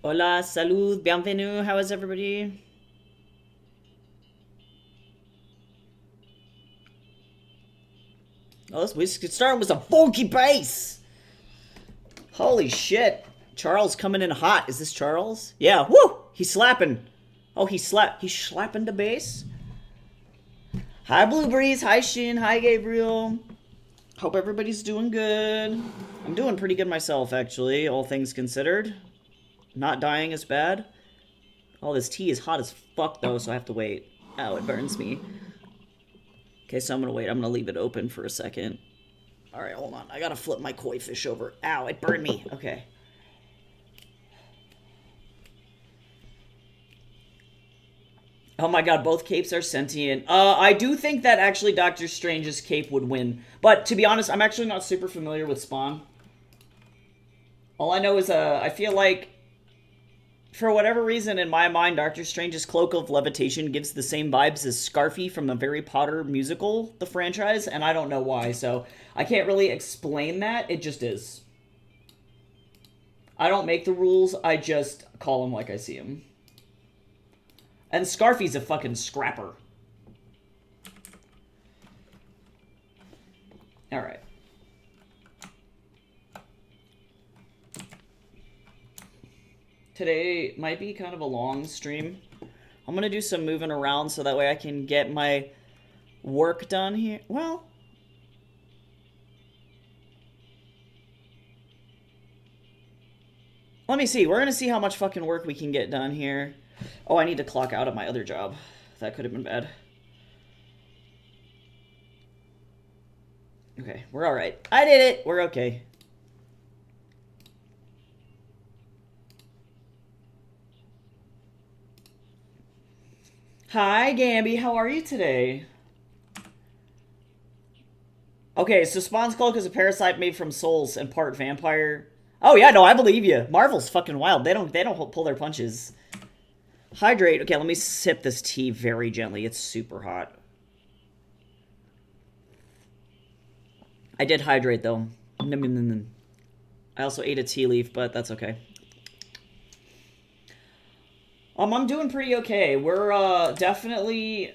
Hola, salud, bienvenue. How is everybody? Oh, this whiskey starting with a funky bass. Holy shit. Charles coming in hot. Is this Charles? Yeah, woo! He's slapping. Oh, he's slapping the bass. Hi, Blue Breeze. Hi, Shin. Hi, Gabriel. Hope everybody's doing good. I'm doing pretty good myself, actually, all things considered. Not dying is bad. Oh, this tea is hot as fuck, though, so I have to wait. Oh, it burns me. Okay, so I'm gonna wait. I'm gonna leave it open for a second. All right, hold on. I gotta flip my koi fish over. Ow, it burned me. Okay. Oh my god, both capes are sentient. I do think that actually Doctor Strange's cape would win. But to be honest, I'm actually not super familiar with Spawn. All I know is, I feel like, for whatever reason, in my mind, Doctor Strange's Cloak of Levitation gives the same vibes as Scarfy from the Harry Potter musical, the franchise, and I don't know why, so I can't really explain that. It just is. I don't make the rules, I just call them like I see them. And Scarfy's a fucking scrapper. Alright. Today might be kind of a long stream. I'm gonna do some moving around so that way I can get my work done here. Well, let me see. We're gonna see how much fucking work we can get done here. Oh, I need to clock out of my other job. That could have been bad. Okay, we're alright. I did it! We're okay. Hi, Gamby. How are you today? Okay, so Spawn's Cloak is a parasite made from souls and part vampire. Oh yeah, no, I believe you. Marvel's fucking wild. They don't pull their punches. Hydrate. Okay, let me sip this tea very gently. It's super hot. I did hydrate though. I also ate a tea leaf, but that's okay. I'm doing pretty okay. We're definitely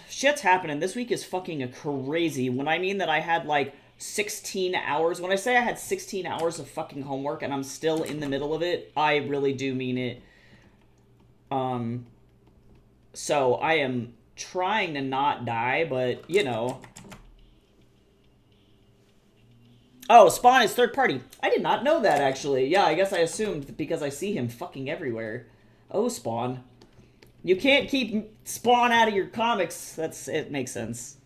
shit's happening. This week is fucking crazy. When I mean that I had like 16 hours, when I say I had 16 hours of fucking homework and I'm still in the middle of it, I really do mean it. Um so I am trying to not die, but you know. Oh, Spawn is third party. I did not know that actually. Yeah, I guess I assumed because I see him fucking everywhere. Oh, Spawn. You can't keep Spawn out of your comics. It makes sense.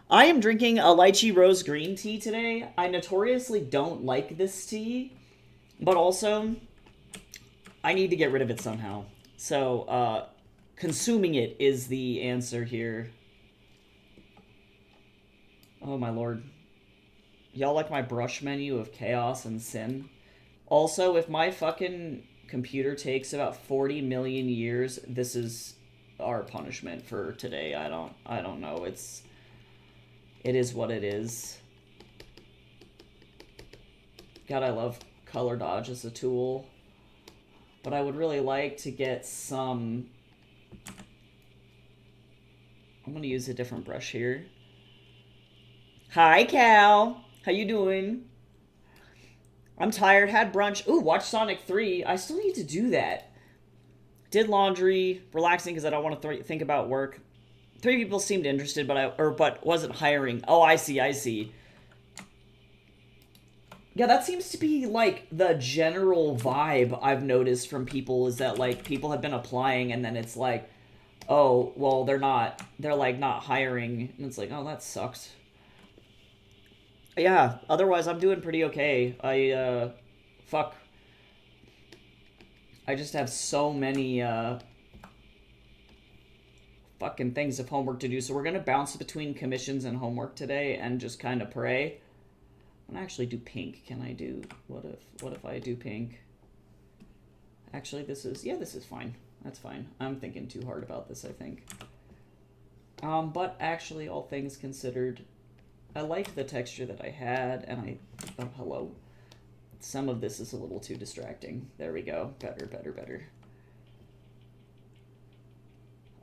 I am drinking a lychee rose green tea today. I notoriously don't like this tea, but also I need to get rid of it somehow. So, consuming it is the answer here. Oh my lord. Y'all like my brush menu of chaos and sin? Also, if my fucking computer takes about 40 million years, this is our punishment for today. I don't know. It is what it is. God, I love color dodge as a tool. But I would really like to get some... I'm going to use a different brush here. Hi, Cal. How you doing? I'm tired. Had brunch. Ooh, watch Sonic 3. I still need to do that. Did laundry. Relaxing because I don't want to think about work. 3 people seemed interested, but wasn't hiring. Oh, I see, I see. Yeah, that seems to be like the general vibe I've noticed from people is that like people have been applying and then it's like, oh, well, they're like not hiring. And it's like, oh, that sucks. Yeah, otherwise I'm doing pretty okay. Fuck. I just have so many, fucking things of homework to do. So we're gonna bounce between commissions and homework today and just kind of pray. I'm gonna actually do pink. Can I do, what if I do pink? Actually, this is fine. That's fine. I'm thinking too hard about this, I think. But actually, all things considered, I liked the texture that I had, and oh, hello. Some of this is a little too distracting. There we go. Better, better, better.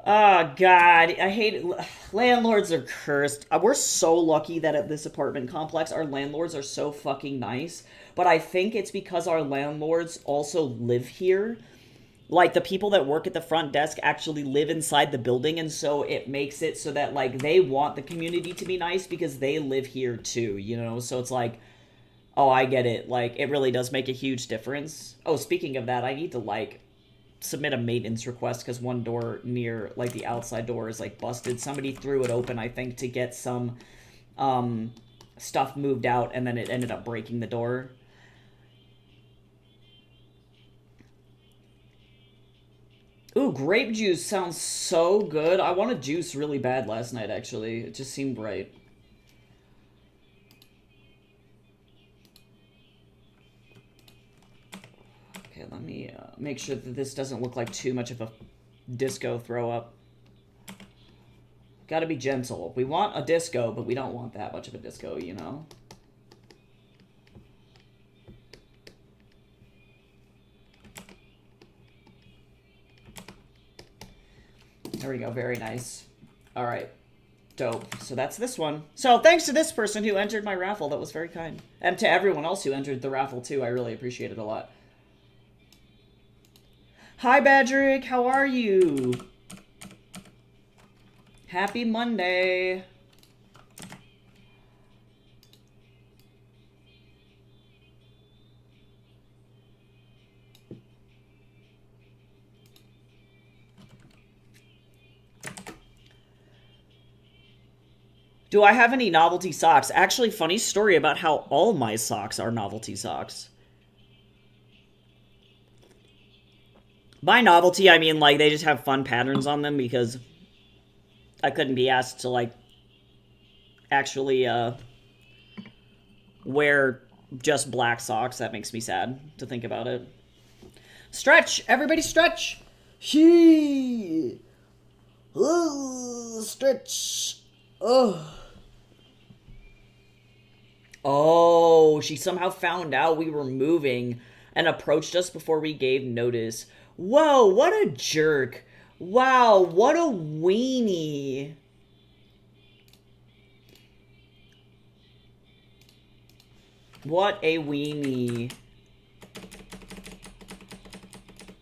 Oh, God. I hate it. Landlords are cursed. We're so lucky that at this apartment complex, our landlords are so fucking nice. But I think it's because our landlords also live here. Like, the people that work at the front desk actually live inside the building, and so it makes it so that, like, they want the community to be nice because they live here too, you know? So it's like, oh, I get it. Like, it really does make a huge difference. Oh, speaking of that, I need to, like, submit a maintenance request because one door near, like, the outside door is, like, busted. Somebody threw it open, I think, to get some, stuff moved out, and then it ended up breaking the door. Ooh, grape juice sounds so good. I wanted juice really bad last night, actually. It just seemed right. Okay, let me make sure that this doesn't look like too much of a disco throw up. Gotta be gentle. We want a disco, but we don't want that much of a disco, you know? There we go. Very nice. All right. Dope. So that's this one. So thanks to this person who entered my raffle. That was very kind. And to everyone else who entered the raffle, too. I really appreciate it a lot. Hi, Badrick. How are you? Happy Monday. Do I have any novelty socks? Actually, funny story about how all my socks are novelty socks. By novelty, I mean, like, they just have fun patterns on them because I couldn't be asked to, like, actually, wear just black socks. That makes me sad to think about it. Stretch! Everybody stretch! She. Stretch! Oh. Oh, she somehow found out we were moving and approached us before we gave notice. Whoa, what a jerk. Wow, what a weenie. What a weenie.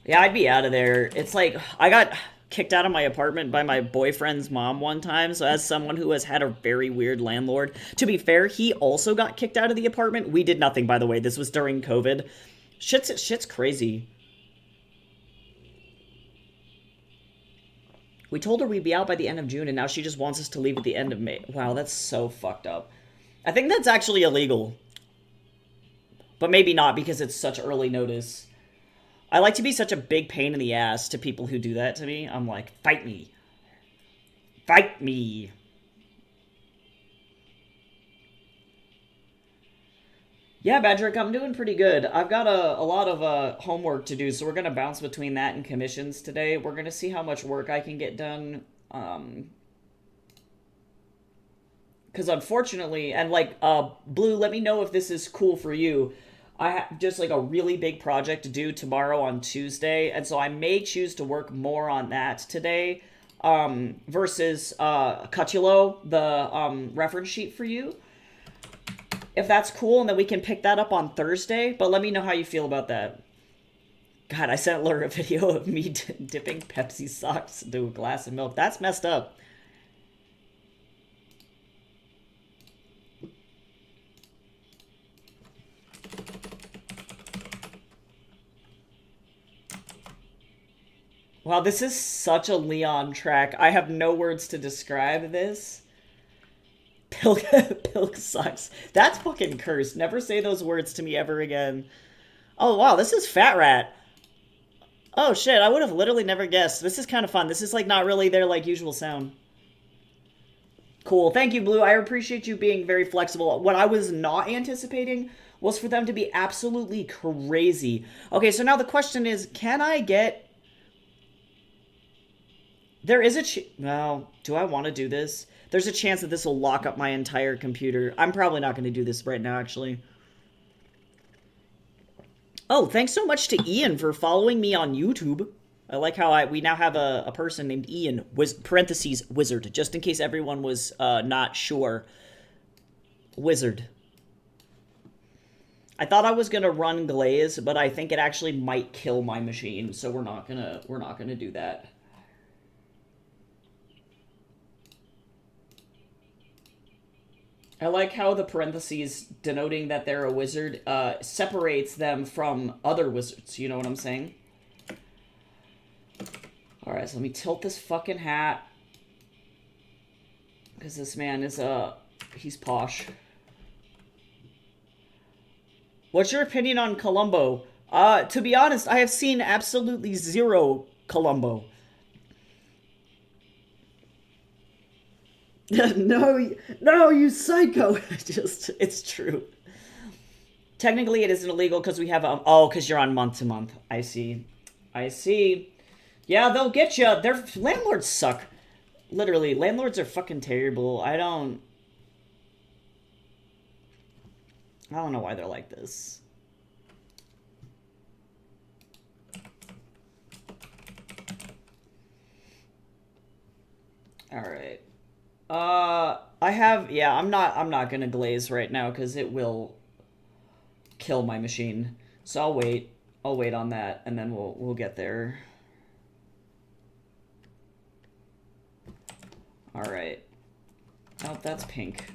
Yeah, I'd be out of there. It's like, I got kicked out of my apartment by my boyfriend's mom one time, so as someone who has had a very weird landlord, to be fair, he also got kicked out of the apartment. We did nothing, by the way. This was during COVID. Shit's crazy. We told her we'd be out by the end of June, and now she just wants us to leave at the end of May. Wow, that's so fucked up. I think that's actually illegal. But maybe not, because it's such early notice. I like to be such a big pain in the ass to people who do that to me. I'm like, fight me. Fight me. Yeah, Badrick, I'm doing pretty good. I've got a lot of homework to do, so we're going to bounce between that and commissions today. We're going to see how much work I can get done. Because unfortunately, and like, Blue, let me know if this is cool for you. I have just like a really big project to do tomorrow on Tuesday, and so I may choose to work more on that today versus Cutulo, the reference sheet for you. If that's cool, and then we can pick that up on Thursday, but let me know how you feel about that. God, I sent Laura a video of me dipping Pepsi socks into a glass of milk. That's messed up. Wow, this is such a Leon track. I have no words to describe this. Pilk sucks. That's fucking cursed. Never say those words to me ever again. Oh, wow, this is Fat Rat. Oh, shit, I would have literally never guessed. This is kind of fun. This is, like, not really their, like, usual sound. Cool. Thank you, Blue. I appreciate you being very flexible. What I was not anticipating was for them to be absolutely crazy. Okay, so now the question is, can I get... There is a well, do I want to do this? There's a chance that this will lock up my entire computer. I'm probably not going to do this right now, actually. Oh, thanks so much to Ian for following me on YouTube. I like how we now have a person named Ian, parentheses, wizard, just in case everyone was not sure. Wizard. I thought I was gonna run glaze, but I think it actually might kill my machine, so we're not gonna do that. I like how the parentheses denoting that they're a wizard separates them from other wizards. You know what I'm saying? Alright, so let me tilt this fucking hat. Because this man is, he's posh. What's your opinion on Columbo? To be honest, I have seen absolutely zero Columbo. no, you psycho. It's true. Technically, it isn't illegal because we have because you're on month to month. I see. Yeah, they'll get you. Their landlords suck. Literally, landlords are fucking terrible. I don't know why they're like this. All right. I'm not gonna glaze right now because it will kill my machine. So I'll wait on that, and then we'll get there. All right. Oh, that's pink.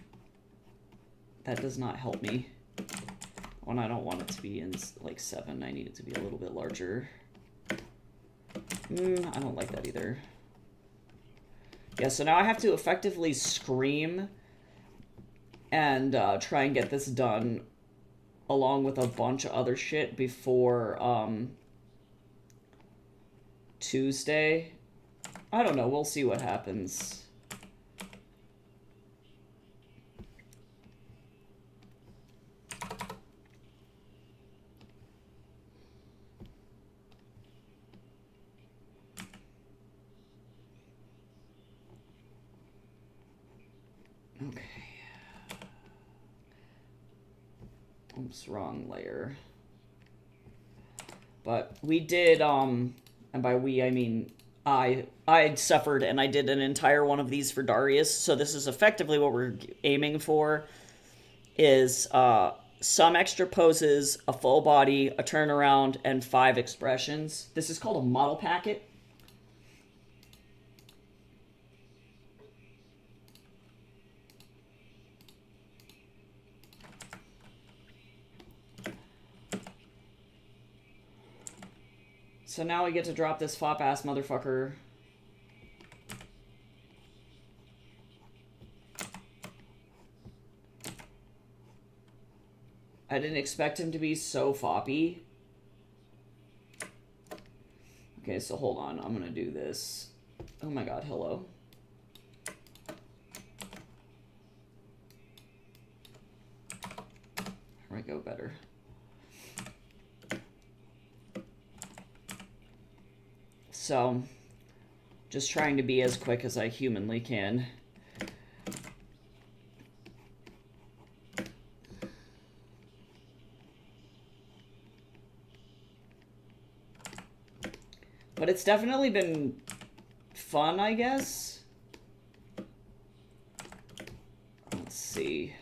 That does not help me. When I don't want it to be in like 7, I need it to be a little bit larger. I don't like that either. Yeah, so now I have to effectively scream and try and get this done along with a bunch of other shit before Tuesday. I don't know, we'll see what happens. Okay. Oops, wrong layer. But we did, and by we, I mean I suffered and I did an entire one of these for Darius, so this is effectively what we're aiming for, is some extra poses, a full body, a turnaround, and 5 expressions. This is called a model packet. So now we get to drop this fop-ass motherfucker. I didn't expect him to be so foppy. Okay, so hold on. I'm gonna do this. Oh my god, hello. Here we go, better. So, just trying to be as quick as I humanly can. But it's definitely been fun, I guess. Let's see.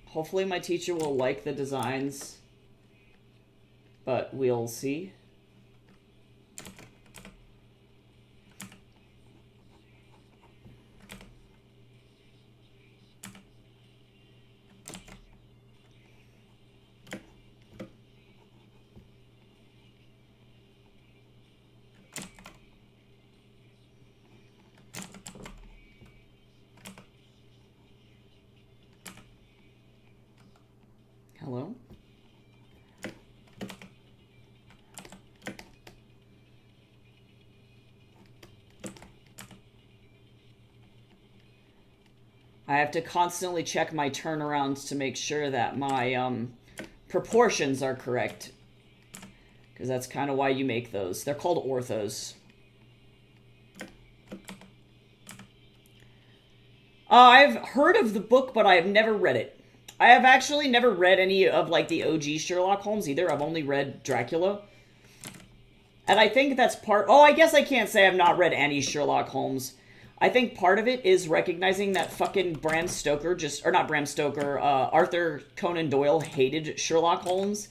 Hopefully my teacher will like the designs, but we'll see. Hello? I have to constantly check my turnarounds to make sure that my proportions are correct. Because that's kind of why you make those. They're called orthos. I've heard of the book, but I have never read it. I have actually never read any of, like, the OG Sherlock Holmes either. I've only read Dracula. And I think that's part... Oh, I guess I can't say I've not read any Sherlock Holmes. I think part of it is recognizing that fucking Bram Stoker just... Or not Bram Stoker, Arthur Conan Doyle hated Sherlock Holmes.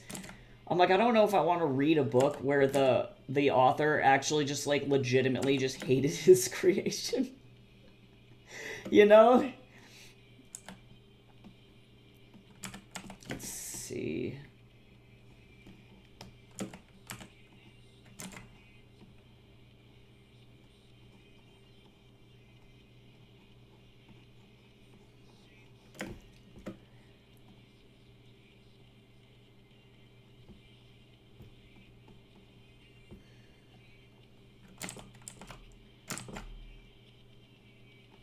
I'm like, I don't know if I want to read a book where the author actually just, like, legitimately just hated his creation. You know? Let's see...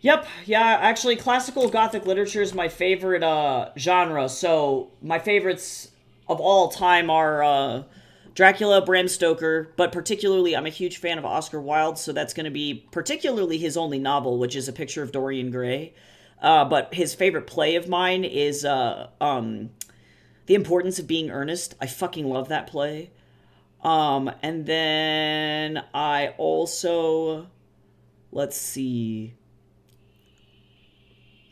Yep, yeah, actually, classical Gothic literature is my favorite genre, so my favorites of all time are Dracula, Bram Stoker, but particularly I'm a huge fan of Oscar Wilde, so that's going to be particularly his only novel, which is A Picture of Dorian Gray. But his favorite play of mine is The Importance of Being Earnest. I fucking love that play. And then I also... Let's see...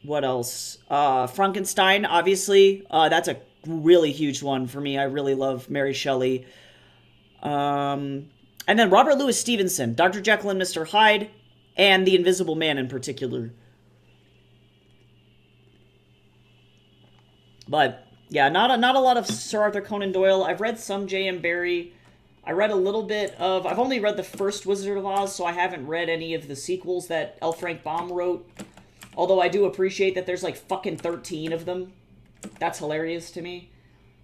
What else? Frankenstein, obviously. That's a really huge one for me. I really love Mary Shelley. And then Robert Louis Stevenson, Dr. Jekyll and Mr. Hyde, and The Invisible Man in particular. But, yeah, not a lot of Sir Arthur Conan Doyle. I've read some J.M. Barrie. I read a little bit of... I've only read the first Wizard of Oz, so I haven't read any of the sequels that L. Frank Baum wrote. Although I do appreciate that there's like fucking 13 of them. That's hilarious to me.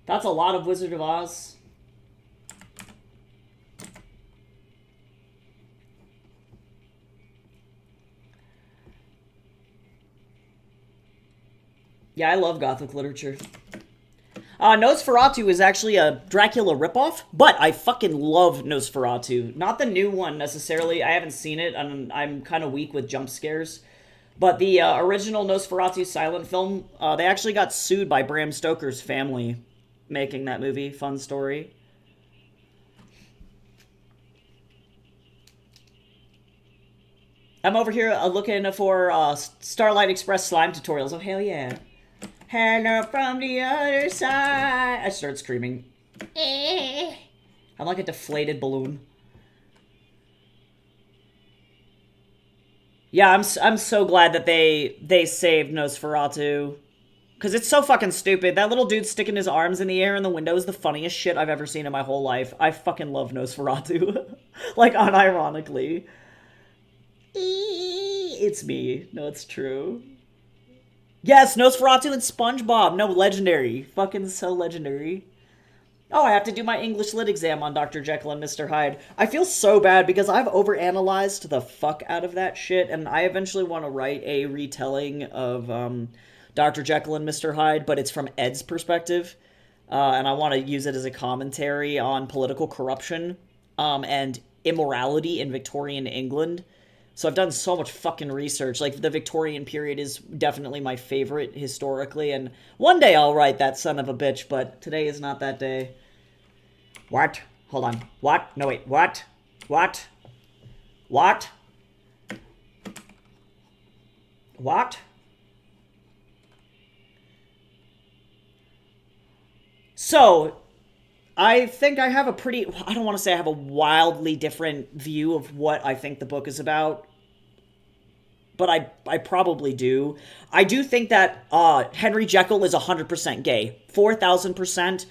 That's a lot of Wizard of Oz. Yeah, I love Gothic literature. Nosferatu is actually a Dracula ripoff, but I fucking love Nosferatu. Not the new one, necessarily. I haven't seen it, and I'm kind of weak with jump scares. But the original Nosferatu silent film, they actually got sued by Bram Stoker's family making that movie. Fun story. I'm over here looking for Starlight Express slime tutorials. Oh, hell yeah. Hello from the other side. I start screaming. I'm like a deflated balloon. Yeah, I'm so glad that they saved Nosferatu. Because it's so fucking stupid. That little dude sticking his arms in the air in the window is the funniest shit I've ever seen in my whole life. I fucking love Nosferatu. Like, unironically. It's me. No, it's true. Yes, Nosferatu and SpongeBob. No, legendary. Fucking so legendary. Oh, I have to do my English lit exam on Dr. Jekyll and Mr. Hyde. I feel so bad because I've overanalyzed the fuck out of that shit, and I eventually want to write a retelling of Dr. Jekyll and Mr. Hyde, but it's from Ed's perspective, and I want to use it as a commentary on political corruption and immorality in Victorian England. So I've done so much fucking research. Like, the Victorian period is definitely my favorite historically, and one day I'll write that son of a bitch, but today is not that day. What? Hold on. What? No, wait. What? What? What? What? So, I think I have a pretty... I don't want to say I have a wildly different view of what I think the book is about, but I probably do. I do think that Henry Jekyll is 100% gay. 4,000%.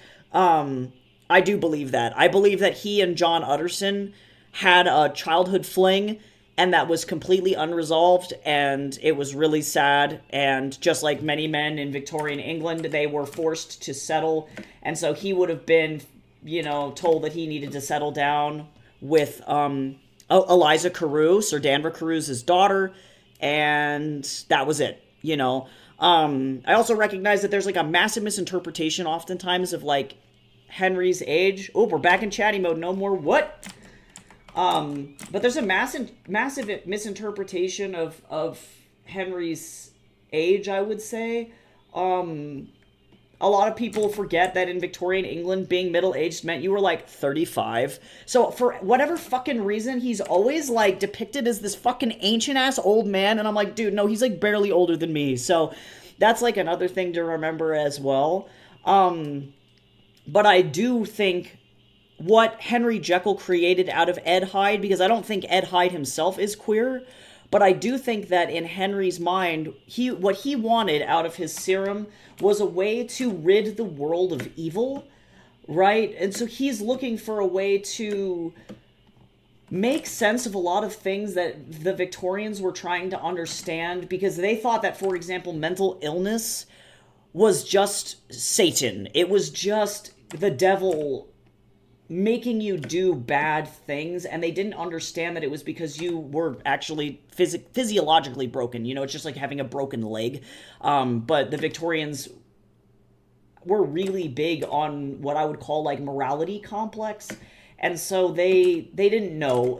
I do believe that. I believe that he and John Utterson had a childhood fling, and that was completely unresolved, and it was really sad, and just like many men in Victorian England, they were forced to settle, and so he would have been, you know, told that he needed to settle down with Eliza Carew, Sir Danver Carew's daughter, and that was it, you know. I also recognize that there's like a massive misinterpretation oftentimes of like Henry's age. Oh, we're back in chatty mode, no more what? But there's a massive misinterpretation of Henry's age, I would say. a lot of people forget that in Victorian England, being middle-aged meant you were like 35. So for whatever fucking reason, he's always like depicted as this fucking ancient-ass old man. And I'm like, dude, no, he's like barely older than me. So that's like another thing to remember as well. But I do think what Henry Jekyll created out of Ed Hyde, because I don't think Ed Hyde himself is queer, but I do think that in Henry's mind, what he wanted out of his serum was a way to rid the world of evil, right? And so he's looking for a way to make sense of a lot of things that the Victorians were trying to understand, because they thought that, for example, mental illness was just Satan. It was just the devil making you do bad things, and they didn't understand that it was because you were actually physiologically broken. You know, it's just like having a broken leg. But the Victorians were really big on what I would call like morality complex, and so they didn't know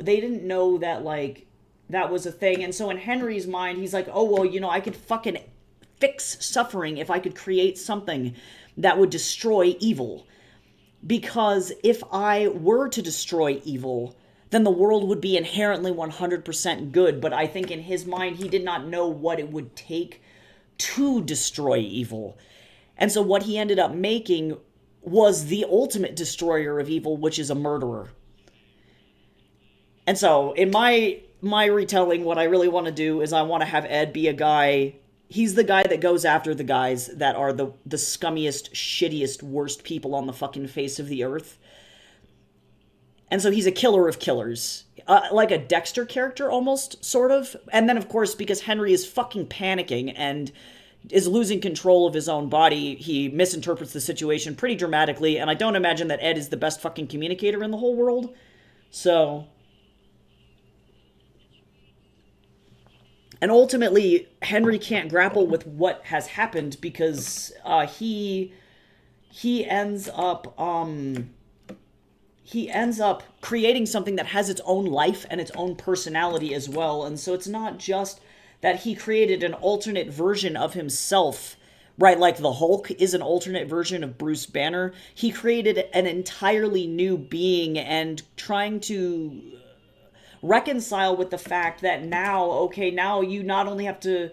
that like that was a thing. And so in Henry's mind, he's like, oh well, you know, I could fucking fix suffering if I could create something that would destroy evil. Because if I were to destroy evil, then the world would be inherently 100% good. But I think in his mind, he did not know what it would take to destroy evil. And so what he ended up making was the ultimate destroyer of evil, which is a murderer. And so in my retelling, what I really want to do is I want to have Ed be a guy. He's the guy that goes after the guys that are the scummiest, shittiest, worst people on the fucking face of the earth. And so he's a killer of killers. Like a Dexter character, almost, sort of. And then, of course, because Henry is fucking panicking and is losing control of his own body, he misinterprets the situation pretty dramatically. And I don't imagine that Ed is the best fucking communicator in the whole world. So... And ultimately, Henry can't grapple with what has happened because he ends up creating something that has its own life and its own personality as well. And so it's not just that he created an alternate version of himself, right? Like the Hulk is an alternate version of Bruce Banner. He created an entirely new being, and trying to reconcile with the fact that now you not only have to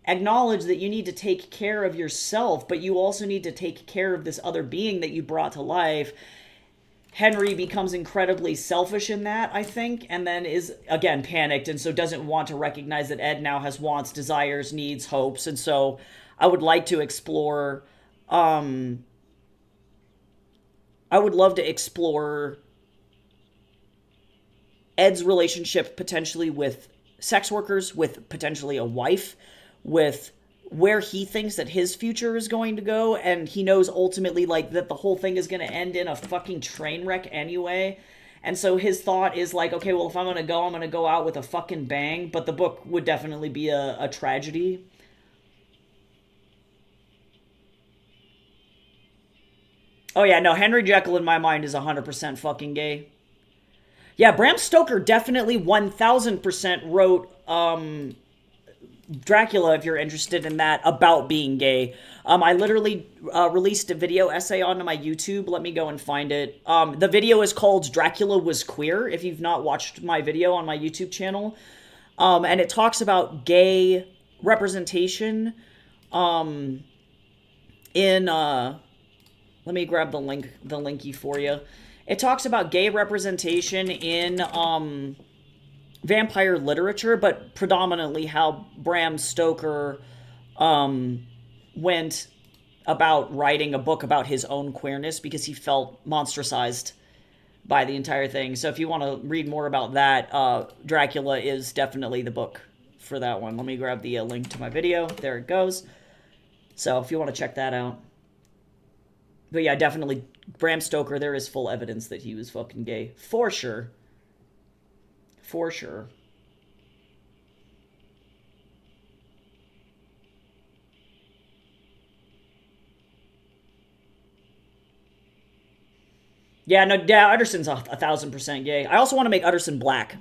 acknowledge that you need to take care of yourself, but you also need to take care of this other being that you brought to life. Henry becomes incredibly selfish in that, I think, and then is, again, panicked, and so doesn't want to recognize that Ed now has wants, desires, needs, hopes. And so I would like to explore, I would love to explore Ed's relationship potentially with sex workers, with potentially a wife, with where he thinks that his future is going to go, and he knows ultimately like that the whole thing is going to end in a fucking train wreck anyway. And so his thought is like, okay, well, if I'm going to go out with a fucking bang, but the book would definitely be a tragedy. Oh yeah, no, Henry Jekyll in my mind is 100% fucking gay. Yeah, Bram Stoker definitely 1000% wrote Dracula, if you're interested in that, about being gay. I literally released a video essay onto my YouTube. Let me go and find it. The video is called Dracula Was Queer, if you've not watched my video on my YouTube channel. And it talks about gay representation in... let me grab the linky for you. It talks about gay representation in vampire literature, but predominantly how Bram Stoker went about writing a book about his own queerness because he felt monstrosized by the entire thing. So if you want to read more about that, Dracula is definitely the book for that one. Let me grab the link to my video. There it goes. So if you want to check that out. But yeah, definitely Bram Stoker, there is full evidence that he was fucking gay. For sure. For sure. Yeah, no, yeah, Utterson's 1000% gay. I also want to make Utterson black.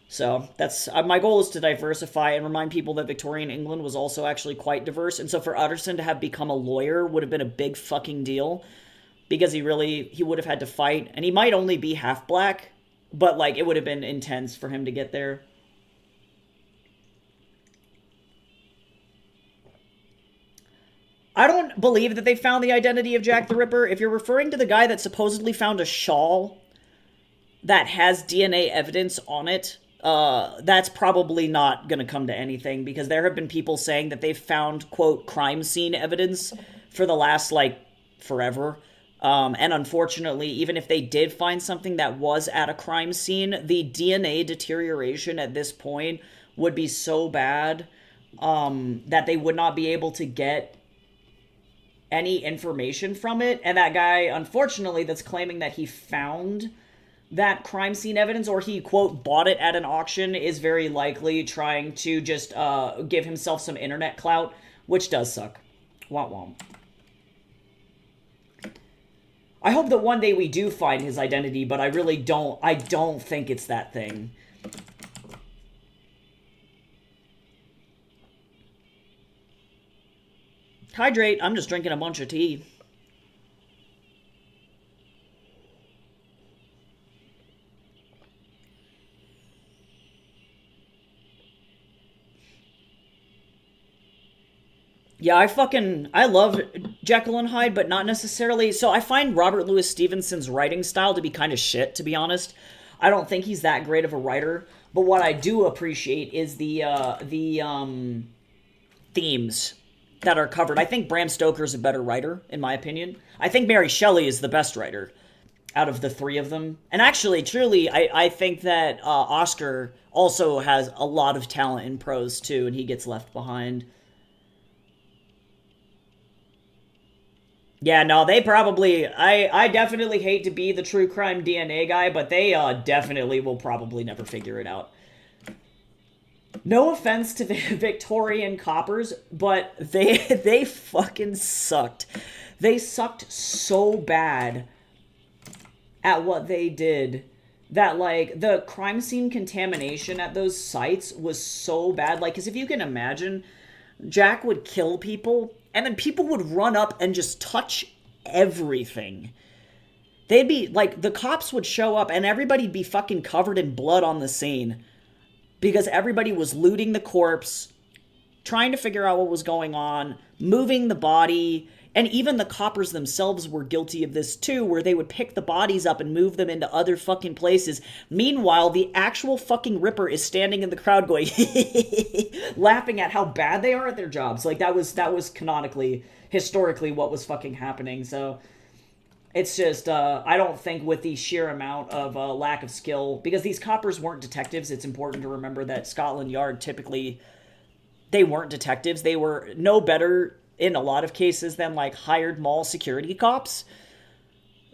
So that's my goal is to diversify and remind people that Victorian England was also actually quite diverse. And so for Utterson to have become a lawyer would have been a big fucking deal because he would have had to fight, and he might only be half black, but like it would have been intense for him to get there. I don't believe that they found the identity of Jack the Ripper. If you're referring to the guy that supposedly found a shawl that has DNA evidence on it, that's probably not going to come to anything because there have been people saying that they've found, quote, crime scene evidence for the last, like, forever. And unfortunately, even if they did find something that was at a crime scene, the DNA deterioration at this point would be so bad that they would not be able to get any information from it. And that guy, unfortunately, that's claiming that he found that crime scene evidence or he, quote, bought it at an auction is very likely trying to just give himself some internet clout, which does suck. Womp womp. I hope that one day we do find his identity, but I really don't. I don't think it's that thing. Hydrate. I'm just drinking a bunch of tea. Yeah, I love Jekyll and Hyde, but not necessarily. So I find Robert Louis Stevenson's writing style to be kind of shit, to be honest. I don't think he's that great of a writer, but what I do appreciate is the themes that are covered. I think Bram Stoker's a better writer, in my opinion. I think Mary Shelley is the best writer out of the three of them. And actually, truly, I think that Oscar also has a lot of talent in prose, too, and he gets left behind. Yeah, no, they probably... I definitely hate to be the true crime DNA guy, but they definitely will probably never figure it out. No offense to the Victorian coppers, but they fucking sucked. They sucked so bad at what they did that, like, the crime scene contamination at those sites was so bad. Like, because if you can imagine, Jack would kill people, and then people would run up and just touch everything. They'd be, like, the cops would show up, and everybody'd be fucking covered in blood on the scene. Because everybody was looting the corpse, trying to figure out what was going on, moving the body, and even the coppers themselves were guilty of this too, where they would pick the bodies up and move them into other fucking places. Meanwhile, the actual fucking Ripper is standing in the crowd going, laughing at how bad they are at their jobs. Like, that was canonically, historically, what was fucking happening, so... It's just, I don't think with the sheer amount of lack of skill, because these coppers weren't detectives, it's important to remember that Scotland Yard typically, they weren't detectives. They were no better, in a lot of cases, than, like, hired mall security cops.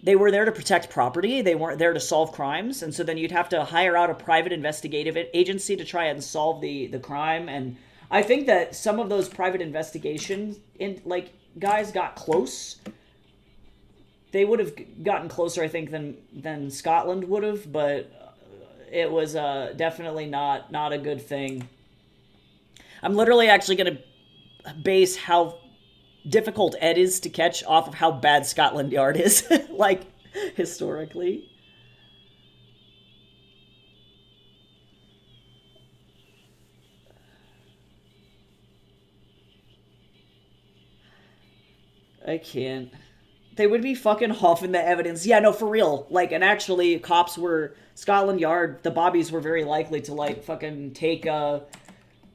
They were there to protect property. They weren't there to solve crimes. And so then you'd have to hire out a private investigative agency to try and solve the crime. And I think that some of those private investigations, guys got close. They would have gotten closer, I think, than Scotland would have, but it was definitely not a good thing. I'm literally actually going to base how difficult Ed is to catch off of how bad Scotland Yard is, like, historically. I can't. They would be fucking huffing the evidence. Yeah, no, for real. Like, and actually, cops were... Scotland Yard, the bobbies were very likely to, like, fucking take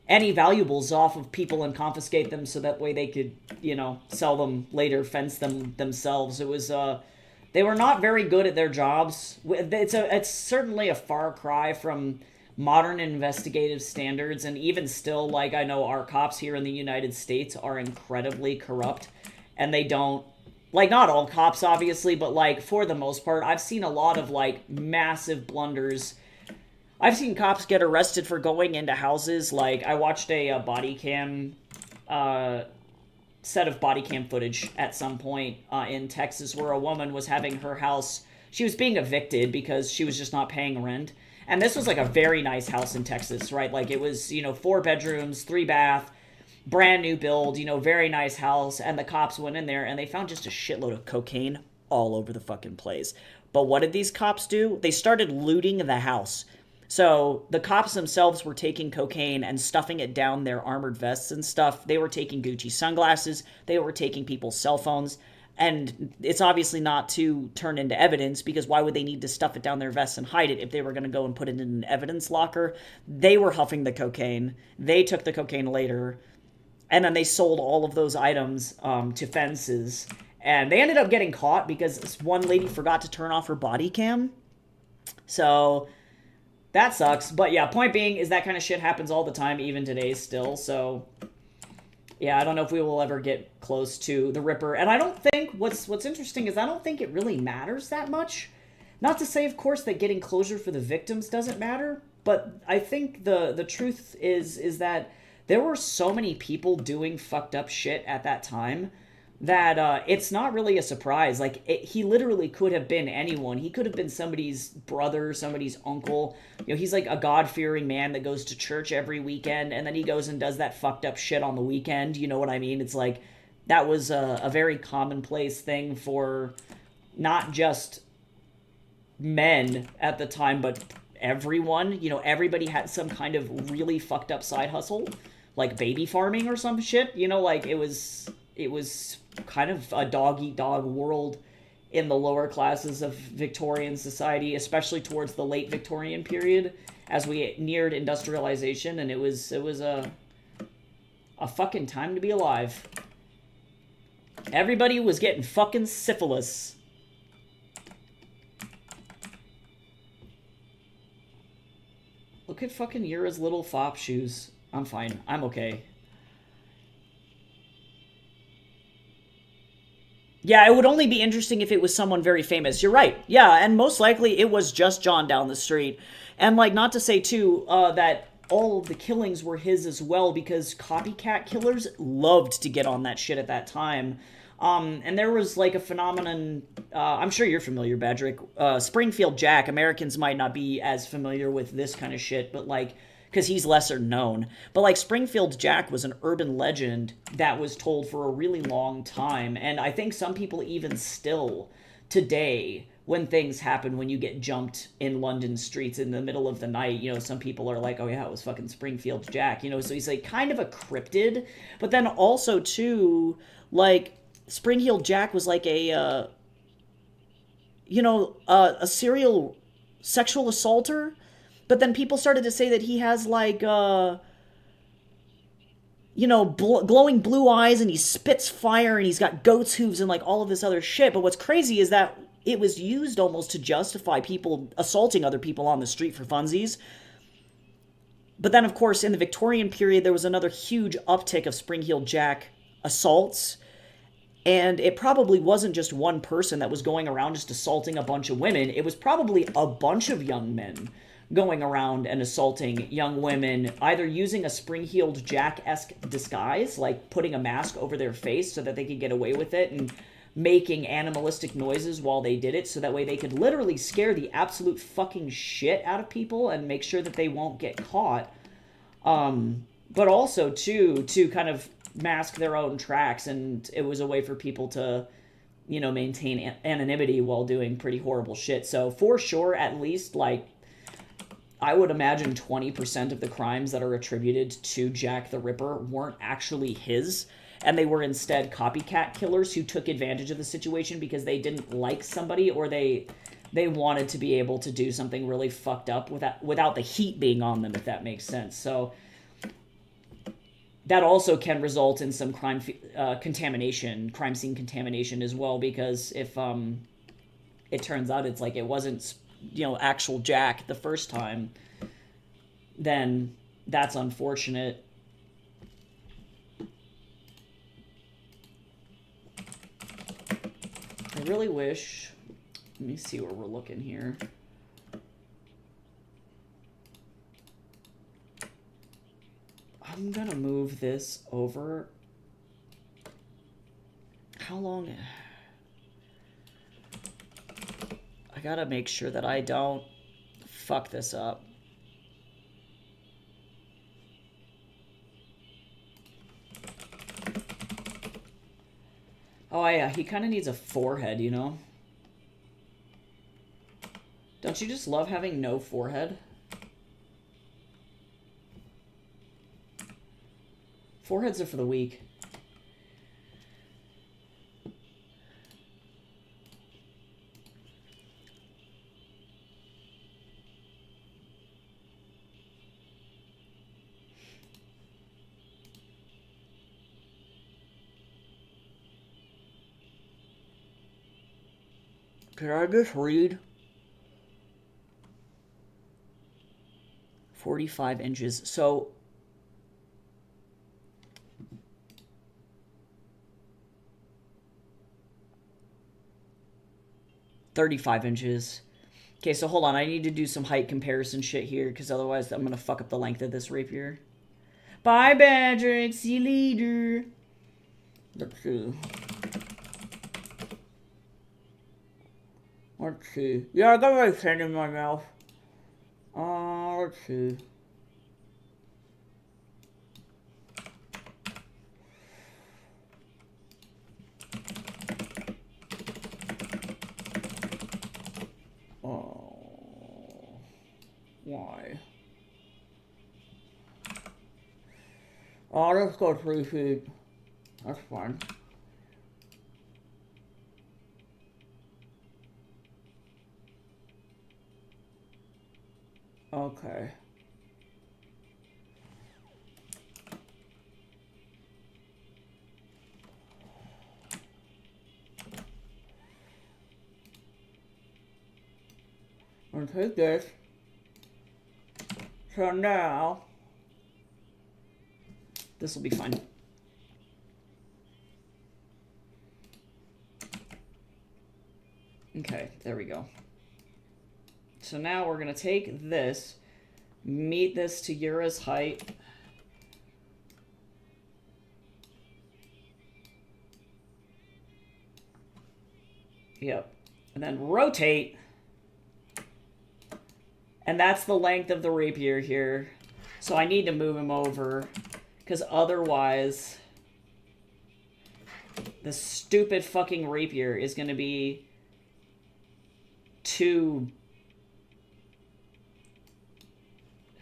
any valuables off of people and confiscate them so that way they could, you know, sell them later, fence them themselves. It was, they were not very good at their jobs. It's certainly a far cry from modern investigative standards, and even still, like, I know our cops here in the United States are incredibly corrupt, and they don't... Like, not all cops, obviously, but, like, for the most part, I've seen a lot of, like, massive blunders. I've seen cops get arrested for going into houses. Like, I watched a body cam, set of body cam footage at some point in Texas where a woman was having her house... She was being evicted because she was just not paying rent. And this was like a very nice house in Texas, right? Like it was, 4 bedrooms, 3 bath, brand new build, very nice house. And the cops went in there and they found just a shitload of cocaine all over the fucking place. But what did these cops do? They started looting the house. So the cops themselves were taking cocaine and stuffing it down their armored vests and stuff. They were taking Gucci sunglasses. They were taking people's cell phones. And it's obviously not to turn into evidence, because why would they need to stuff it down their vests and hide it if they were going to go and put it in an evidence locker? They were huffing the cocaine. They took the cocaine later. And then they sold all of those items to fences. And they ended up getting caught because one lady forgot to turn off her body cam. So that sucks. But yeah, point being is that kind of shit happens all the time, even today still. So yeah, I don't know if we will ever get close to the Ripper. And I don't think, what's interesting is I don't think it really matters that much. Not to say, of course, that getting closure for the victims doesn't matter. But I think the truth is that there were so many people doing fucked up shit at that time that it's not really a surprise. Like, he literally could have been anyone. He could have been somebody's brother, somebody's uncle. He's like a God-fearing man that goes to church every weekend, and then he goes and does that fucked up shit on the weekend. You know what I mean? It's like, that was a very commonplace thing for not just men at the time, but everyone. Everybody had some kind of really fucked up side hustle, like baby farming or some shit. Like it was kind of a dog-eat-dog world in the lower classes of Victorian society, especially towards the late Victorian period, as we neared industrialization, and it was a fucking time to be alive. Everybody was getting fucking syphilis. Look at fucking Yura's little fop shoes. I'm fine. I'm okay. Yeah, it would only be interesting if it was someone very famous. You're right. Yeah, and most likely it was just John down the street. And, like, not to say, too, that all of the killings were his as well, because copycat killers loved to get on that shit at that time. And there was, like, a phenomenon, I'm sure you're familiar, Badrick. Springfield Jack, Americans might not be as familiar with this kind of shit, but, like, because he's lesser known. But, like, Springfield Jack was an urban legend that was told for a really long time. And I think some people even still, today, when things happen, when you get jumped in London streets in the middle of the night, some people are like, oh yeah, it was fucking Springfield Jack, so he's, like, kind of a cryptid. But then also, too, like, Springfield Jack was like a serial sexual assaulter. But then people started to say that he has, like, glowing blue eyes, and he spits fire, and he's got goat's hooves and, like, all of this other shit. But what's crazy is that it was used almost to justify people assaulting other people on the street for funsies. But then, of course, in the Victorian period, there was another huge uptick of Spring-Heeled Jack assaults. And it probably wasn't just one person that was going around just assaulting a bunch of women. It was probably a bunch of young men going around and assaulting young women, either using a Spring-Heeled Jack-esque disguise, like putting a mask over their face so that they could get away with it, and making animalistic noises while they did it, so that way they could literally scare the absolute fucking shit out of people and make sure that they won't get caught. But also, too, to kind of mask their own tracks, and it was a way for people to, maintain anonymity while doing pretty horrible shit. So, for sure, at least, like, I would imagine 20% of the crimes that are attributed to Jack the Ripper weren't actually his, and they were instead copycat killers who took advantage of the situation because they didn't like somebody, or they wanted to be able to do something really fucked up without the heat being on them, if that makes sense. So that also can result in some crime scene contamination as well, because if it turns out it's like it wasn't actual Jack the first time, then that's unfortunate. I really wish, let me see where we're looking here. I'm gonna move this over. How long? I gotta make sure that I don't fuck this up. Oh yeah, he kind of needs a forehead, you know? Don't you just love having no forehead? Foreheads are for the weak. Can I just read? 45 inches. So... $35 Okay, so hold on. I need to do some height comparison shit here, because otherwise I'm going to fuck up the length of this rapier. Bye, Badrick. See you later. Let's see. Let's see. Yeah, I got my pen in my mouth. Let's see. Why? Oh, let's go 3 feet. That's fine. Okay. I'm gonna take this. So now, this will be fine. Okay, there we go. So now we're gonna take this, meet this to Yura's height. Yep. And then rotate. And that's the length of the rapier here. So I need to move him over, because otherwise the stupid fucking rapier is going to be too...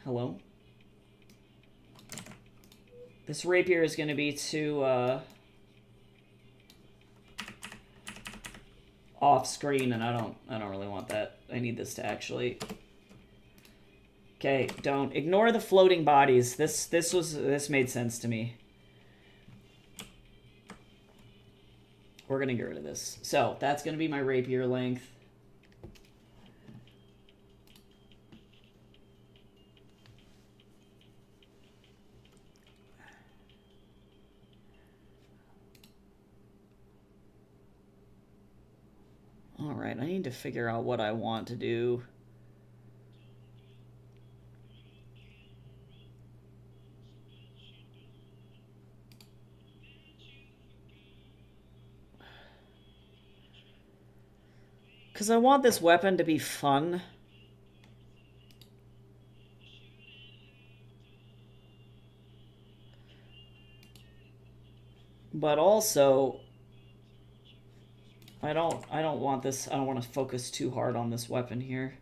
Hello? This rapier is going to be too off screen, and I don't really want that. I need this to actually... Okay, don't ignore the floating bodies. This made sense to me. We're gonna get rid of this. So that's gonna be my rapier length. All right, I need to figure out what I want to do. Because I want this weapon to be fun. But also, I don't want this, I don't want to focus too hard on this weapon here.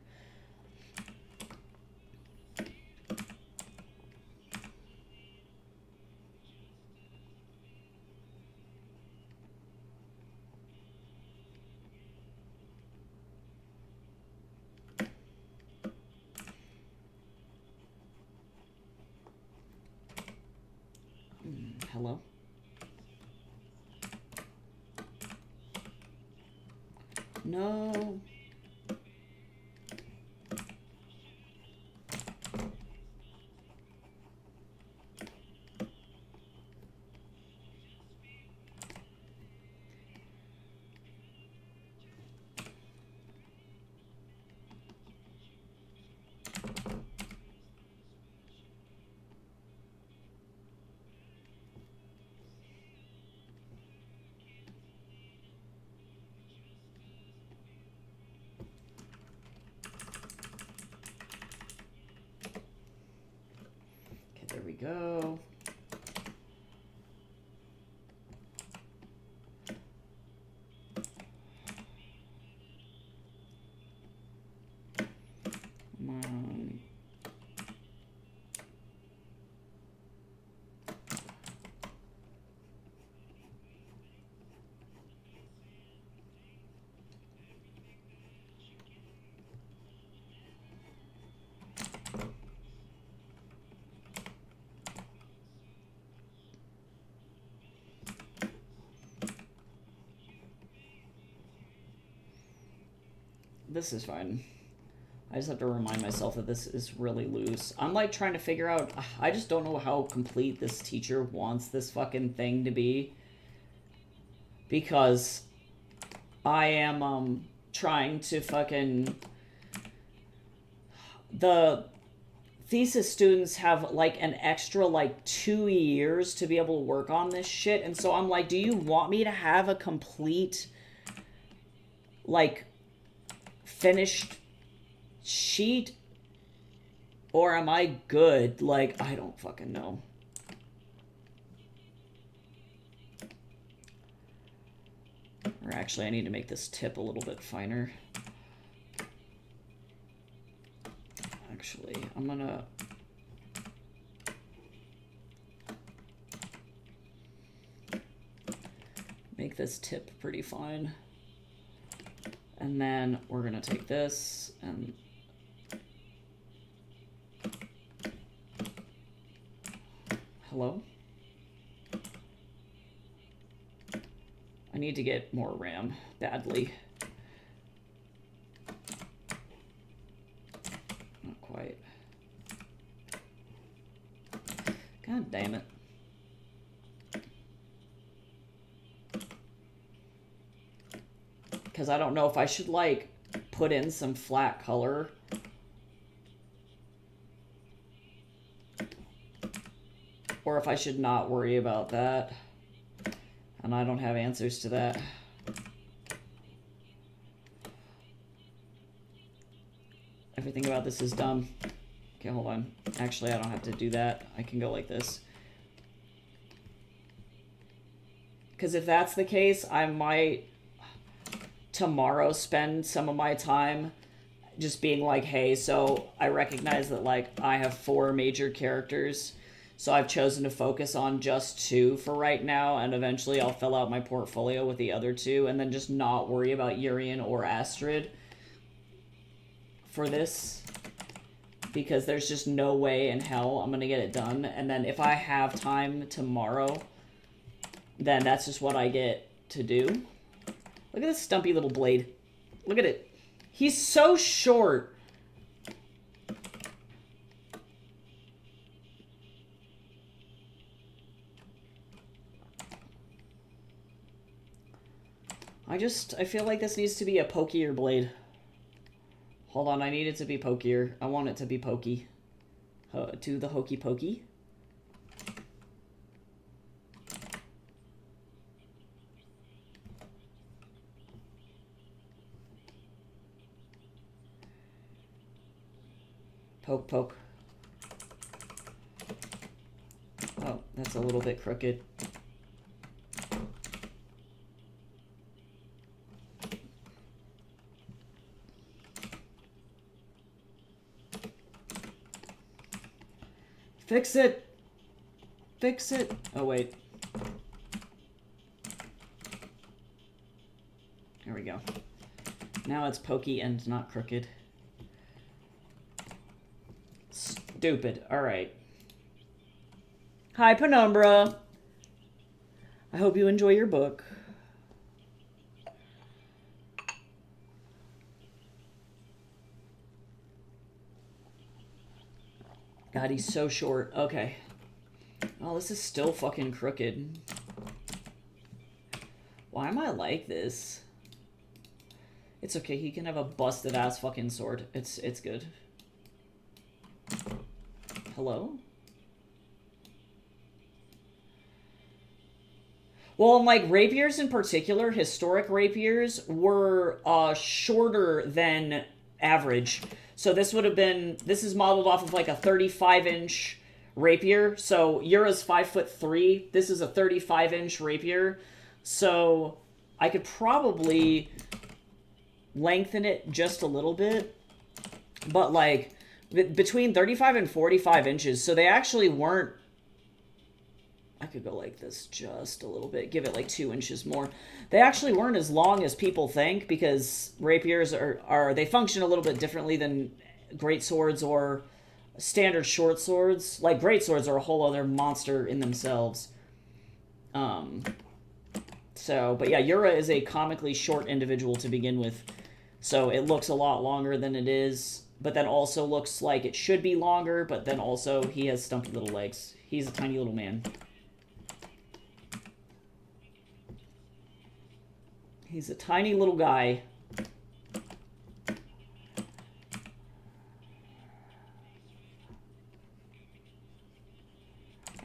Hello? No. go. Come on. This is fine. I just have to remind myself that this is really loose. I'm like trying to figure out, I just don't know how complete this teacher wants this fucking thing to be. Because I am trying to fucking... The thesis students have like an extra like 2 years to be able to work on this shit. And so I'm like, do you want me to have a complete like finished sheet, or am I good? Like, I don't fucking know. Or actually, I need to make this tip a little bit finer. Actually, I'm gonna... make this tip pretty fine. And then we're gonna take this and... Hello? I need to get more RAM, badly. Not quite. God damn it. Because I don't know if I should, like, put in some flat color. Or if I should not worry about that. And I don't have answers to that. Everything about this is dumb. Okay, hold on. Actually, I don't have to do that. I can go like this. Because if that's the case, I might tomorrow spend some of my time just being like, hey, so I recognize that, like, I have 4 major characters. So I've chosen to focus on just 2 for right now, and eventually I'll fill out my portfolio with the other 2, and then just not worry about Urian or Astrid for this, because there's just no way in hell I'm gonna get it done. And then if I have time tomorrow, then that's just what I get to do. Look at this stumpy little blade. Look at it. He's so short. I feel like this needs to be a pokier blade. Hold on, I need it to be pokier. I want it to be pokey. Do the hokey pokey. Poke, poke. Oh, that's a little bit crooked. Fix it! Fix it! Oh, wait. There we go. Now it's pokey and not crooked. Stupid. Alright. Hi, Penumbra! I hope you enjoy your book. God, he's so short. Okay. Oh, this is still fucking crooked. Why am I like this? It's okay. He can have a busted ass fucking sword. It's good. Hello? Well, like, rapiers in particular, historic rapiers, were shorter than average. So this would have been, this is modeled off of like a 35-inch rapier. So Yura's 5'3". This is a 35-inch rapier. So I could probably lengthen it just a little bit. But like between 35 and 45 inches. So they actually weren't. I could go like this just a little bit. Give it like 2 inches more. They actually weren't as long as people think, because rapiers are they function a little bit differently than great swords or standard short swords. Like great swords are a whole other monster in themselves. So, but yeah, Yura is a comically short individual to begin with. So it looks a lot longer than it is, but then also looks like it should be longer, but then also he has stumpy little legs. He's a tiny little man. He's a tiny little guy.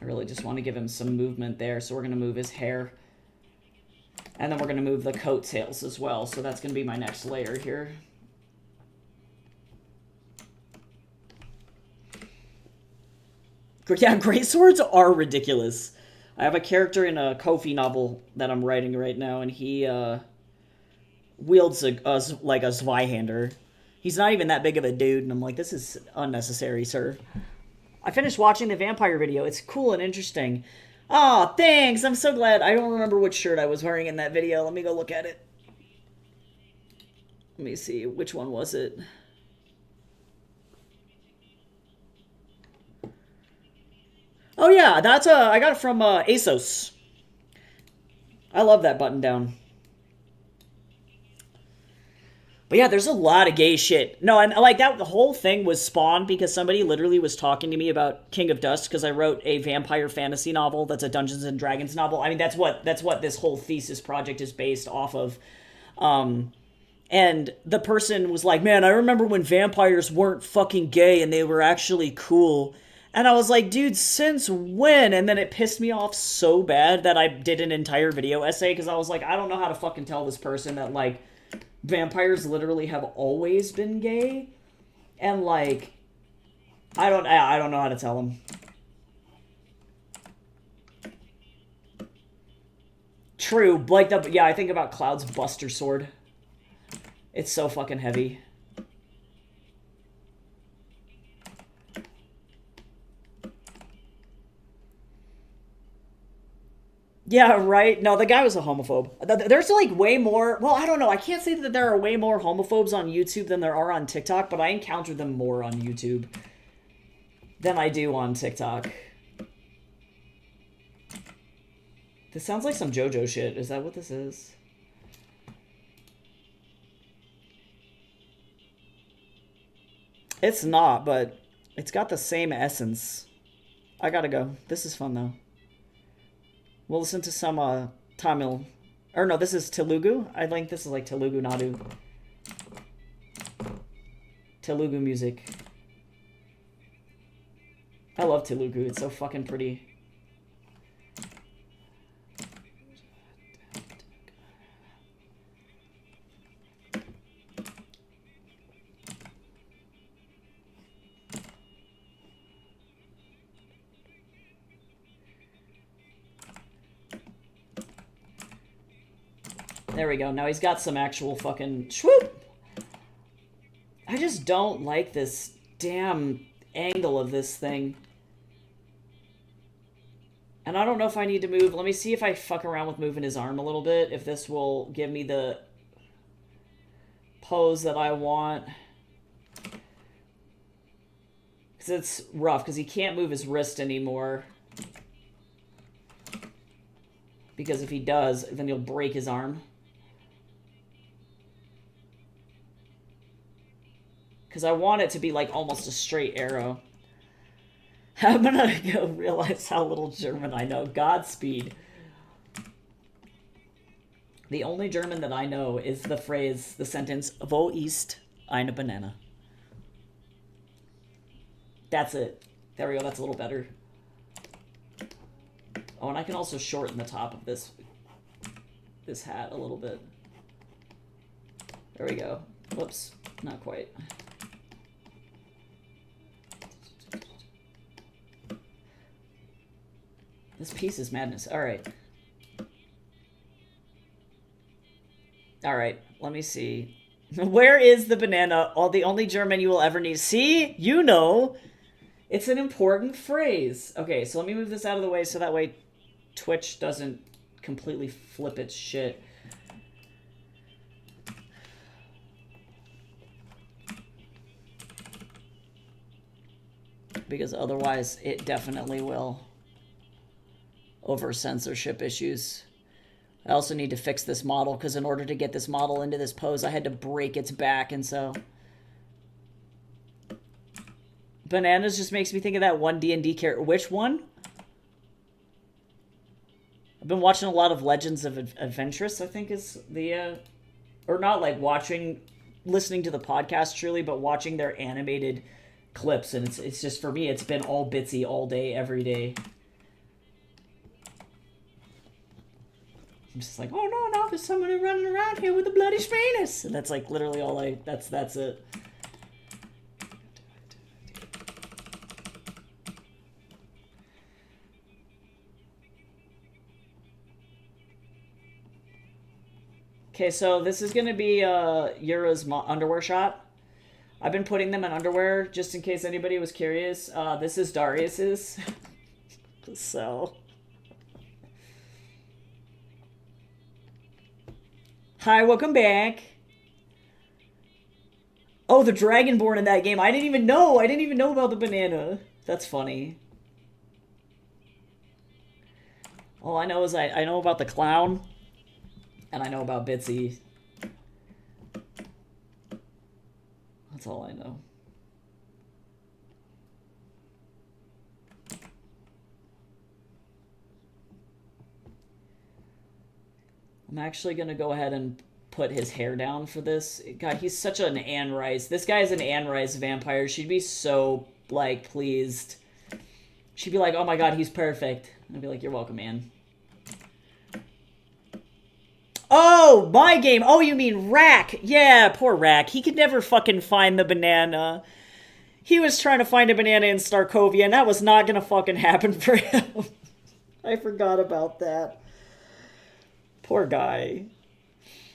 I really just want to give him some movement there, so we're going to move his hair. And then we're going to move the coattails as well, so that's going to be my next layer here. Yeah, great swords are ridiculous. I have a character in a Kofi novel that I'm writing right now, and he wields like a Zweihander. He's not even that big of a dude, and I'm like, this is unnecessary, sir. I finished watching the vampire video. It's cool and interesting. Aw, thanks. I'm so glad. I don't remember which shirt I was wearing in that video. Let me go look at it. Let me see. Which one was it? Oh, yeah. That's I got it from ASOS. I love that button down. But yeah, there's a lot of gay shit. No, and like that, the whole thing was spawned because somebody literally was talking to me about King of Dust, because I wrote a vampire fantasy novel that's a Dungeons and Dragons novel. I mean, that's what this whole thesis project is based off of. And the person was like, man, I remember when vampires weren't fucking gay and they were actually cool. And I was like, dude, since when? And then it pissed me off so bad that I did an entire video essay, because I was like, I don't know how to fucking tell this person that, like, vampires literally have always been gay. And, like, I don't know how to tell them. True, like, yeah, I think about Cloud's Buster Sword. It's so fucking heavy. Yeah, right? No, the guy was a homophobe. There's like way more... Well, I don't know. I can't say that there are way more homophobes on YouTube than there are on TikTok, but I encounter them more on YouTube than I do on TikTok. This sounds like some JoJo shit. Is that what this is? It's not, but it's got the same essence. I gotta go. This is fun, though. We'll listen to some Tamil. Or no, this is Telugu. I think this is like Telugu Nadu. Telugu music. I love Telugu. It's so fucking pretty. There we go. Now he's got some actual fucking... Swoop! I just don't like this damn angle of this thing. And I don't know if I need to move... Let me see if I fuck around with moving his arm a little bit. If this will give me the pose that I want. Because it's rough. Because he can't move his wrist anymore. Because if he does, then he'll break his arm. Because I want it to be like almost a straight arrow. I'm gonna go realize how little German I know. Godspeed. The only German that I know is the phrase, the sentence, Wo ist eine Banane? That's it. There we go, that's a little better. Oh, and I can also shorten the top of this hat a little bit. There we go. Whoops, not quite. This piece is madness. Alright. Alright, let me see. Where is the banana? Oh, the only German you will ever need. See? You know. It's an important phrase. Okay, so let me move this out of the way so that way Twitch doesn't completely flip its shit. Because otherwise it definitely will. Over censorship issues. I also need to fix this model because in order to get this model into this pose, I had to break its back, and so... Bananas just makes me think of that one D&D character. Which one? I've been watching a lot of Legends of Adventurous, I think is the... or not like watching, listening to the podcast truly, but watching their animated clips, and it's just, for me, it's been all bitsy all day, every day. I'm just like, oh no, no, there's someone running around here with a bloody penis. And that's like literally all that's it. Okay, so this is gonna be Yura's underwear shot. I've been putting them in underwear just in case anybody was curious. This is Darius's. So... Hi, welcome back. Oh, the Dragonborn in that game. I didn't even know. I didn't even know about the banana. That's funny. All I know is I know about the clown. And I know about Bitsy. That's all I know. I'm actually going to go ahead and put his hair down for this. God, he's such an Anne Rice. This guy is an Anne Rice vampire. She'd be so, like, pleased. She'd be like, oh my god, he's perfect. And I'd be like, you're welcome, Anne. Oh, my game. Oh, you mean Rack. Yeah, poor Rack. He could never fucking find the banana. He was trying to find a banana in Starkovia, and that was not going to fucking happen for him. I forgot about that. Poor guy.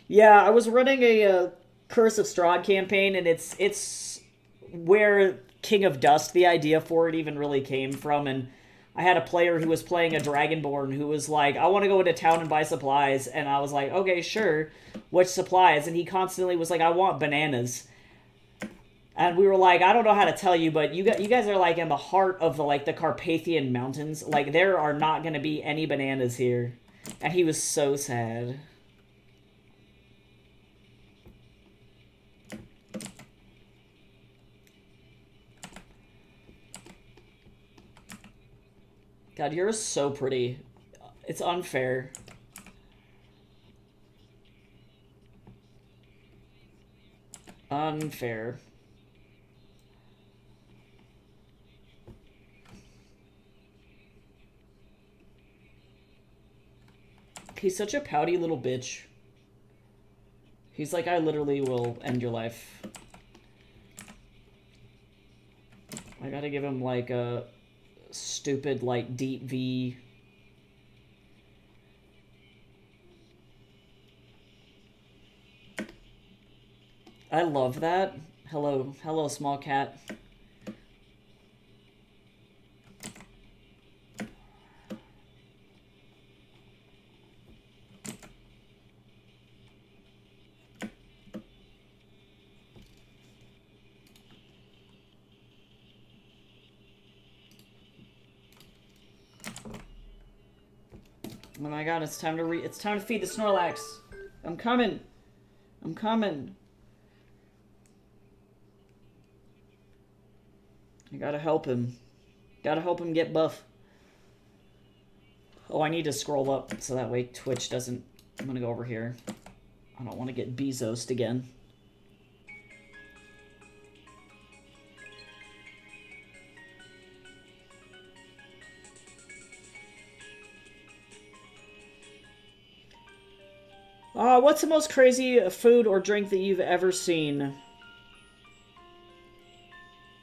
Yeah, I was running a Curse of Strahd campaign, and it's where King of Dust, the idea for it even really came from, and I had a player who was playing a Dragonborn who was like, I want to go into town and buy supplies, and I was like, okay, sure, which supplies? And he constantly was like, I want bananas. And we were like, I don't know how to tell you, but you guys are like in the heart of the Carpathian Mountains. Like, there are not going to be any bananas here. And he was so sad. God, you're so pretty. It's unfair. Unfair. He's such a pouty little bitch. He's like, I literally will end your life. I gotta give him, like, a stupid, like, deep V. I love that. Hello, small cat. Oh my god, it's time to feed the Snorlax. I'm coming. I'm coming. I gotta help him. Gotta help him get buff. Oh, I need to scroll up so that way Twitch doesn't... I'm gonna go over here. I don't want to get Bezos'd again. What's the most crazy food or drink that you've ever seen? I'm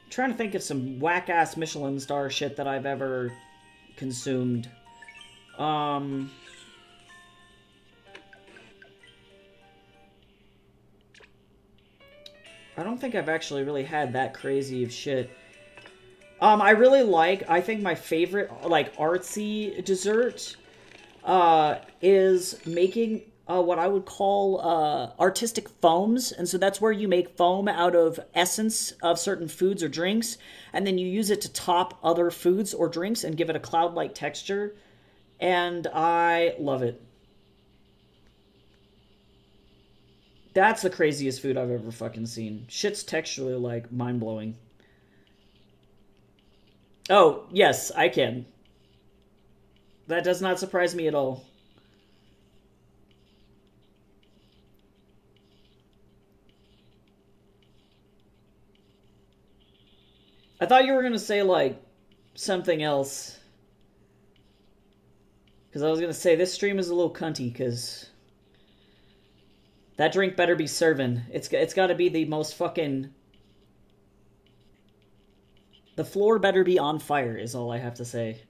trying to think of some whack-ass Michelin star shit that I've ever consumed. Um, I don't think I've actually really had that crazy of shit. I think my favorite, like, artsy dessert, is making what I would call artistic foams. And so that's where you make foam out of essence of certain foods or drinks, and then you use it to top other foods or drinks and give it a cloud-like texture. And I love it. That's the craziest food I've ever fucking seen. Shit's texturally, like, mind-blowing. Oh, yes, I can. That does not surprise me at all. I thought you were gonna say, like, something else. Because I was gonna say, this stream is a little cunty, because that drink better be serving. It's gotta be the most fucking... The floor better be on fire, is all I have to say.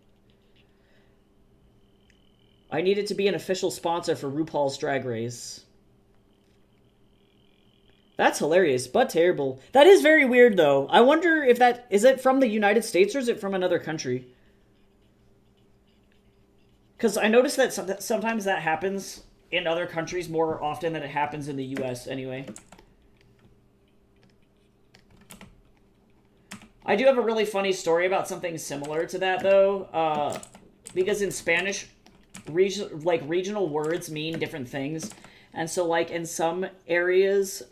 I need it to be an official sponsor for RuPaul's Drag Race. That's hilarious, but terrible. That is very weird, though. I wonder if that... Is it from the United States or is it from another country? Because I noticed that sometimes that happens in other countries more often than it happens in the US, anyway. I do have a really funny story about something similar to that, though. Because in Spanish, regional words mean different things. And so, like, in some areas,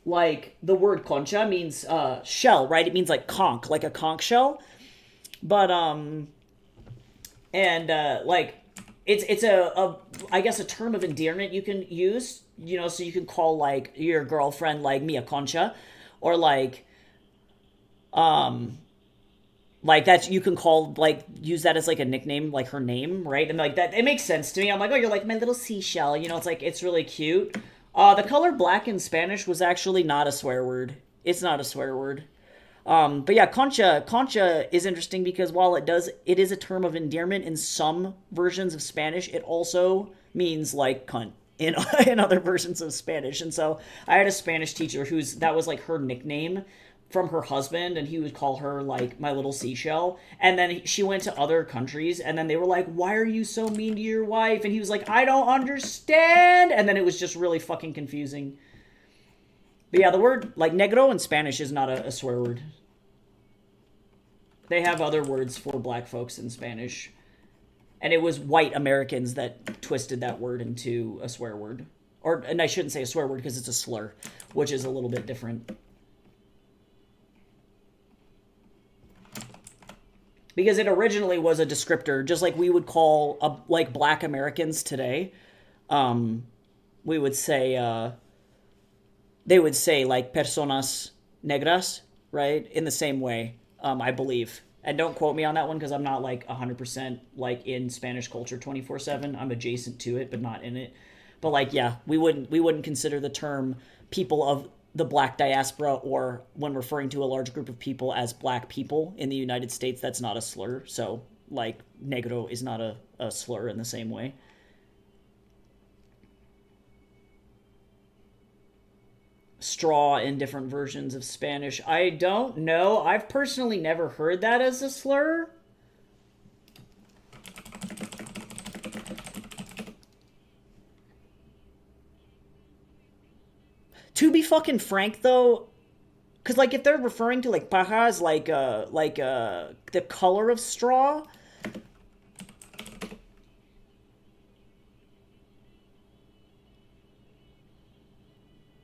like, the word concha means shell, right? It means, like, conch, like a conch shell. But, like, it's I guess, a term of endearment you can use, you know, so you can call, like, your girlfriend, like, Mia Concha, or, like that's you can call like use that as like a nickname, like her name, right? And like that it makes sense to me. I'm like, oh, you're like my little seashell, you know. It's like it's really cute. The color black in Spanish was actually not a swear word. It's not a swear word. But yeah, concha is interesting because while it is a term of endearment in some versions of Spanish, it also means like cunt in in other versions of Spanish. And so I had a Spanish teacher that was like her nickname from her husband, and he would call her like my little seashell. And then she went to other countries, and then they were like, why are you so mean to your wife? And he was like, I don't understand. And then it was just really fucking confusing. But yeah, the word like negro in Spanish is not a swear word. They have other words for black folks in Spanish, and it was white Americans that twisted that word into a swear word. And I shouldn't say a swear word because it's a slur, which is a little bit different. Because it originally was a descriptor, just like we would call like black Americans today. We would say they would say like personas negras, right? In the same way, I believe. And don't quote me on that one because I'm not like 100% like in Spanish culture 24/7. I'm adjacent to it, but not in it. But like, yeah, we wouldn't consider the term people of the black diaspora, or when referring to a large group of people as black people in the United States, that's not a slur. So like negro is not a slur in the same way. Straw in different versions of Spanish. I don't know. I've personally never heard that as a slur. To be fucking frank, though, because like if they're referring to like paja as like the color of straw.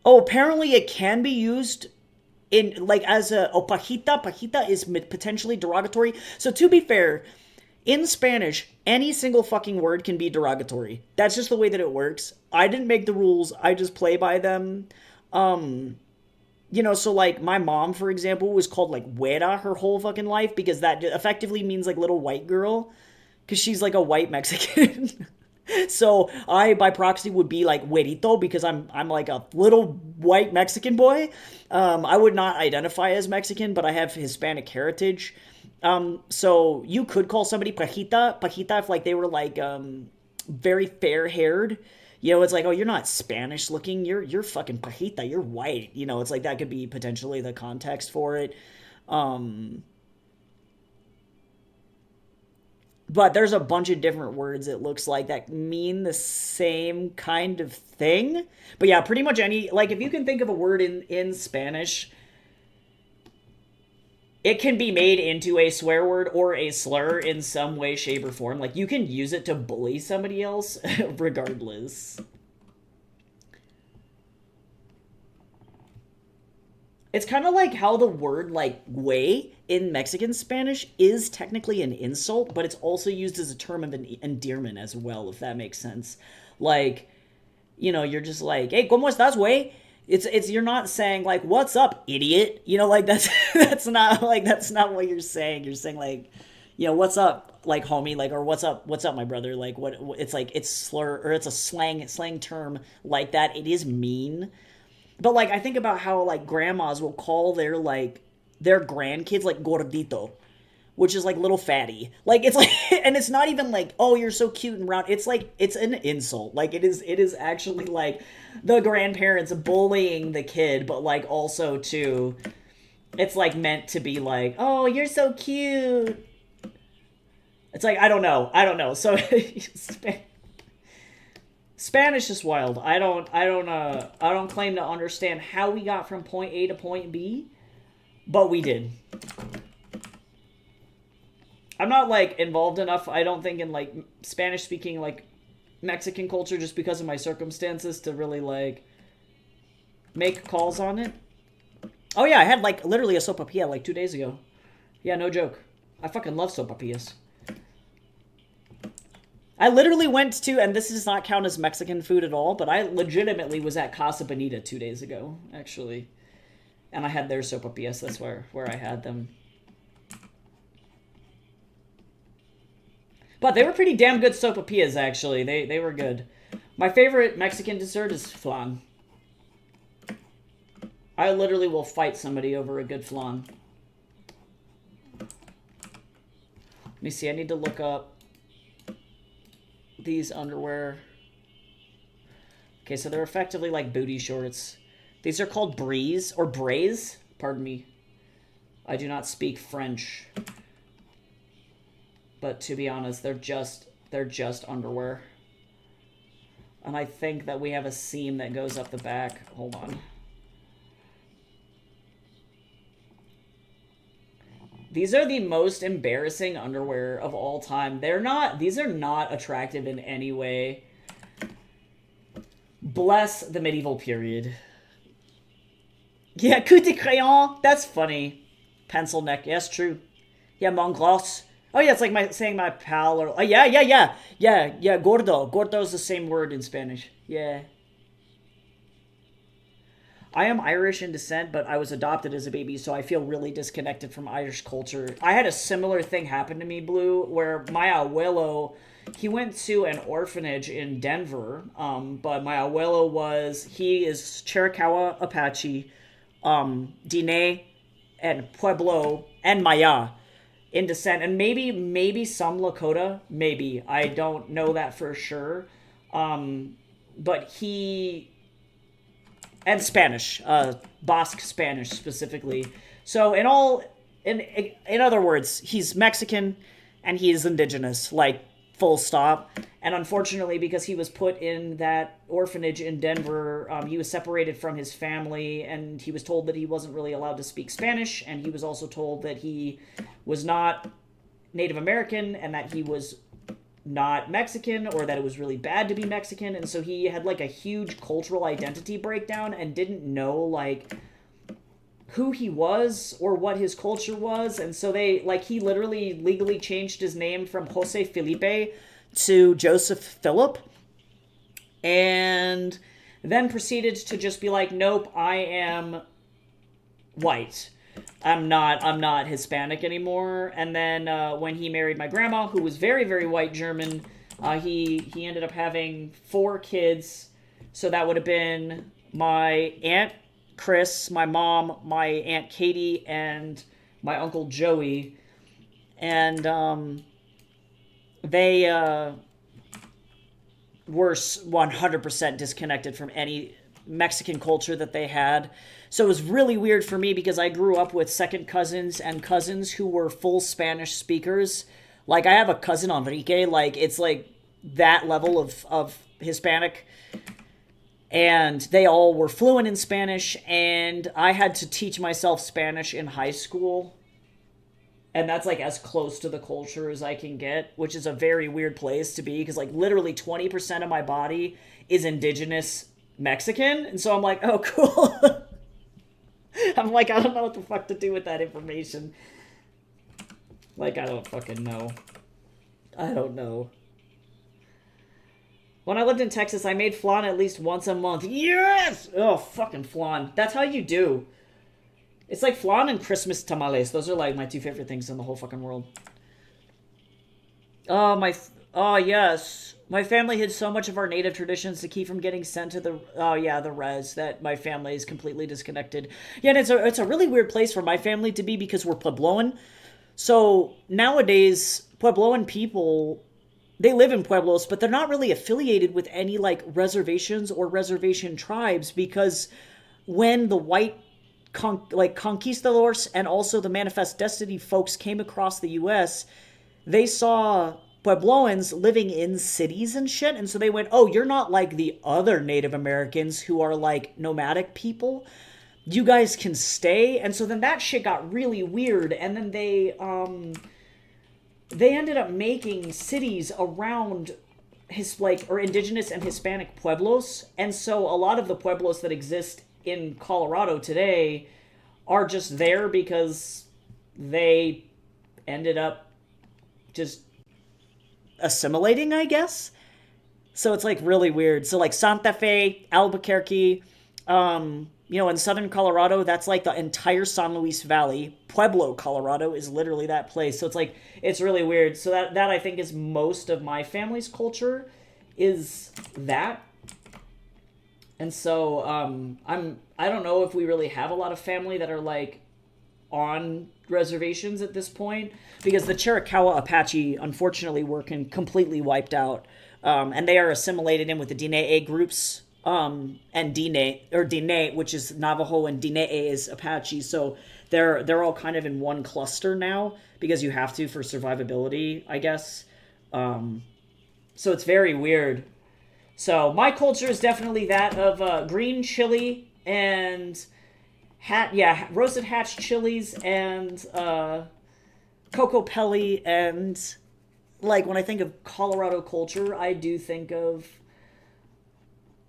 Oh, apparently it can be used in like as a pajita. Pajita is potentially derogatory. So to be fair, in Spanish, any single fucking word can be derogatory. That's just the way that it works. I didn't make the rules. I just play by them. Um, you know, so like my mom, for example, was called like güera her whole fucking life because that effectively means like little white girl because she's like a white Mexican. So I, by proxy, would be like güerito because I'm like a little white Mexican boy. I would not identify as Mexican, but I have Hispanic heritage. So you could call somebody pajita if like they were like very fair haired. You know, it's like, oh, you're not Spanish looking. You're fucking pajita. You're white. You know, it's like that could be potentially the context for it. Um, but there's a bunch of different words it looks like that mean the same kind of thing. But yeah, pretty much any, like, if you can think of a word in Spanish, it can be made into a swear word or a slur in some way, shape, or form. Like, you can use it to bully somebody else regardless. It's kind of like how the word like way in Mexican Spanish is technically an insult, but it's also used as a term of endearment as well, if that makes sense. Like, you know, you're just like, "Hey, ¿cómo estás, güey?" It's you're not saying like, "What's up, idiot?" You know, like that's that's not what you're saying. You're saying like, you know, "What's up, like homie?" Like, or what's up, my brother?" Like what it's like it's slur or it's a slang term like that. It is mean. But like I think about how like grandmas will call their grandkids like gordito, which is like little fatty. Like it's like and it's not even like, "Oh, you're so cute and round." It's like it's an insult. Like it is actually like the grandparents bullying the kid, but like also too it's like meant to be like, "Oh, you're so cute." It's like I don't know. So Spanish is wild. I don't claim to understand how we got from point A to point B, but we did. I'm not like involved enough, I don't think, in like Spanish speaking like Mexican culture just because of my circumstances to really like make calls on it. Oh yeah, I had like literally a sopapilla like 2 days ago. Yeah, no joke. I fucking love sopapillas. I literally went to, and this does not count as Mexican food at all, but I legitimately was at Casa Bonita 2 days ago, actually. And I had their sopapillas. That's where I had them. But they were pretty damn good sopapillas, actually. They were good. My favorite Mexican dessert is flan. I literally will fight somebody over a good flan. Let me see. I need to look up these underwear. Okay, so they're effectively like booty shorts. These are called breeze or braise. Pardon me. I do not speak French. But to be honest, they're just underwear. And I think that we have a seam that goes up the back. Hold on. These are the most embarrassing underwear of all time. These are not attractive in any way. Bless the medieval period. Yeah, coup de crayon. That's funny. Pencil neck. Yes, true. Yeah, mongols. Oh yeah, it's like saying my pal or yeah. Gordo. Gordo is the same word in Spanish. Yeah. I am Irish in descent, but I was adopted as a baby, so I feel really disconnected from Irish culture. I had a similar thing happen to me, Blue, where my abuelo, he went to an orphanage in Denver, but my abuelo he is Chiricahua Apache, Diné, and Pueblo, and Maya in descent, and maybe some Lakota, maybe. I don't know that for sure. But he and Spanish, Basque Spanish specifically. So in other words, he's Mexican and he is indigenous, like full stop. And unfortunately, because he was put in that orphanage in Denver, he was separated from his family, and he was told that he wasn't really allowed to speak Spanish, and he was also told that he was not Native American and that he was not Mexican, or that it was really bad to be Mexican. And so he had like a huge cultural identity breakdown and didn't know like who he was or what his culture was. And so he literally legally changed his name from Jose Felipe to Joseph Philip, and then proceeded to just be like, "Nope, I am white. I'm not Hispanic anymore." And then when he married my grandma, who was very, very white German, He ended up having 4 kids, so that would have been my aunt Chris, my mom, my aunt Katie, and my uncle Joey, and they were 100% disconnected from any Mexican culture that they had. So it was really weird for me because I grew up with second cousins and cousins who were full Spanish speakers. Like I have a cousin Enrique, like it's like that level of Hispanic, and they all were fluent in Spanish, and I had to teach myself Spanish in high school. And that's like as close to the culture as I can get, which is a very weird place to be because like literally 20% of my body is indigenous Mexican. And so I'm like, oh, cool. I'm like, I don't know what the fuck to do with that information. Like, I don't fucking know. I don't know. When I lived in Texas, I made flan at least once a month. Yes! Oh, fucking flan. That's how you do. It's like flan and Christmas tamales. Those are like my 2 favorite things in the whole fucking world. Oh, yes. My family hid so much of our native traditions to keep from getting sent to the, oh yeah, the res, that my family is completely disconnected. Yeah, and it's a really weird place for my family to be because we're Puebloan. So nowadays, Puebloan people, they live in Pueblos, but they're not really affiliated with any like reservations or reservation tribes because when the white conquistadors and also the Manifest Destiny folks came across the U.S., they saw Puebloans living in cities and shit, and so they went, oh, you're not like the other Native Americans who are like nomadic people. You guys can stay. And so then that shit got really weird, and then they ended up making cities around his like or indigenous and Hispanic pueblos, and so a lot of the pueblos that exist in Colorado today are just there because they ended up just assimilating, I guess. So it's like really weird. So like Santa Fe, Albuquerque, in southern Colorado, that's like the entire San Luis Valley. Pueblo, Colorado is literally that place. So it's like it's really weird. So that I think is most of my family's culture is that. And so I don't know if we really have a lot of family that are like on reservations at this point because the Chiricahua Apache unfortunately were completely wiped out, and they are assimilated in with the Diné groups, and Diné, which is Navajo, and Diné is Apache. So they're all kind of in one cluster now because you have to for survivability, I guess. So it's very weird. So my culture is definitely that of green chili and roasted hatch chilies and coco pelli, and like when I think of Colorado culture, I do think of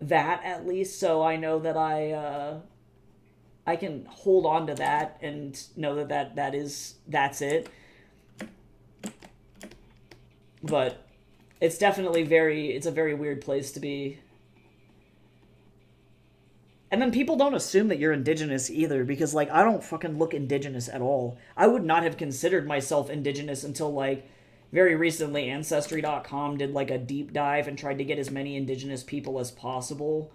that at least. So I know that I can hold on to that and know that's it. But it's definitely it's a very weird place to be. And then people don't assume that you're indigenous either because, like, I don't fucking look indigenous at all. I would not have considered myself indigenous until, like, very recently Ancestry.com did, like, a deep dive and tried to get as many indigenous people as possible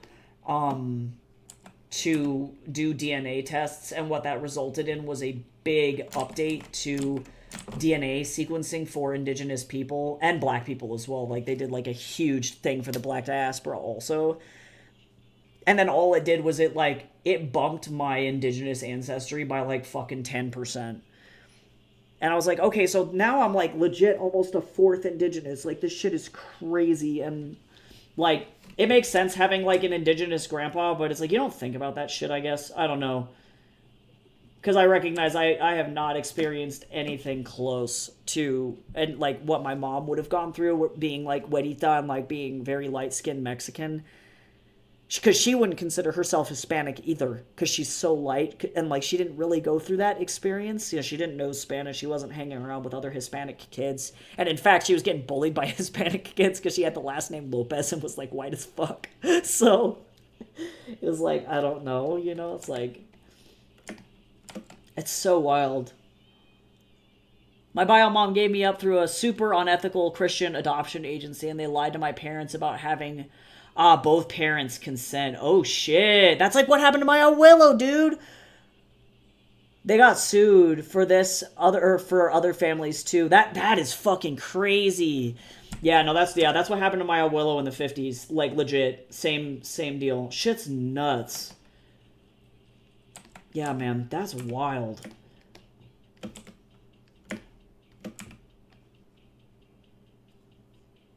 to do DNA tests. And what that resulted in was a big update to DNA sequencing for indigenous people and black people as well. Like, they did, like, a huge thing for the black diaspora also. And then all it did was it bumped my indigenous ancestry by like fucking 10%. And I was like, okay, so now I'm like legit almost a fourth indigenous. Like this shit is crazy. And like it makes sense having like an indigenous grandpa, but it's like you don't think about that shit, I guess. I don't know. Because I recognize I have not experienced anything close to and like what my mom would have gone through being like güerita and like being very light-skinned Mexican. Because she wouldn't consider herself Hispanic either, because she's so light, and like she didn't really go through that experience. She didn't know Spanish. She wasn't hanging around with other Hispanic kids, and in fact, she was getting bullied by Hispanic kids because she had the last name Lopez and was like white as fuck. So it was like I don't know, it's like it's so wild. My bio mom gave me up through a super unethical Christian adoption agency, and they lied to my parents about having both parents consent. Oh shit. That's like what happened to my abuelo, dude. They got sued for this other or for other families too. That is fucking crazy. Yeah, no, that's what happened to my abuelo in the 50s. Like legit, same deal. Shit's nuts. Yeah, man, that's wild.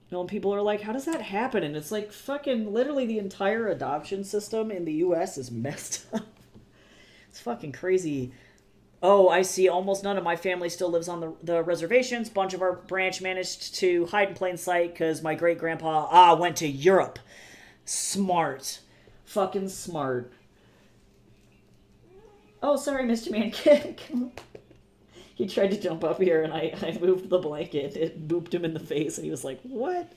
You know, and people are like, how does that happen? And it's like, fucking literally the entire adoption system in the US is messed up. It's fucking crazy. Oh, I see. Almost none of my family still lives on the reservations. Bunch of our branch managed to hide in plain sight because my great-grandpa, went to Europe. Smart. Fucking smart. Oh, sorry, Mr. Mankick. He tried to jump up here, and I moved the blanket. It booped him in the face, and he was like, what?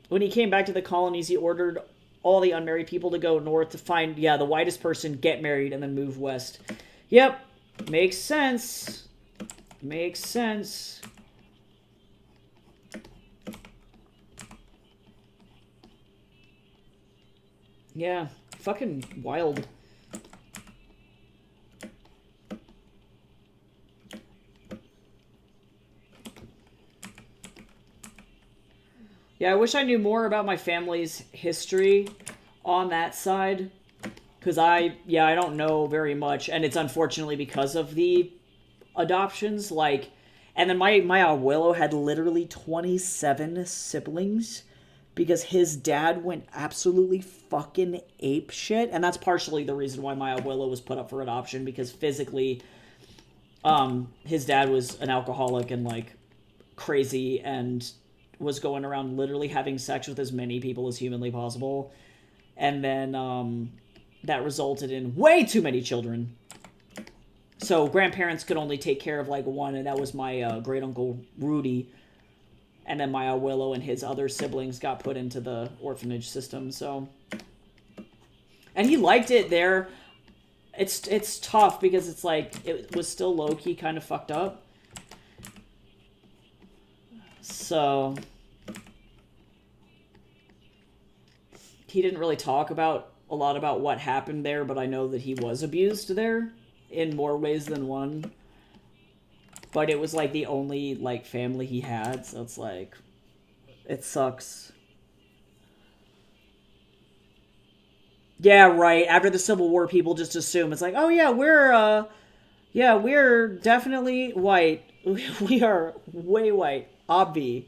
When he came back to the colonies, he ordered all the unmarried people to go north to find, the whitest person, get married, and then move west. Yep. Makes sense. Makes sense. Yeah. Fucking wild. Yeah, I wish I knew more about my family's history on that side. Because I don't know very much. And it's unfortunately because of the adoptions. Like, and then my abuelo had literally 27 siblings. Because his dad went absolutely fucking ape shit. And that's partially the reason why my abuelo was put up for adoption. Because physically, his dad was an alcoholic and, like, crazy and was going around literally having sex with as many people as humanly possible. And then that resulted in way too many children. So grandparents could only take care of like one, and that was my great uncle Rudy. And then my abuelo and his other siblings got put into the orphanage system. So, and he liked it there. It's tough because it's like it was still low key kind of fucked up. So he didn't really talk about a lot about what happened there, but I know that he was abused there in more ways than one. But it was like the only like family he had, so it's like it sucks. Yeah, right. After the Civil War, people just assume it's like, oh we're definitely white. We are way white. Obvi.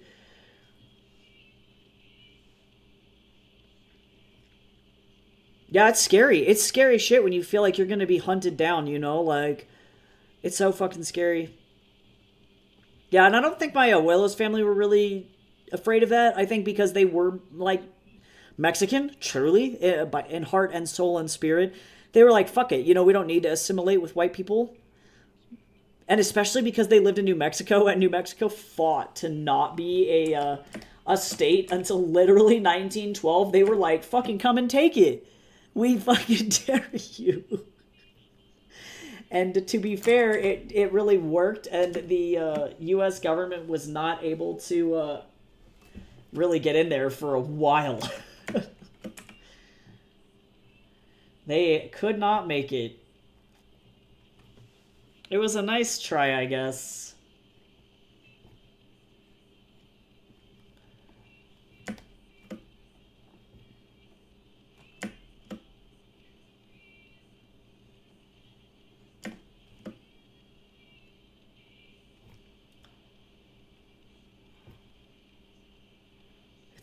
Yeah, it's scary. It's scary shit when you feel like you're gonna be hunted down, you know? Like, it's so fucking scary. Yeah, and I don't think my abuelo's family were really afraid of that. I think because they were, like, Mexican, truly, in heart and soul and spirit. They were like, fuck it, you know, we don't need to assimilate with white people. And especially because they lived in New Mexico, and New Mexico fought to not be a state until literally 1912. They were like, fucking come and take it. We fucking dare you. And to be fair, it really worked, and the U.S. government was not able to really get in there for a while. They could not make it. It was a nice try, I guess.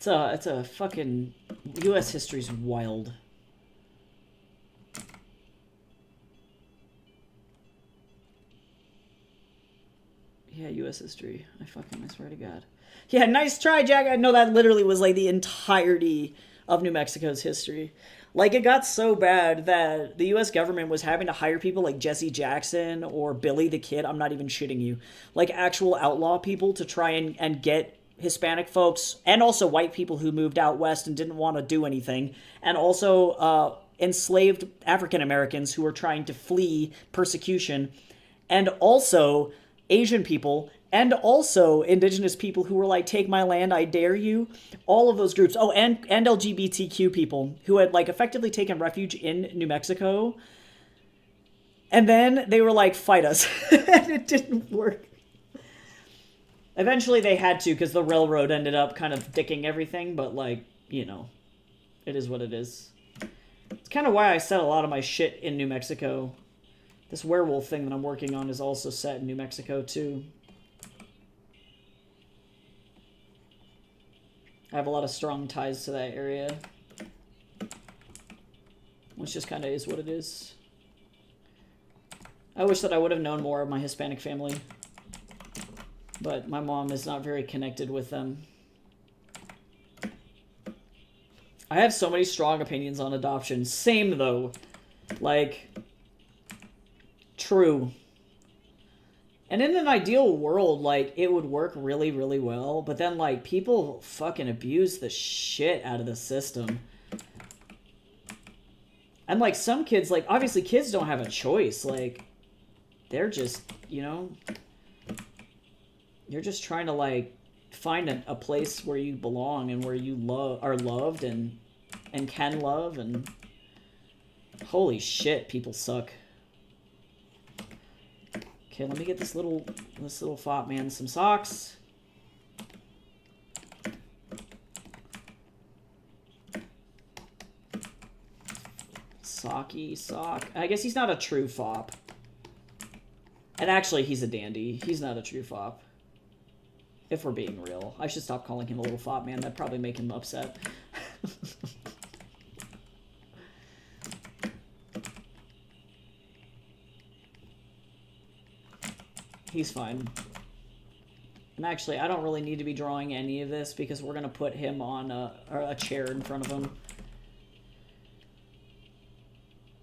It's a fucking U.S. history's wild. Yeah, U.S. history. I swear to God. Yeah, nice try, Jack. I know that literally was like the entirety of New Mexico's history. Like, it got so bad that the U.S. government was having to hire people like Jesse Jackson or Billy the Kid. I'm not even shitting you. Like, actual outlaw people to try and get Hispanic folks and also white people who moved out west and didn't want to do anything. And also enslaved African Americans who were trying to flee persecution. And also Asian people, and also indigenous people who were like, take my land, I dare you. All of those groups. Oh, and LGBTQ people who had like effectively taken refuge in New Mexico. And then they were like, fight us. And it didn't work. Eventually they had to, because the railroad ended up kind of dicking everything, but like, you know, it is what it is. It's kind of why I set a lot of my shit in New Mexico. This werewolf thing that I'm working on is also set in New Mexico, too. I have a lot of strong ties to that area. Which just kind of is what it is. I wish that I would have known more of my Hispanic family. But my mom is not very connected with them. I have so many strong opinions on adoption. Same, though. Like, true. And in an ideal world, like, it would work really, really well. But then, like, people fucking abuse the shit out of the system. And, like, some kids, like, obviously kids don't have a choice. Like, they're just, you know... You're just trying to, like, find a place where you belong and where you are loved and can love, and holy shit, people suck. Okay, let me get this little fop man some socks. Socky sock. I guess he's not a true fop. And actually, he's a dandy. He's not a true fop. If we're being real. I should stop calling him a little fop man. That'd probably make him upset. He's fine. And actually, I don't really need to be drawing any of this because we're going to put him on a chair in front of him.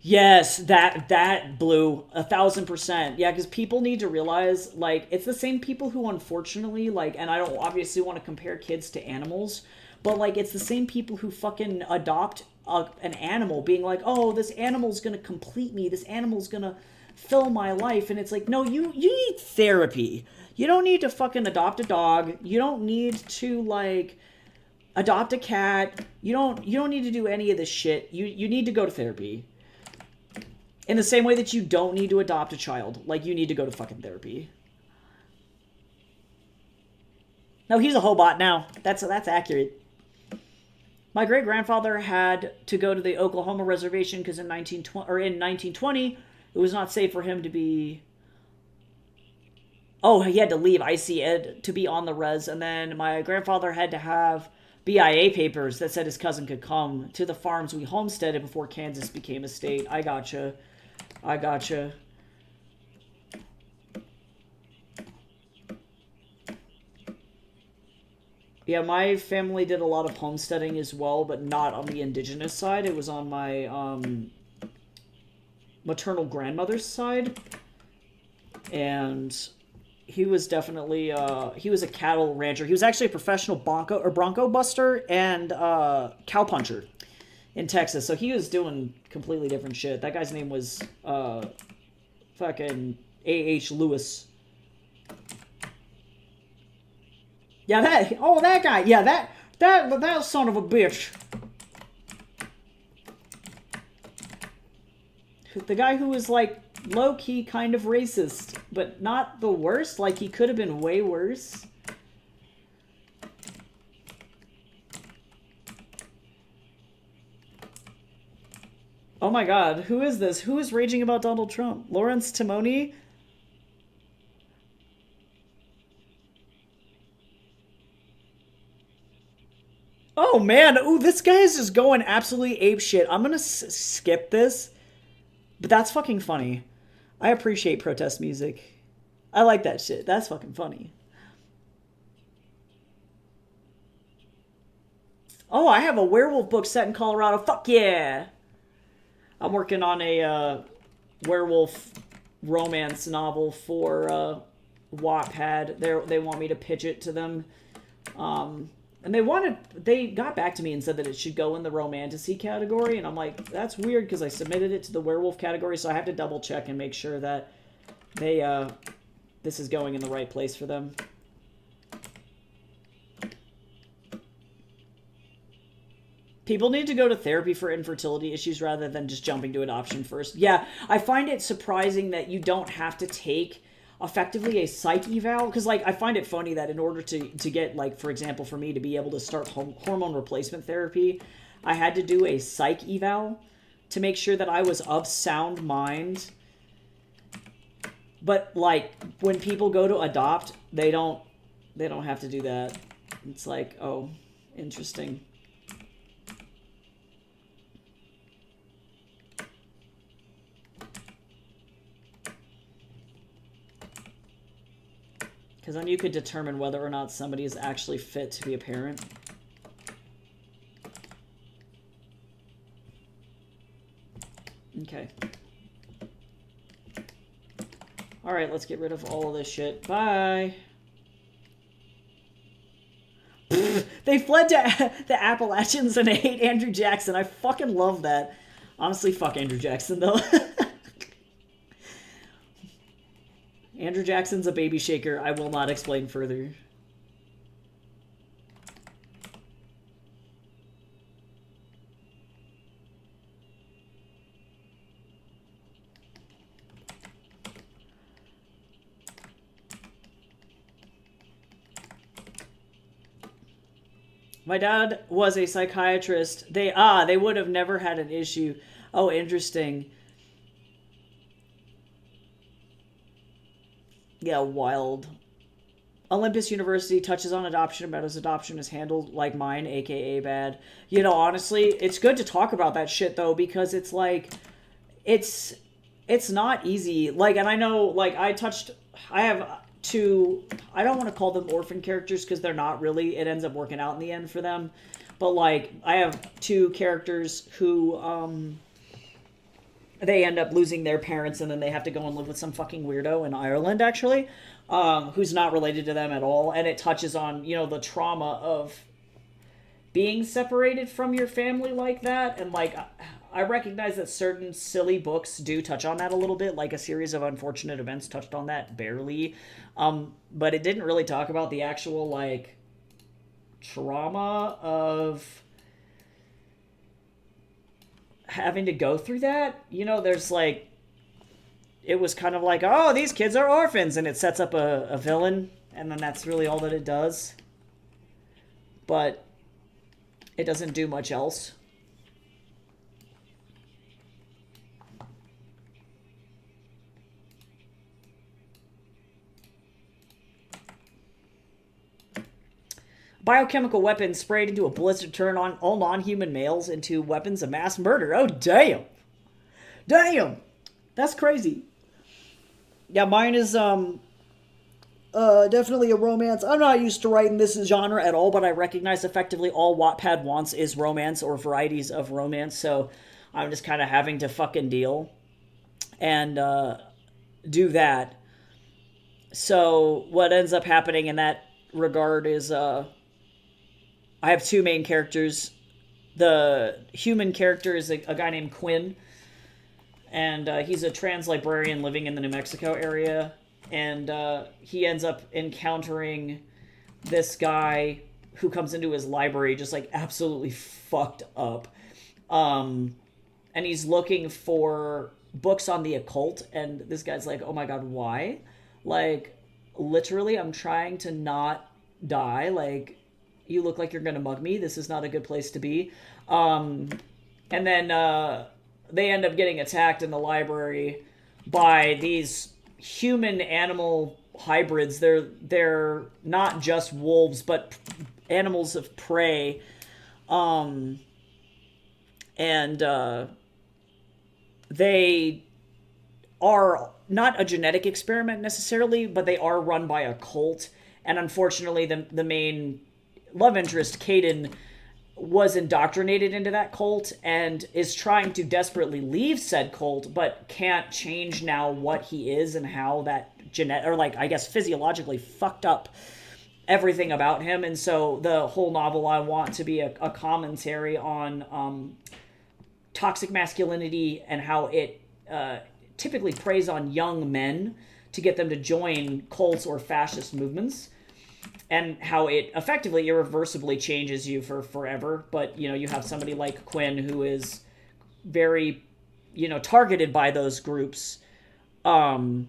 Yes, that blew 1,000%. Yeah, because people need to realize, like, it's the same people who unfortunately, like, and I don't obviously want to compare kids to animals, but, like, it's the same people who fucking adopt an animal being like, oh, this animal's gonna complete me, this animal's gonna fill my life, and it's like, no, you need therapy. You don't need to fucking adopt a dog. You don't need to, like, adopt a cat. You don't need to do any of this shit. You need to go to therapy. In the same way that you don't need to adopt a child. Like, you need to go to fucking therapy. No, he's a Hobot now. That's accurate. My great-grandfather had to go to the Oklahoma reservation because in 1920, it was not safe for him to be... Oh, he had to leave ICED to be on the res. And then my grandfather had to have BIA papers that said his cousin could come to the farms we homesteaded before Kansas became a state. I gotcha. Yeah, my family did a lot of homesteading as well, but not on the indigenous side. It was on my maternal grandmother's side. And he was definitely, he was a cattle rancher. He was actually a professional bronco buster and cow puncher in Texas. So he was doing completely different shit. That guy's name was fucking A.H. Lewis. Yeah, that guy. Yeah, that son of a bitch. The guy who was like low-key kind of racist, but not the worst. Like, he could have been way worse. Oh my god, who is this? Who is raging about Donald Trump? Lawrence Timony? Oh man, ooh, this guy is just going absolutely apeshit. I'm gonna skip this, but that's fucking funny. I appreciate protest music. I like that shit. That's fucking funny. Oh, I have a werewolf book set in Colorado. Fuck yeah! I'm working on a werewolf romance novel for Wattpad. They want me to pitch it to them. And they got back to me and said that it should go in the romantasy category, and I'm like, that's weird because I submitted it to the werewolf category, so I have to double check and make sure that they this is going in the right place for them. People need to go to therapy for infertility issues rather than just jumping to adoption first. Yeah, I find it surprising that you don't have to take effectively a psych eval, because like I find it funny that in order to get, like, for example, for me to be able to start hormone replacement therapy, I had to do a psych eval to make sure that I was of sound mind. But like when people go to adopt, they don't have to do that. It's like, oh, interesting. Because then you could determine whether or not somebody is actually fit to be a parent. Okay. Alright, let's get rid of all of this shit. Bye. They fled to the Appalachians and ate Andrew Jackson. I fucking love that. Honestly, fuck Andrew Jackson, though. Andrew Jackson's a baby shaker. I will not explain further. My dad was a psychiatrist. They would have never had an issue. Oh, interesting. Yeah, wild. Olympus University touches on adoption about as adoption is handled like mine, aka bad. You know, honestly, it's good to talk about that shit though, because it's like it's not easy. Like, and I know, like, I have two, I don't want to call them orphan characters because they're not really. It ends up working out in the end for them. But like, I have two characters who they end up losing their parents, and then they have to go and live with some fucking weirdo in Ireland, actually, who's not related to them at all. And it touches on, you know, the trauma of being separated from your family like that. And, like, I recognize that certain silly books do touch on that a little bit, like A Series of Unfortunate Events touched on that barely. But it didn't really talk about the actual, like, trauma of having to go through that. You know, there's like, it was kind of like, oh, these kids are orphans, and it sets up a villain, and then that's really all that it does. But it doesn't do much else. Biochemical weapons sprayed into a blizzard turn on all non-human males into weapons of mass murder. Oh, damn. Damn. That's crazy. Yeah, mine is definitely a romance. I'm not used to writing this genre at all, but I recognize effectively all Wattpad wants is romance or varieties of romance, so I'm just kind of having to fucking deal and do that. So what ends up happening in that regard is I have two main characters. The human character is a guy named Quinn, and he's a trans librarian living in the New Mexico area, and he ends up encountering this guy who comes into his library just like absolutely fucked up, and he's looking for books on the occult, and this guy's like, oh my god, why? Like, literally, I'm trying to not die. Like, you look like you're gonna mug me. This is not a good place to be. And then they end up getting attacked in the library by these human-animal hybrids. They're not just wolves, but animals of prey. And they are not a genetic experiment necessarily, but they are run by a cult. And unfortunately, the main love interest, Caden, was indoctrinated into that cult and is trying to desperately leave said cult, but can't change now what he is and how that I guess physiologically fucked up everything about him. And so the whole novel I want to be a commentary on toxic masculinity and how it typically preys on young men to get them to join cults or fascist movements, and how it effectively irreversibly changes you for forever. But you have somebody like Quinn who is very targeted by those groups, and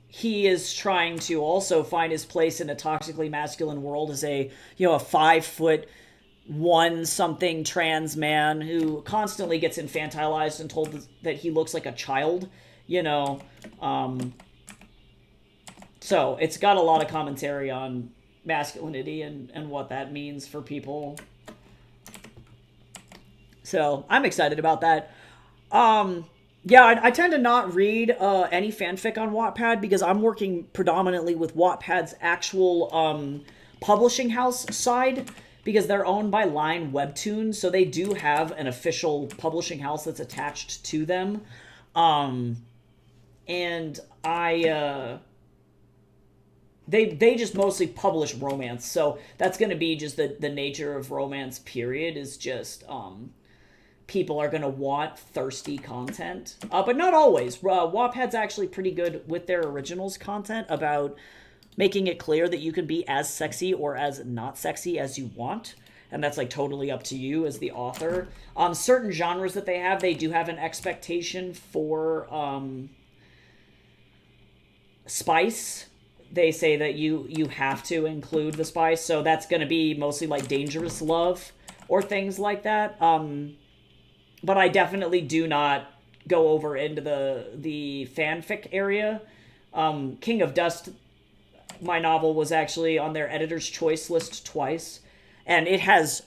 he is trying to also find his place in a toxically masculine world as a 5'1" something trans man who constantly gets infantilized and told that he looks like a child. So it's got a lot of commentary on masculinity and what that means for people. So I'm excited about that. Yeah, I tend to not read any fanfic on Wattpad because I'm working predominantly with Wattpad's actual publishing house side, because they're owned by Line Webtoons, so they do have an official publishing house that's attached to them. And they just mostly publish romance, so that's going to be just the nature of romance, period, is just people are going to want thirsty content. But not always. Wattpad's actually pretty good with their originals content about making it clear that you can be as sexy or as not sexy as you want. And that's like totally up to you as the author. Certain genres that they do have an expectation for spice. They say that you have to include the spice. So that's going to be mostly like dangerous love or things like that. But I definitely do not go over into the fanfic area. King of Dust, my novel, was actually on their editor's choice list twice, and it has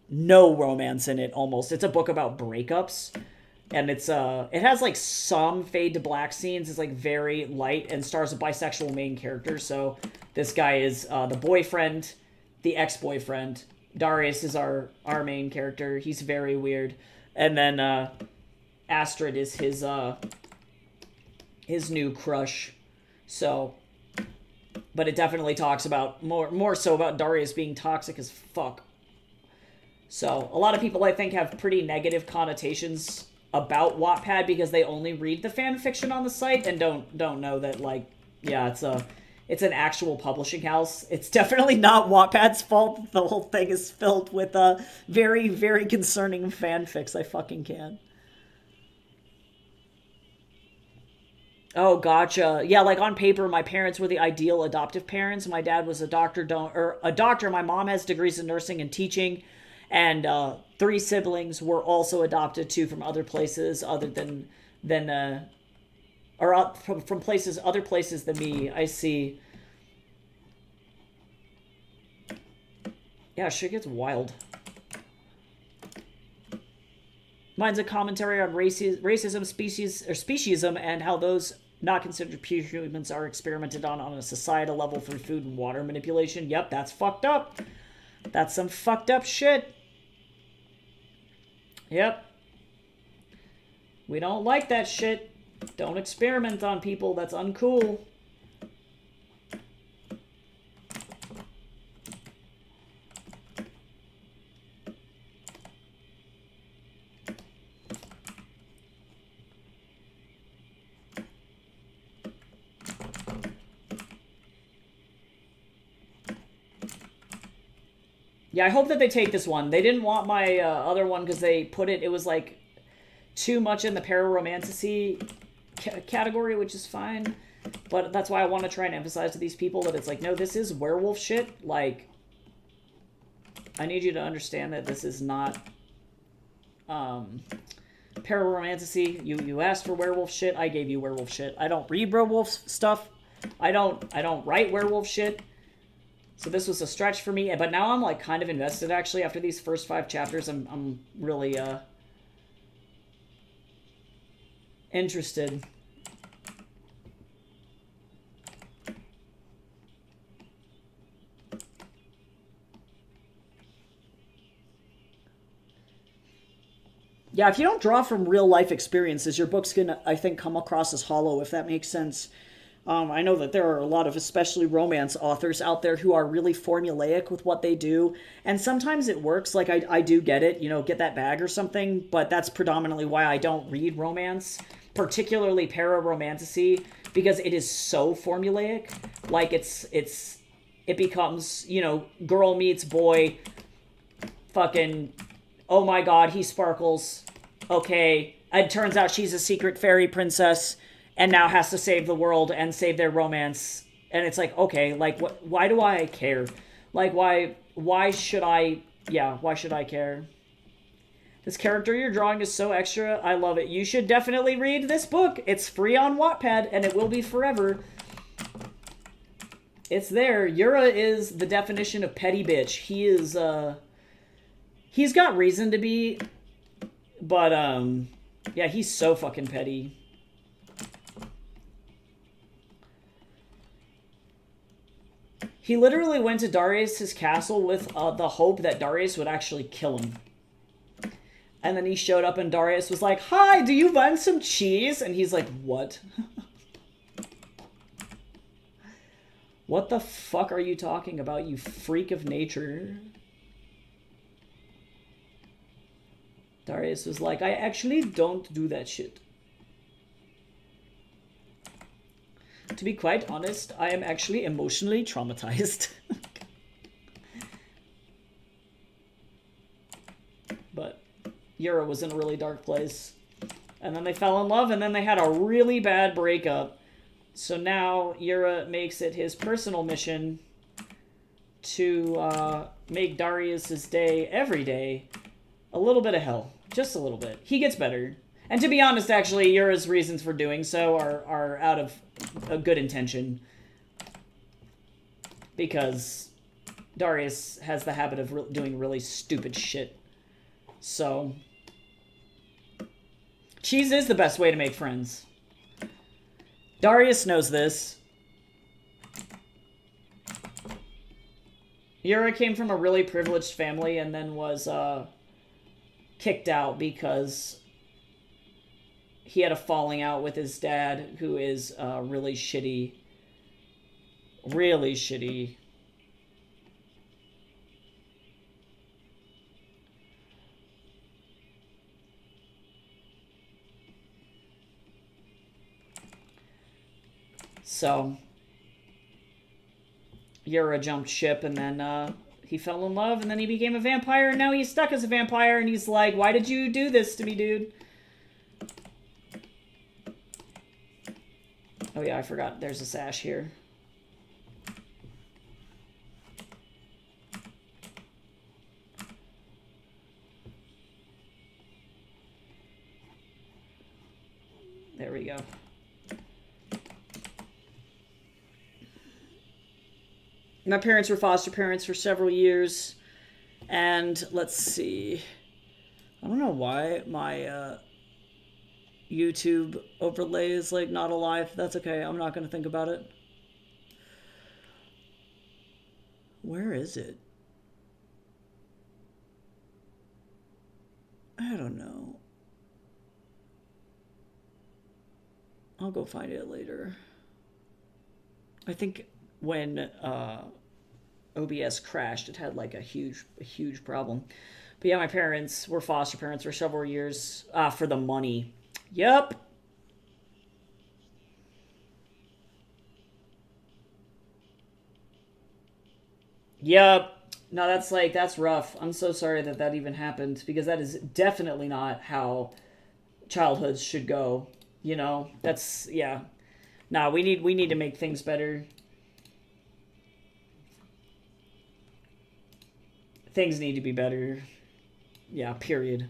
no romance in it almost. It's a book about breakups, and it has like some fade to black scenes. It's like very light and stars a bisexual main character. So this guy is the boyfriend, the ex-boyfriend. Darius is our main character. He's very weird. And then Astrid is his new crush. So, but it definitely talks about more so about Darius being toxic as fuck. So a lot of people, I think, have pretty negative connotations about Wattpad because they only read the fan fiction on the site and don't know that, like, yeah, it's an actual publishing house. It's definitely not Wattpad's fault. The whole thing is filled with very, very concerning fanfics. I fucking can. Oh, gotcha. Yeah, like on paper, my parents were the ideal adoptive parents. My dad was a doctor. My mom has degrees in nursing and teaching, and 3 siblings were also adopted too from other places other from places other places than me. I see. Yeah, shit gets wild. Mine's a commentary on racism, speciesism, and how those not considered pure humans are experimented on a societal level through food and water manipulation. Yep, that's fucked up. That's some fucked up shit. Yep. We don't like that shit. Don't experiment on people. That's uncool. Yeah, I hope that they take this one. They didn't want my other one because they put it was like too much in the pararomantasy category, which is fine. But that's why I want to try and emphasize to these people that it's like, no, this is werewolf shit. Like, I need you to understand that this is not pararomantasy. You asked for werewolf shit, I gave you werewolf shit. I don't read werewolf stuff. I don't write werewolf shit. So this was a stretch for me, but now I'm like kind of invested actually after these first 5 chapters. I'm really interested. Yeah, if you don't draw from real life experiences, your book's gonna, I think, come across as hollow, if that makes sense. I know that there are a lot of especially romance authors out there who are really formulaic with what they do, and sometimes it works. Like, I do get it, get that bag or something, but that's predominantly why I don't read romance, particularly para-romantasy, because it is so formulaic. Like, it becomes, you know, girl meets boy, fucking, oh my god, he sparkles. Okay, it turns out she's a secret fairy princess and now has to save the world and save their romance. And it's like, okay, like, what? Why do I care? Like, why should I, yeah, why should I care? This character you're drawing is so extra. I love it. You should definitely read this book. It's free on Wattpad, and it will be forever. It's there. Yura is the definition of petty bitch. He is, he's got reason to be, but, yeah, he's so fucking petty. He literally went to Darius' castle with the hope that Darius would actually kill him. And then he showed up and Darius was like, "Hi, do you want some cheese?" And he's like, "What?" What the fuck are you talking about, you freak of nature? Darius was like, "I actually don't do that shit. To be quite honest, I am actually emotionally traumatized." But Yura was in a really dark place. And then they fell in love, and then they had a really bad breakup. So now Yura makes it his personal mission to make Darius' day, every day, a little bit of hell. Just a little bit. He gets better. And to be honest, actually, Yura's reasons for doing so are out of a good intention. Because Darius has the habit of doing really stupid shit. So, cheese is the best way to make friends. Darius knows this. Yura came from a really privileged family and then was kicked out because he had a falling out with his dad, who is really shitty. Really shitty. So, Yura jumped ship, and then he fell in love, and then he became a vampire, and now he's stuck as a vampire, and he's like, "Why did you do this to me, dude?" Oh yeah, I forgot. There's a sash here. There we go. My parents were foster parents for several years, and let's see. I don't know why my YouTube overlay is like not alive. That's okay. I'm not going to think about it. Where is it? I don't know. I'll go find it later. I think when OBS crashed, it had like a huge problem. But yeah, my parents were foster parents for several years for the money. Yep. Yep. No, that's rough. I'm so sorry that that even happened, because that is definitely not how childhoods should go. You know, that's, yeah. No, we need to make things better. Things need to be better. Yeah, period.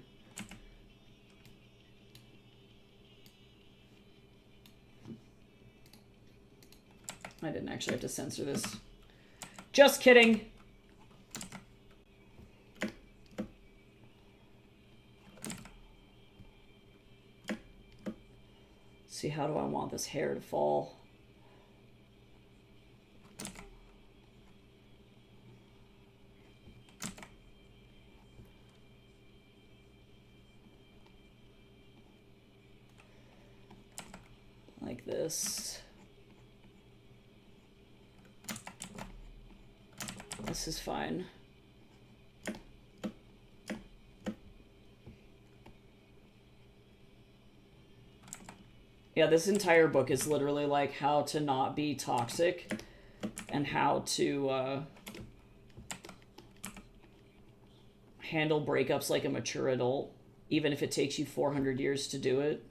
I didn't actually have to censor this. Just kidding. See, how do I want this hair to fall? Like this. This is fine. Yeah, this entire book is literally like how to not be toxic and how to handle breakups like a mature adult, even if it takes you 400 years to do it.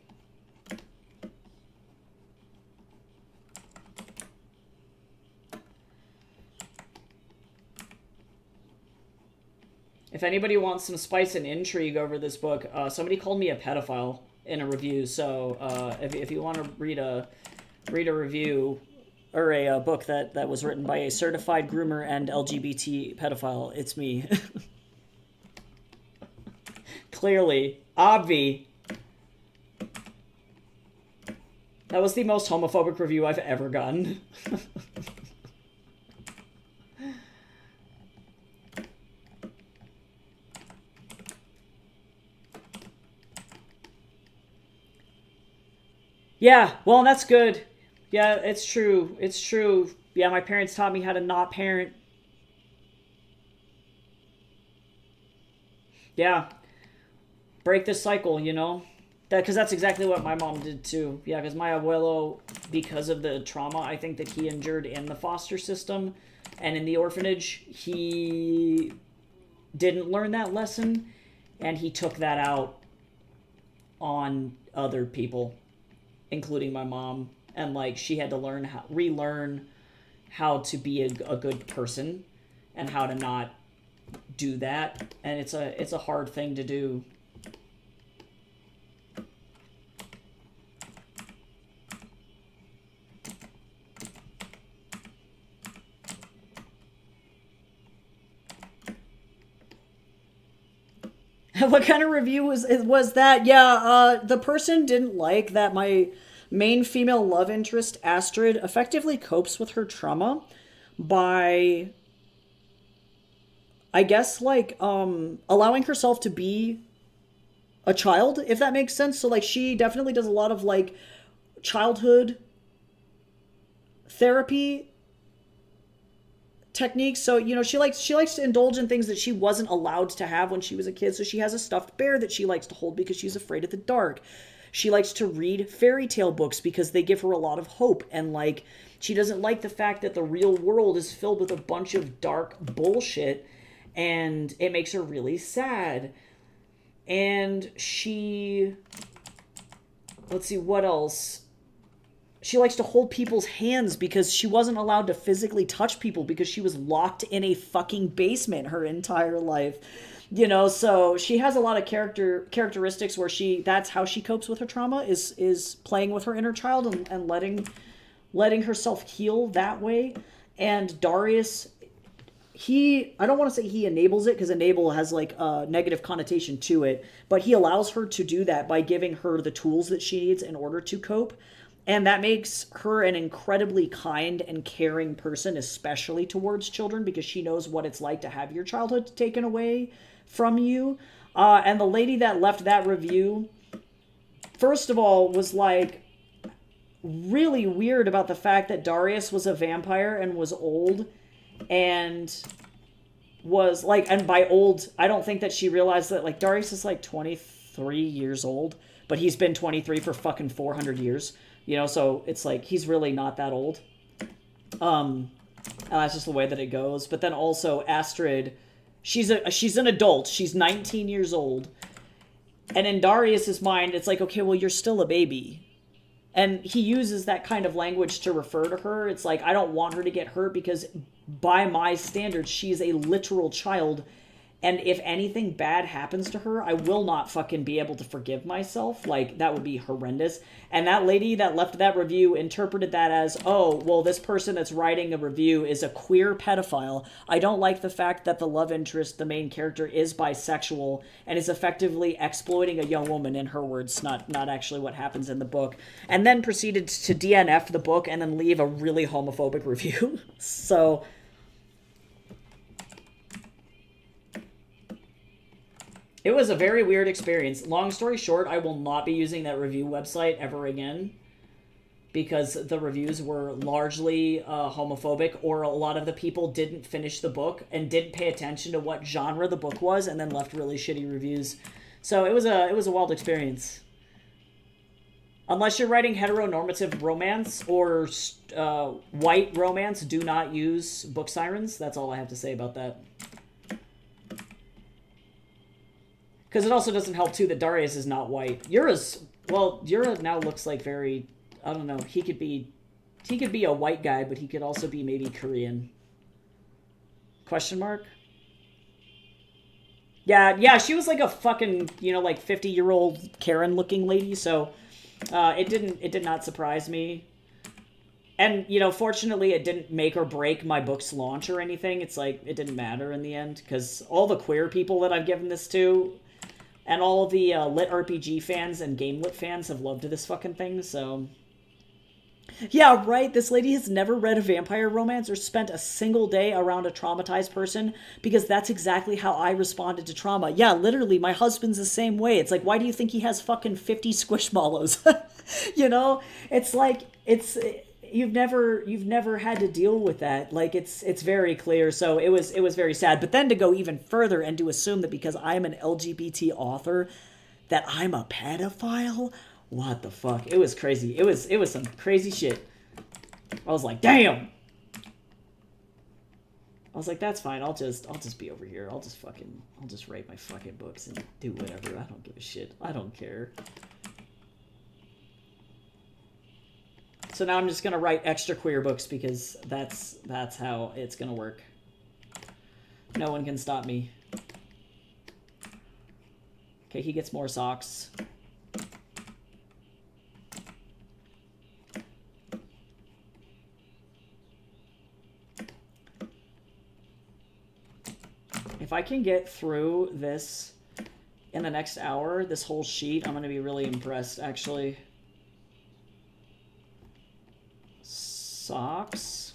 If anybody wants some spice and intrigue over this book, somebody called me a pedophile in a review. So if you want to read a review or a book that was written by a certified groomer and LGBT pedophile, it's me. Clearly, obvi. That was the most homophobic review I've ever gotten. Yeah, well, that's good. Yeah, it's true. It's true. Yeah, my parents taught me how to not parent. Yeah, break this cycle, you know? Because that's exactly what my mom did too. Yeah, because my abuelo, because of the trauma I think that he endured in the foster system and in the orphanage, he didn't learn that lesson, and he took that out on other people, including my mom. And like she had to relearn how to be a good person and how to not do that. And it's a hard thing to do. What kind of review was that? Yeah, the person didn't like that my main female love interest, Astrid, effectively copes with her trauma by, I guess, like, allowing herself to be a child, if that makes sense. So, like, she definitely does a lot of, like, childhood therapy techniques. So, you know, she likes to indulge in things that she wasn't allowed to have when she was a kid. So she has a stuffed bear that she likes to hold because she's afraid of the dark. She likes to read fairy tale books because they give her a lot of hope. And like, she doesn't like the fact that the real world is filled with a bunch of dark bullshit, and it makes her really sad. And she, let's see, what else? She likes to hold people's hands because she wasn't allowed to physically touch people because she was locked in a fucking basement her entire life. You know, so she has a lot of characteristics where that's how she copes with her trauma, is playing with her inner child and letting herself heal that way. And Darius, I don't want to say he enables it, because enable has like a negative connotation to it, but he allows her to do that by giving her the tools that she needs in order to cope. And that makes her an incredibly kind and caring person, especially towards children, because she knows what it's like to have your childhood taken away from you. And the lady that left that review, first of all, was like really weird about the fact that Darius was a vampire and was old, and was like, and by old, I don't think that she realized that like Darius is like 23 years old, but he's been 23 for fucking 400 years. You know, so it's like he's really not that old. And that's just the way that it goes. But then also Astrid, she's an adult. She's 19 years old. And in Darius's mind, it's like, okay, well, you're still a baby. And he uses that kind of language to refer to her. It's like, I don't want her to get hurt because by my standards, she's a literal child. And if anything bad happens to her, I will not fucking be able to forgive myself. Like, that would be horrendous. And that lady that left that review interpreted that as, oh, well, this person that's writing a review is a queer pedophile. I don't like the fact that the love interest, the main character, is bisexual and is effectively exploiting a young woman, in her words, not actually what happens in the book. And then proceeded to DNF the book and then leave a really homophobic review. So it was a very weird experience. Long story short, I will not be using that review website ever again, because the reviews were largely homophobic, or a lot of the people didn't finish the book and didn't pay attention to what genre the book was, and then left really shitty reviews. So it was a wild experience. Unless you're writing heteronormative romance or white romance, do not use book sirens. That's all I have to say about that. Because it also doesn't help, too, that Darius is not white. Yura's... Well, Yura now looks like very... I don't know. He could be a white guy, but he could also be maybe Korean. Question mark? Yeah, she was like a fucking, you know, like 50-year-old Karen-looking lady, so... it did not surprise me. And, you know, fortunately it didn't make or break my book's launch or anything. It's like, it didn't matter in the end, because all the queer people that I've given this to, and all the lit RPG fans and game lit fans have loved this fucking thing, so... Yeah, right, this lady has never read a vampire romance or spent a single day around a traumatized person, because that's exactly how I responded to trauma. Yeah, literally, my husband's the same way. It's like, why do you think he has fucking 50 squishmallows? You know? It's like, you've never had to deal with that. Like, it's very clear, so it was very sad. But then to go even further and to assume that because I'm an LGBT author, that I'm a pedophile? What the fuck? It was crazy. It was some crazy shit. I was like, damn! I was like, that's fine. I'll just be over here. I'll just write my fucking books and do whatever. I don't give a shit. I don't care. So now I'm just gonna write extra queer books because that's how it's gonna work. No one can stop me. Okay, he gets more socks. If I can get through this in the next hour, this whole sheet, I'm going to be really impressed, actually. Socks.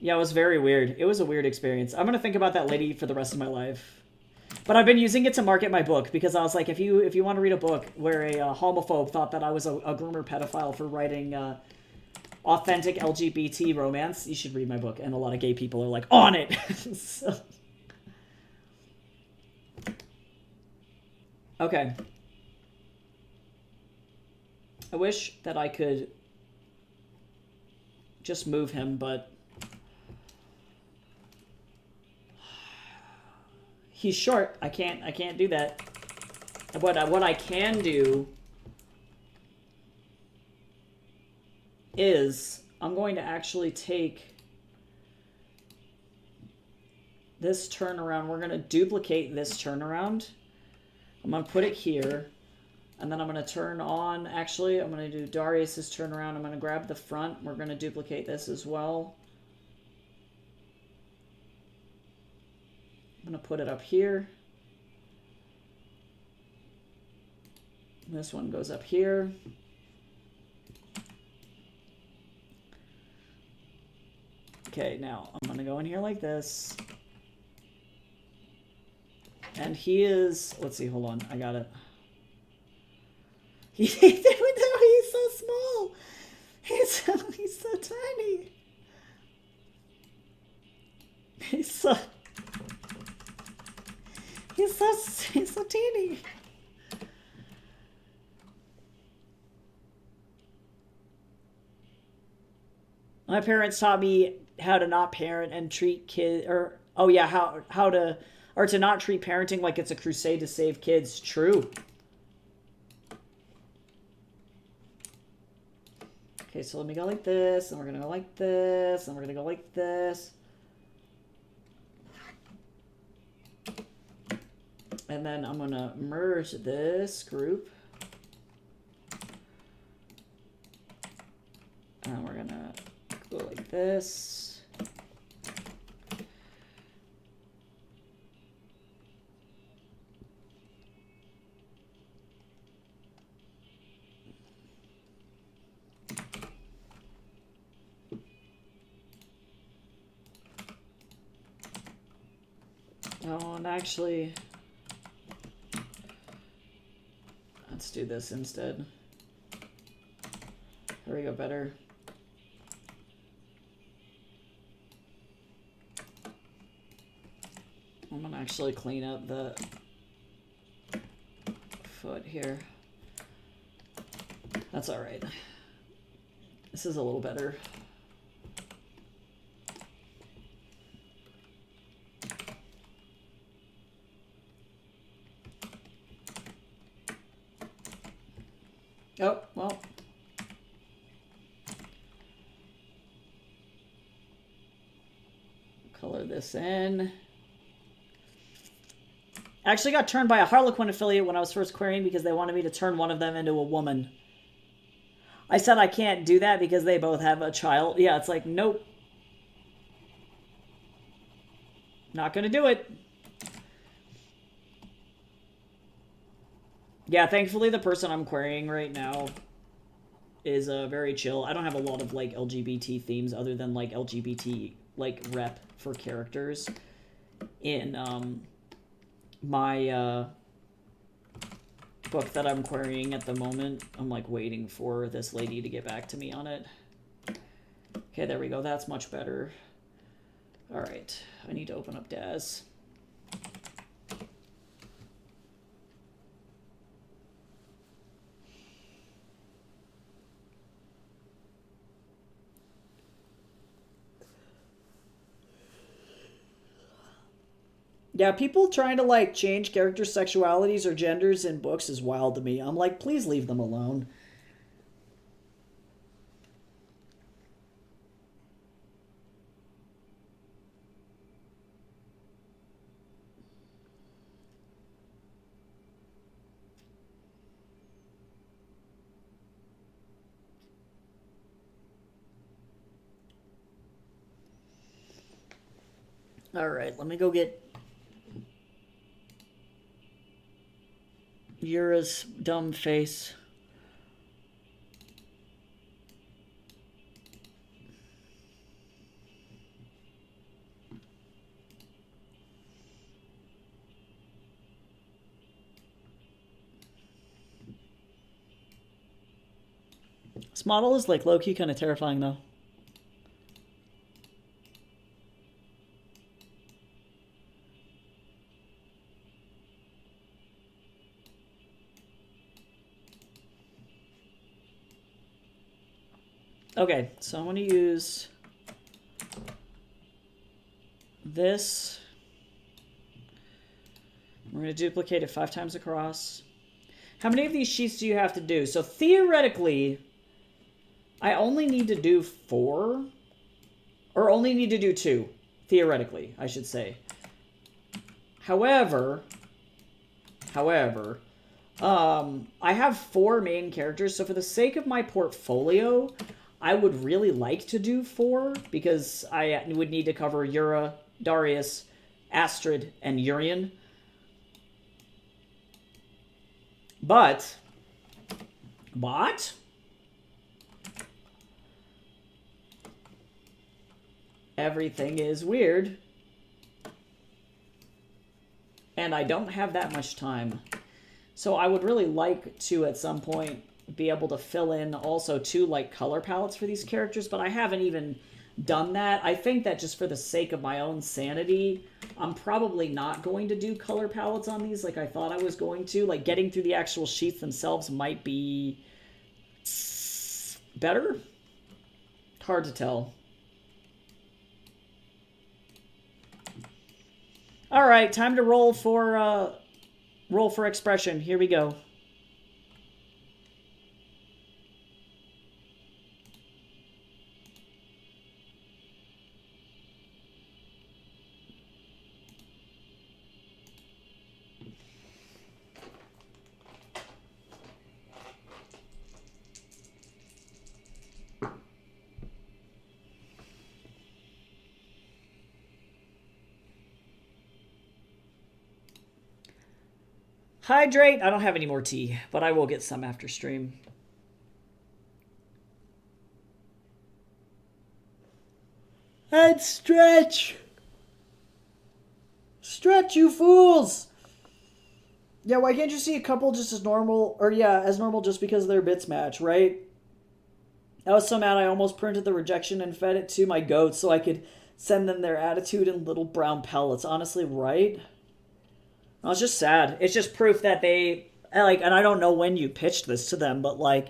Yeah, it was very weird. It was a weird experience. I'm going to think about that lady for the rest of my life. But I've been using it to market my book, because I was like, if you want to read a book where a homophobe thought that I was a groomer pedophile for writing... authentic LGBT romance, you should read my book. And a lot of gay people are like, on it! So... Okay. I wish that I could just move him, but... He's short. I can't do that. What I can do... is I'm going to actually take this turnaround. We're going to duplicate this turnaround. I'm going to put it here. And then I'm going to turn on, actually, I'm going to do Darius's turnaround. I'm going to grab the front. We're going to duplicate this as well. I'm going to put it up here. This one goes up here. Okay, now I'm gonna go in here like this. And he is, let's see, hold on, I got it. He's so small. He's so tiny. He's so teeny. My parents taught me how to not parent and treat kids, or oh yeah, how to, or to not treat parenting like it's a crusade to save kids. True. Okay, so let me go like this, and we're gonna go like this, and we're gonna go like this. And then I'm gonna merge this group. And we're gonna go like this. Oh, and actually, let's do this instead. There we go, better. I'm gonna actually clean up the foot here. That's all right. This is a little better. Oh, well. Color this in. I actually got turned by a Harlequin affiliate when I was first querying because they wanted me to turn one of them into a woman. I said I can't do that because they both have a child. Yeah, it's like, nope. Not gonna do it. Yeah, thankfully the person I'm querying right now is very chill. I don't have a lot of like LGBT themes other than like LGBT like rep for characters in my book that I'm querying at the moment. I'm like waiting for this lady to get back to me on it. Okay, there we go. That's much better. All right, I need to open up Daz. Yeah, people trying to like change character sexualities or genders in books is wild to me. I'm like, please leave them alone. All right, let me go get Yura's dumb face. This model is like low-key kind of terrifying though. Okay, so I'm going to use this. We're going to duplicate it 5 times across. How many of these sheets do you have to do? So theoretically, I only need to do 4. Or only need to do 2. Theoretically, I should say. However, I have 4 main characters, so for the sake of my portfolio, I would really like to do 4, because I would need to cover Yura, Darius, Astrid, and Urien. But everything is weird. And I don't have that much time. So I would really like to, at some point, be able to fill in also 2 like color palettes for these characters, but I haven't even done that. I think that just for the sake of my own sanity, I'm probably not going to do color palettes on these like I thought I was going to. Like getting through the actual sheets themselves might be better. Hard to tell. All right, time to roll for expression. Here we go. Hydrate. I don't have any more tea, but I will get some after stream. And stretch. Stretch, you fools. Yeah, why can't you see a couple just as normal? Or yeah, as normal just because their bits match, right? I was so mad I almost printed the rejection and fed it to my goats so I could send them their attitude in little brown pellets. Honestly, right? I was just sad. It's just proof that they like, and I don't know when you pitched this to them, but like,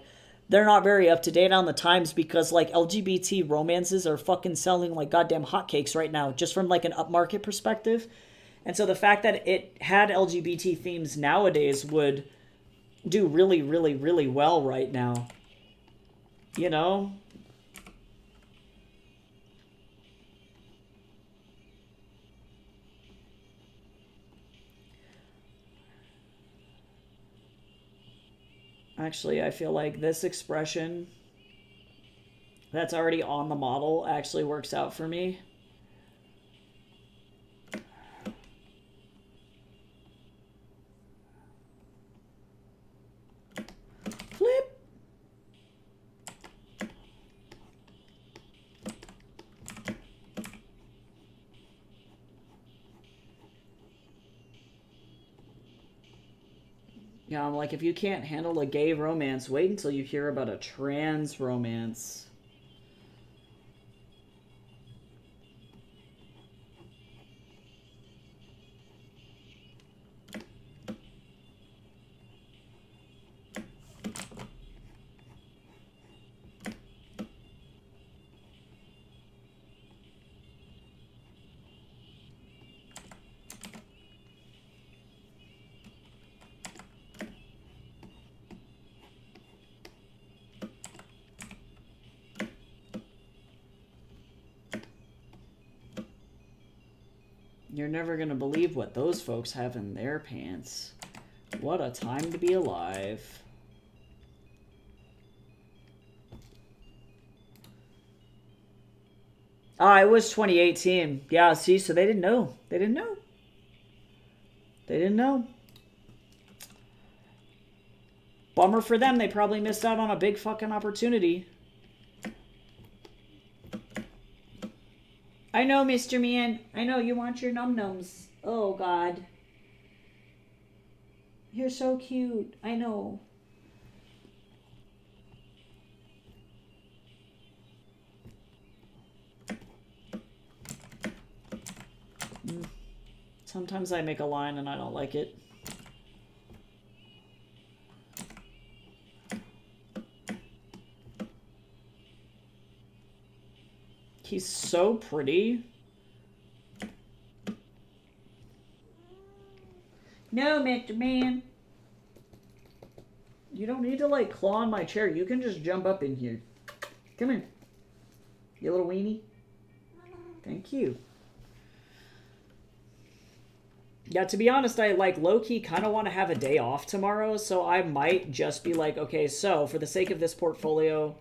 they're not very up to date on the times because like LGBT romances are fucking selling like goddamn hotcakes right now, just from like an upmarket perspective. And so the fact that it had LGBT themes nowadays would do really, really, really well right now. You know? Actually, I feel like this expression that's already on the model actually works out for me. Flip. Yeah, I'm like, if you can't handle a gay romance, wait until you hear about a trans romance. You're never gonna believe what those folks have in their pants. What a time to be alive. Ah, it was 2018. Yeah, see, so they didn't know. They didn't know. They didn't know. Bummer for them. They probably missed out on a big fucking opportunity. I know, Mr. Man. I know you want your num-nums. Oh, God. You're so cute. I know. Sometimes I make a line and I don't like it. He's so pretty. No, Mr. Man. You don't need to, like, claw on my chair. You can just jump up in here. Come here. You little weenie. Thank you. Yeah, to be honest, I, like, low-key kind of want to have a day off tomorrow, so I might just be like, okay, so for the sake of this portfolio,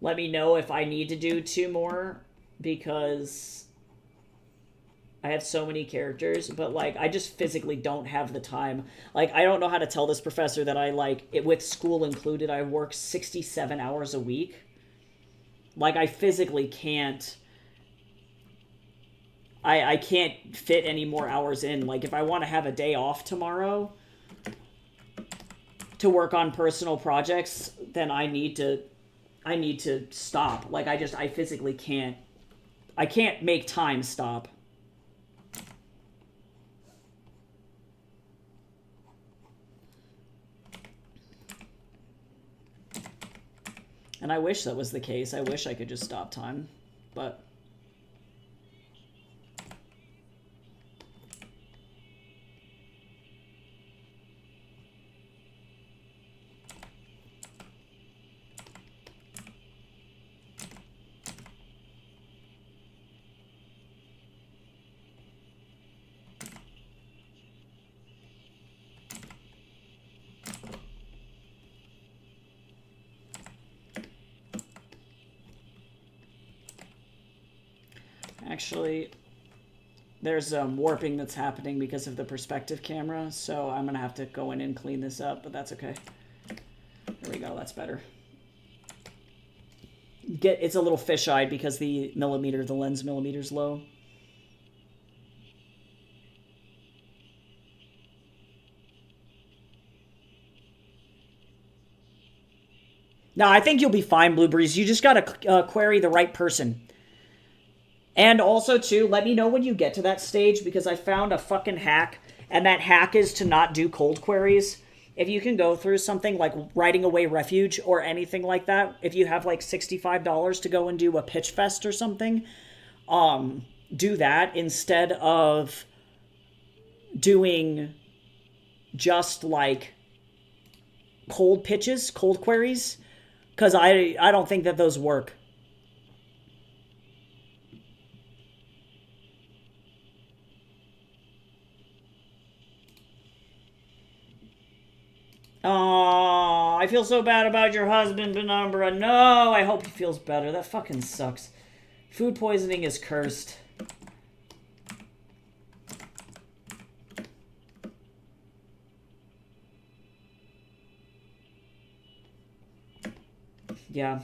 let me know if I need to do 2 more, because I have so many characters, but, like, I just physically don't have the time. Like, I don't know how to tell this professor that I, like, with school included, I work 67 hours a week. Like, I physically can't... I can't fit any more hours in. Like, if I want to have a day off tomorrow to work on personal projects, then I need to stop. Like, I physically can't. I can't make time stop. And I wish that was the case. I wish I could just stop time, but... Actually, there's warping that's happening because of the perspective camera, so I'm gonna have to go in and clean this up, but that's okay. There we go, that's better. It's a little fish-eyed because the lens millimeter's low. No, I think you'll be fine, Blue Breeze. You just gotta query the right person. And also, too, let me know when you get to that stage, because I found a fucking hack, and that hack is to not do cold queries. if you can go through something like Writing Away Refuge or anything like that, if you have like $65 to go and do a pitch fest or something, do that instead of doing just like cold pitches, cold queries, because I don't think that those work. Oh, I feel so bad about your husband, Penumbra. No, I hope he feels better. That fucking sucks. Food poisoning is cursed. Yeah.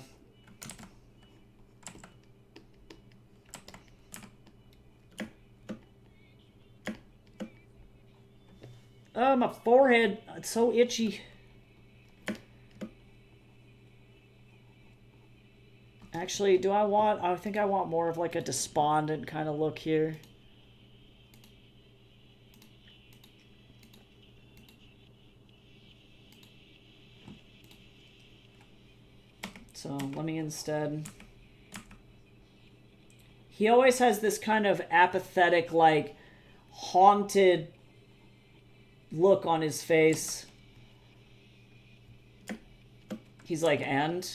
Oh, my forehead. It's so itchy. Actually, I think I want more of like a despondent kind of look here. So let me instead... He always has this kind of apathetic, like, haunted look on his face. He's like, and?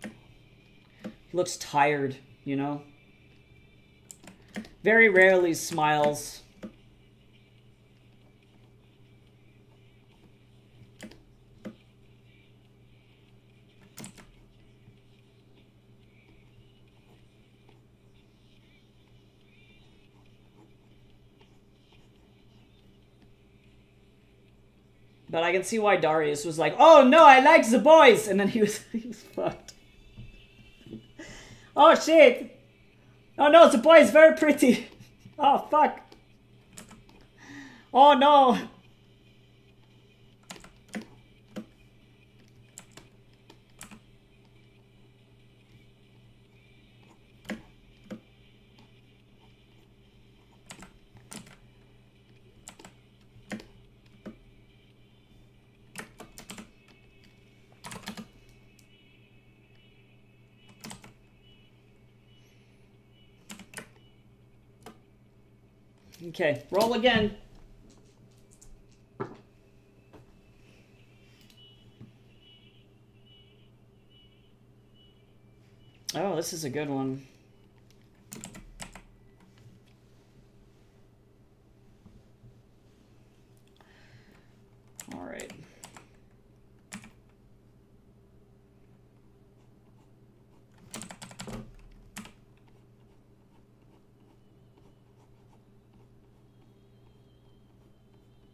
He looks tired, you know? Very rarely smiles. But I can see why Darius was like, oh no, I like the boys! And then he was fucked. Oh shit! Oh no, the boy is very pretty! Oh fuck! Oh no! Okay, roll again. Oh, this is a good one. All right.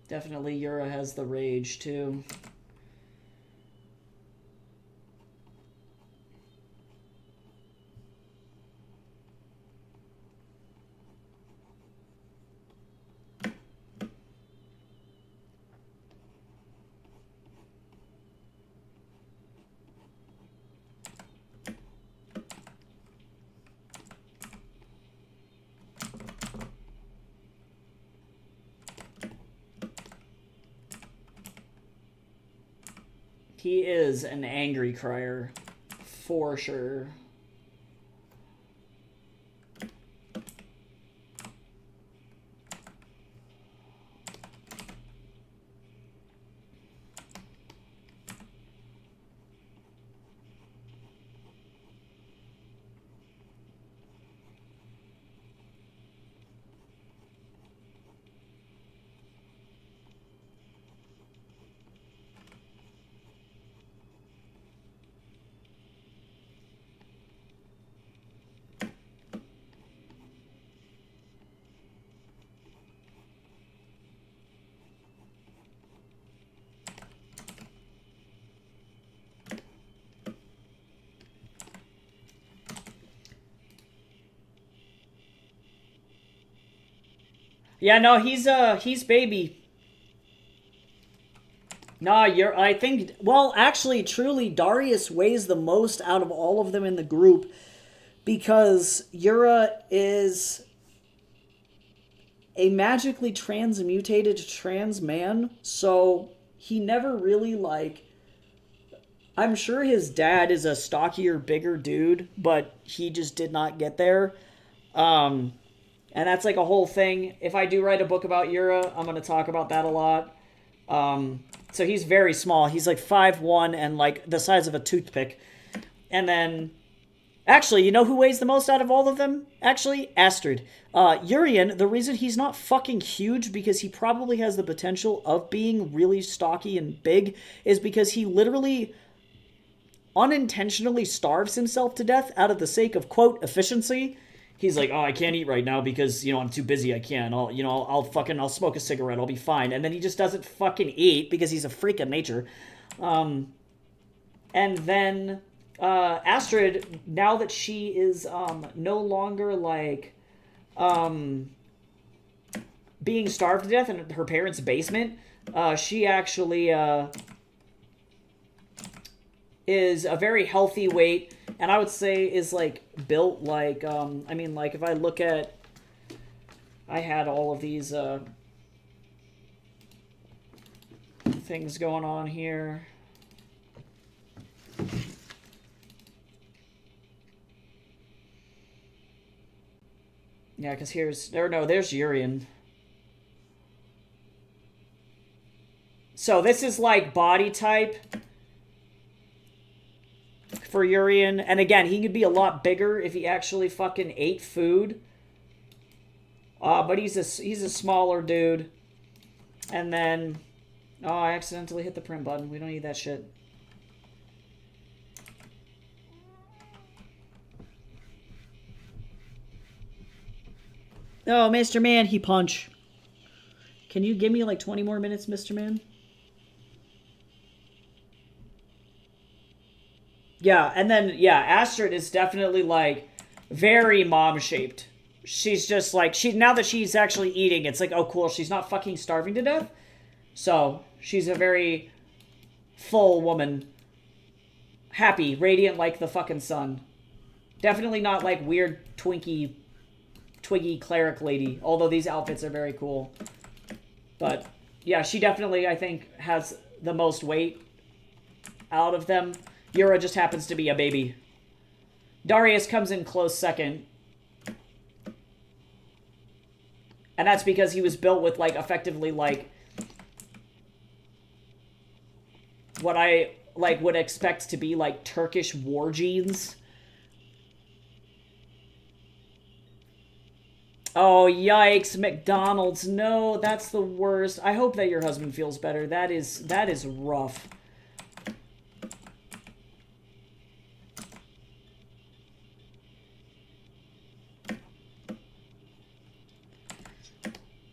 Definitely Yura has the rage, too. He is an angry crier, for sure. Yeah, no, he's baby. Nah, I think, well, actually, truly, Darius weighs the most out of all of them in the group because Yura is a magically transmutated trans man, so he never really like. I'm sure his dad is a stockier, bigger dude, but he just did not get there. Um, and that's like a whole thing. If I do write a book about Yura, I'm going to talk about that a lot. So he's very small. He's like 5'1" and like the size of a toothpick. And then, actually, you know who weighs the most out of all of them? Actually, Astrid. Urian, the reason he's not fucking huge, because he probably has the potential of being really stocky and big, is because he literally unintentionally starves himself to death out of the sake of, quote, efficiency. He's like, oh, I can't eat right now because, I'm too busy. I can't. I'll smoke a cigarette. I'll be fine. And then he just doesn't fucking eat because he's a freak of nature. And then Astrid, now that she is no longer like being starved to death in her parents' basement, she actually is a very healthy weight, and I would say is like built like if I look at, I had all of these things going on here. Yeah, because there's Urian. So this is like body type for Urian. And again, he could be a lot bigger if he actually fucking ate food. But he's a smaller dude. And then, oh, I accidentally hit the print button. We don't need that shit. Oh, Mr. Man, he punch. Can you give me like 20 more minutes, Mr. Man? Yeah, and then, yeah, Astrid is definitely like very mom-shaped. She's just like, now that she's actually eating, it's like, oh, cool, she's not fucking starving to death. So, she's a very full woman. Happy, radiant like the fucking sun. Definitely not like weird twiggy cleric lady, although these outfits are very cool. But yeah, she definitely, I think, has the most weight out of them. Yura just happens to be a baby. Darius comes in close second. And that's because he was built with, like, effectively, like, what I, like, would expect to be, like, Turkish war genes. Oh, yikes, McDonald's. No, that's the worst. I hope that your husband feels better. That is rough.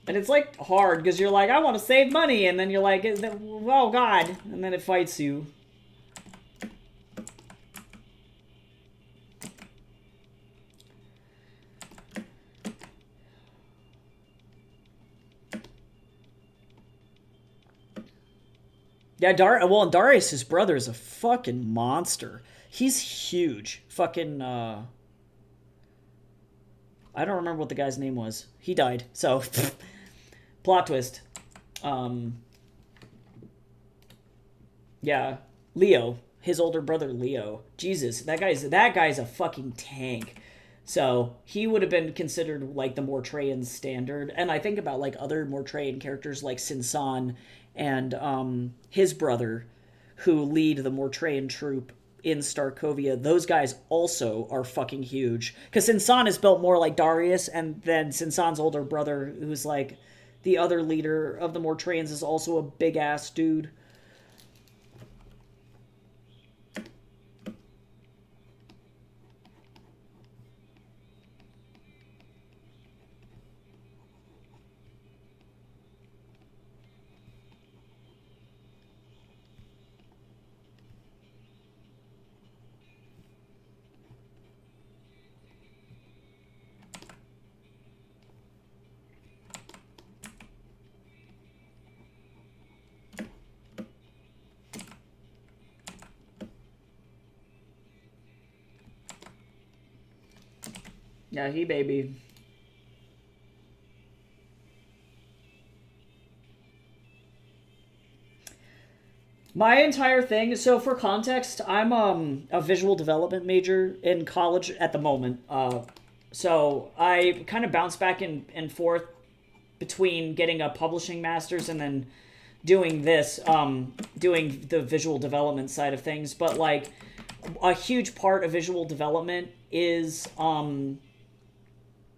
And it's, like, hard, because you're like, I want to save money, and then you're like, oh, God. And then it fights you. Yeah, and Darius, his brother, is a fucking monster. He's huge. Fucking, I don't remember what the guy's name was. He died, so... Plot twist. Yeah, Leo. His older brother, Leo. Jesus, that guy's a fucking tank. So, he would have been considered, like, the Mortreyan standard. And I think about, like, other Mortreyan characters like Sinsan and his brother, who lead the Mortreyan troop in Starkovia. Those guys also are fucking huge. Because Sinsan is built more like Darius, and then Sinsan's older brother, who's, like, the other leader of the Mortreyans, is also a big-ass dude. Yeah, he baby. My entire thing. So for context, I'm a visual development major in college at the moment. So I kind of bounce back and forth between getting a publishing master's and then doing this, doing the visual development side of things. But like a huge part of visual development is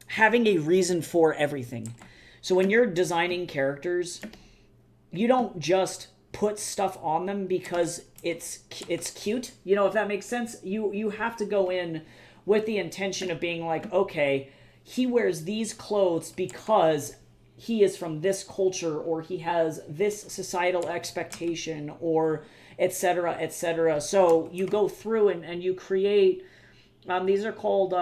having a reason for everything. So when you're designing characters, you don't just put stuff on them because it's cute. You know, if that makes sense. You have to go in with the intention of being like, okay, he wears these clothes because he is from this culture, or he has this societal expectation, or etc., etc. So you go through and you create, these are called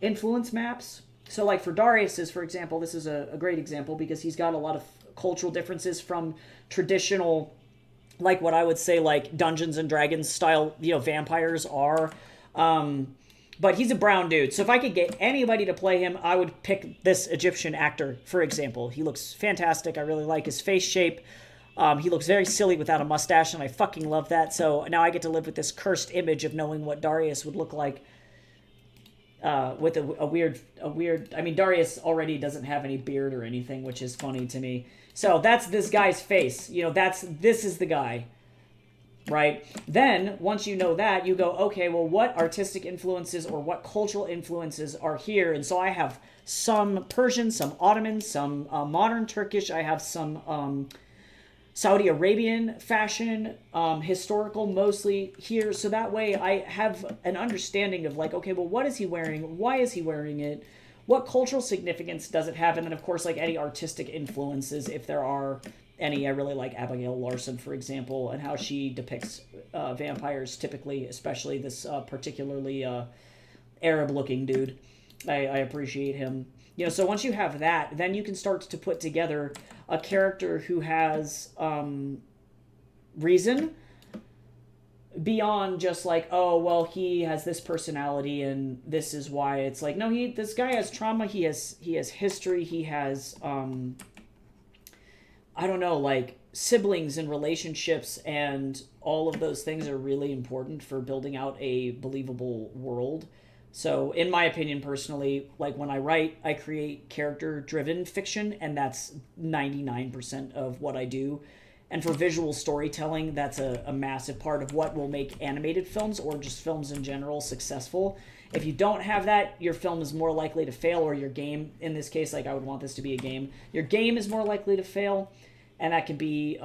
influence maps. So like for Darius's, for example, this is a great example because he's got a lot of cultural differences from traditional, like what I would say like Dungeons and Dragons style, you know, vampires are. But he's a brown dude. So if I could get anybody to play him, I would pick this Egyptian actor, for example. He looks fantastic. I really like his face shape. He looks very silly without a mustache, and I fucking love that. So now I get to live with this cursed image of knowing what Darius would look like with a weird... I mean, Darius already doesn't have any beard or anything, which is funny to me. So that's this guy's face. You know, this is the guy. Right? Then, once you know that, you go, okay, well, what artistic influences or what cultural influences are here? And so I have some Persian, some Ottoman, some modern Turkish. I have some Saudi Arabian fashion, historical mostly here. So that way I have an understanding of like, okay, well, what is he wearing? Why is he wearing it? What cultural significance does it have? And then, of course, like any artistic influences, if there are any. I really like Abigail Larson, for example, and how she depicts vampires typically, especially this particularly Arab-looking dude. I appreciate him. You know, so once you have that, then you can start to put together a character who has reason beyond just like, oh, well, he has this personality and this is why. It's like, no, this guy has trauma. He has history. He has I don't know, like siblings and relationships, and all of those things are really important for building out a believable world. So in my opinion, personally, like when I write, I create character-driven fiction, and that's 99% of what I do. And for visual storytelling, that's a massive part of what will make animated films, or just films in general, successful. If you don't have that, your film is more likely to fail, or your game, in this case, like I would want this to be a game, your game is more likely to fail. And that can be,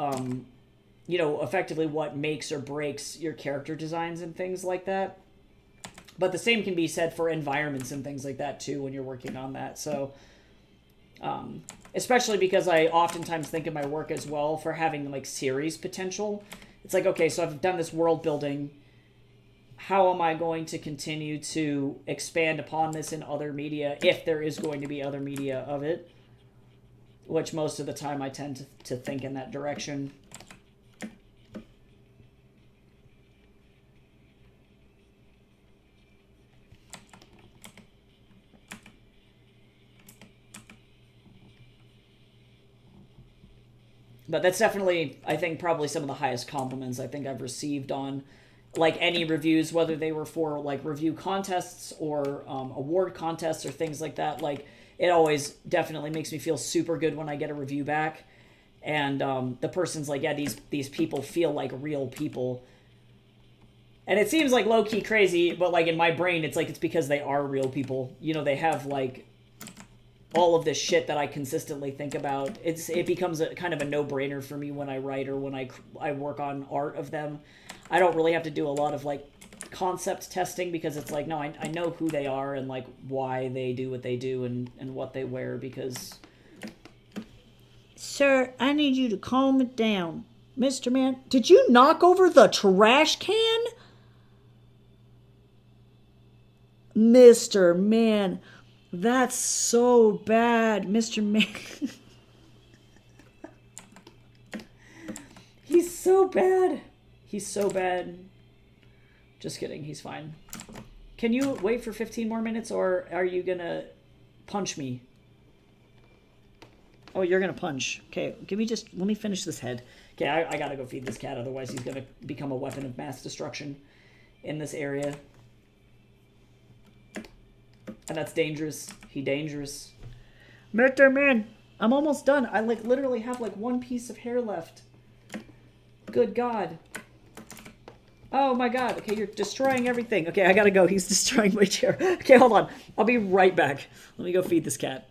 you know, effectively what makes or breaks your character designs and things like that. But the same can be said for environments and things like that, too, when you're working on that. So, especially because I oftentimes think of my work as well for having, like, series potential. It's like, okay, so I've done this world building. How am I going to continue to expand upon this in other media, if there is going to be other media of it? Which most of the time I tend to think in that direction. But that's definitely, I think, probably some of the highest compliments I think I've received on, like, any reviews, whether they were for, like, review contests or award contests or things like that. Like, it always definitely makes me feel super good when I get a review back. And the person's like, yeah, these people feel like real people. And it seems like low-key crazy, but like in my brain, it's like it's because they are real people. You know, they have like all of this shit that I consistently think about. It becomes a kind of a no-brainer for me when I write or when I work on art of them. I don't really have to do a lot of like concept testing because it's like, no, I know who they are and like why they do what they do and what they wear because... Sir, I need you to calm it down. Mr. Man, did you knock over the trash can? Mr. Man, that's so bad, Mr. Man. He's so bad. He's so bad. Just kidding, he's fine. Can you wait for 15 more minutes, or are you gonna punch me? Oh, you're gonna punch. Okay, let me finish this head. Okay, I gotta go feed this cat, otherwise he's gonna become a weapon of mass destruction in this area. And that's dangerous. He dangerous. Mr. Man, I'm almost done. I like literally have like one piece of hair left. Good God. Oh my God. Okay, you're destroying everything. Okay, I gotta go. He's destroying my chair. Okay, hold on. I'll be right back. Let me go feed this cat.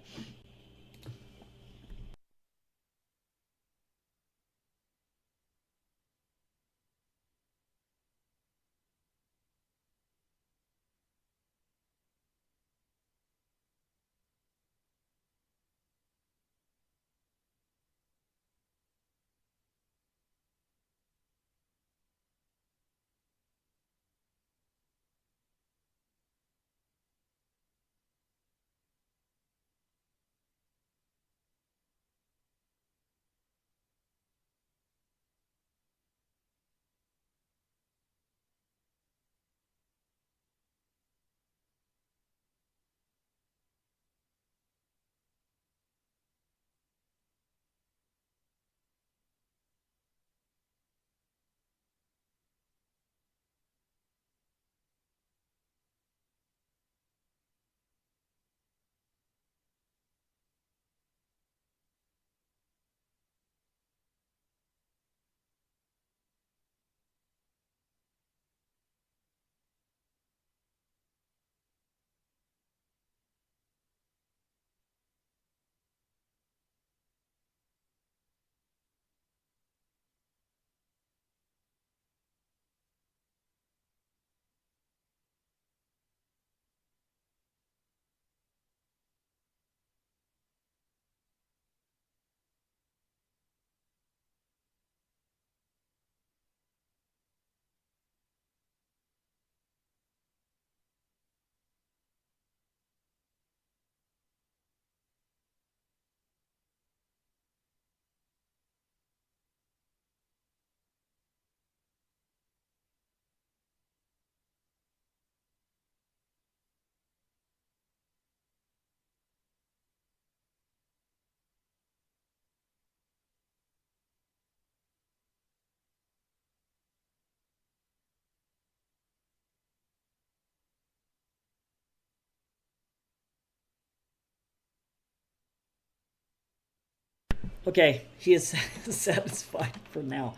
Okay, he is satisfied for now.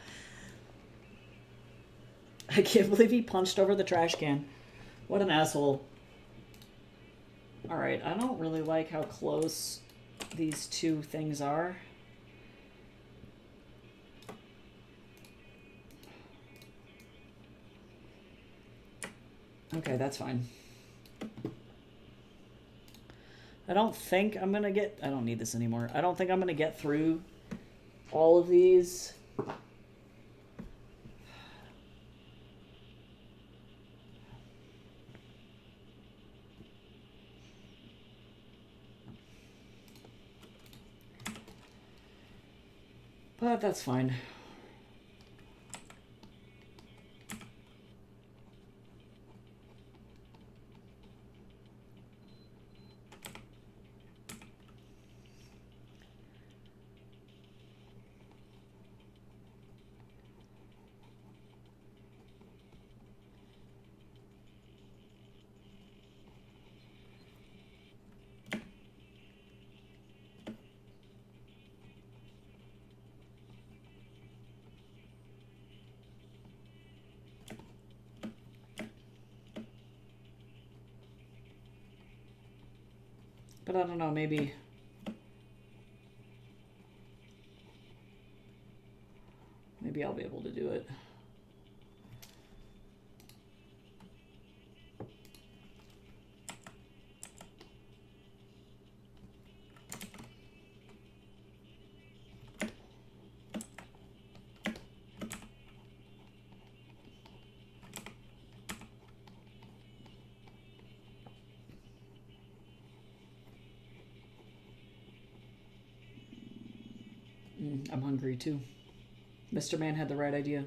I can't believe he punched over the trash can. What an asshole. Alright, I don't really like how close these two things are. Okay, that's fine. I don't think I'm gonna get... I don't need this anymore. I don't think I'm gonna get through all of these. But that's fine. But I don't know, maybe... Maybe I'll be able to do it. I'm hungry too. Mr. Man had the right idea.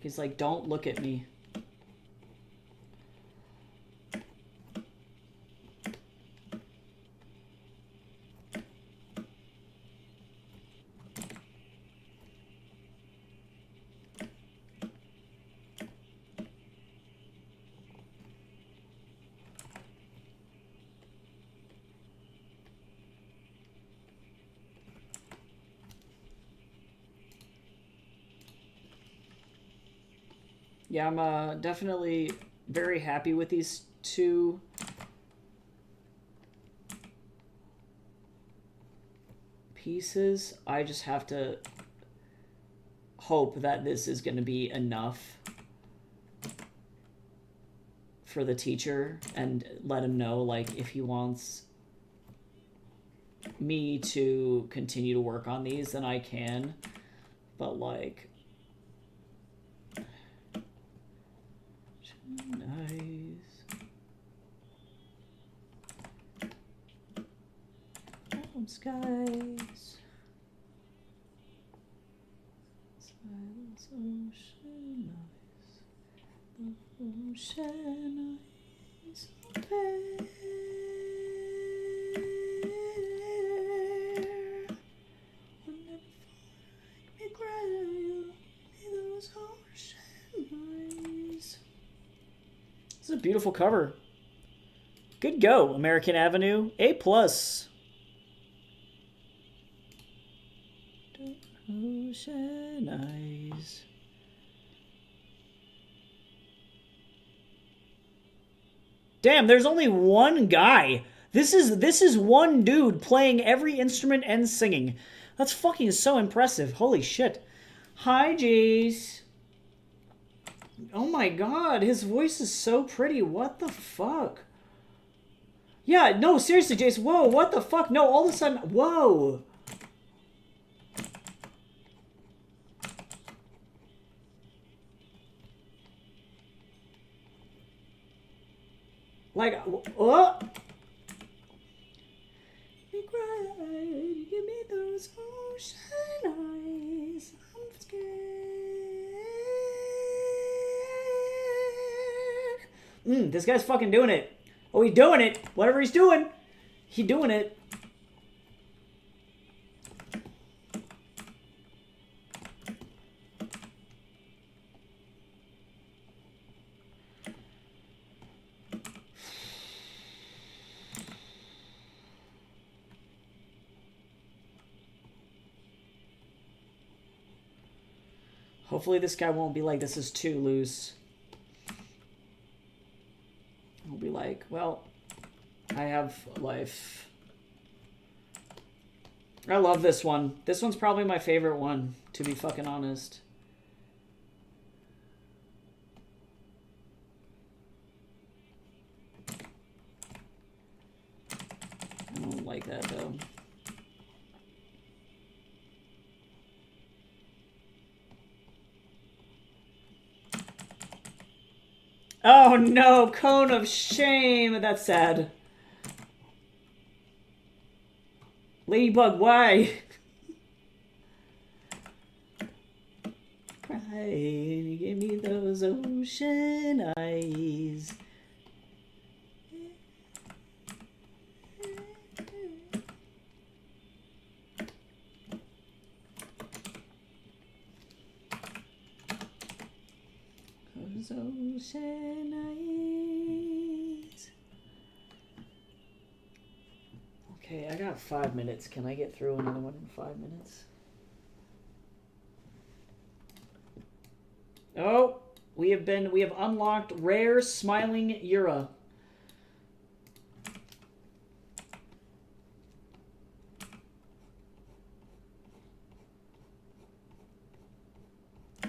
He's like, don't look at me. Yeah, I'm definitely very happy with these two. Pieces. I just have to hope that this is going to be enough for the teacher and let him know, like, if he wants me to continue to work on these, then I can. But, like... Nice. Skies. Silence, ocean eyes. Ocean eyes. There. Whenever me cry, those ocean eyes. This is a beautiful cover. Good go, American Avenue. A+. Ocean eyes. Damn, there's only one guy. This is one dude playing every instrument and singing. That's fucking so impressive. Holy shit. Hi, Jace. Oh my god, his voice is so pretty. What the fuck? Yeah, no, seriously, Jace. Whoa, what the fuck? No, all of a sudden, whoa. Like, oh! Me cry, give me those ocean eyes. I'm scared. This guy's fucking doing it. Oh, he's doing it. Whatever he's doing, he's doing it. Hopefully this guy won't be like, this is too loose. He'll be like, well, I have life. I love this one. This one's probably my favorite one, to be fucking honest. I don't like that, though. Oh no, cone of shame. That's sad. Ladybug, why? Crying, give me those ocean eyes. Those ocean eyes. Okay, I got 5 minutes. Can I get through another one in 5 minutes? Oh, we have unlocked rare smiling Yura.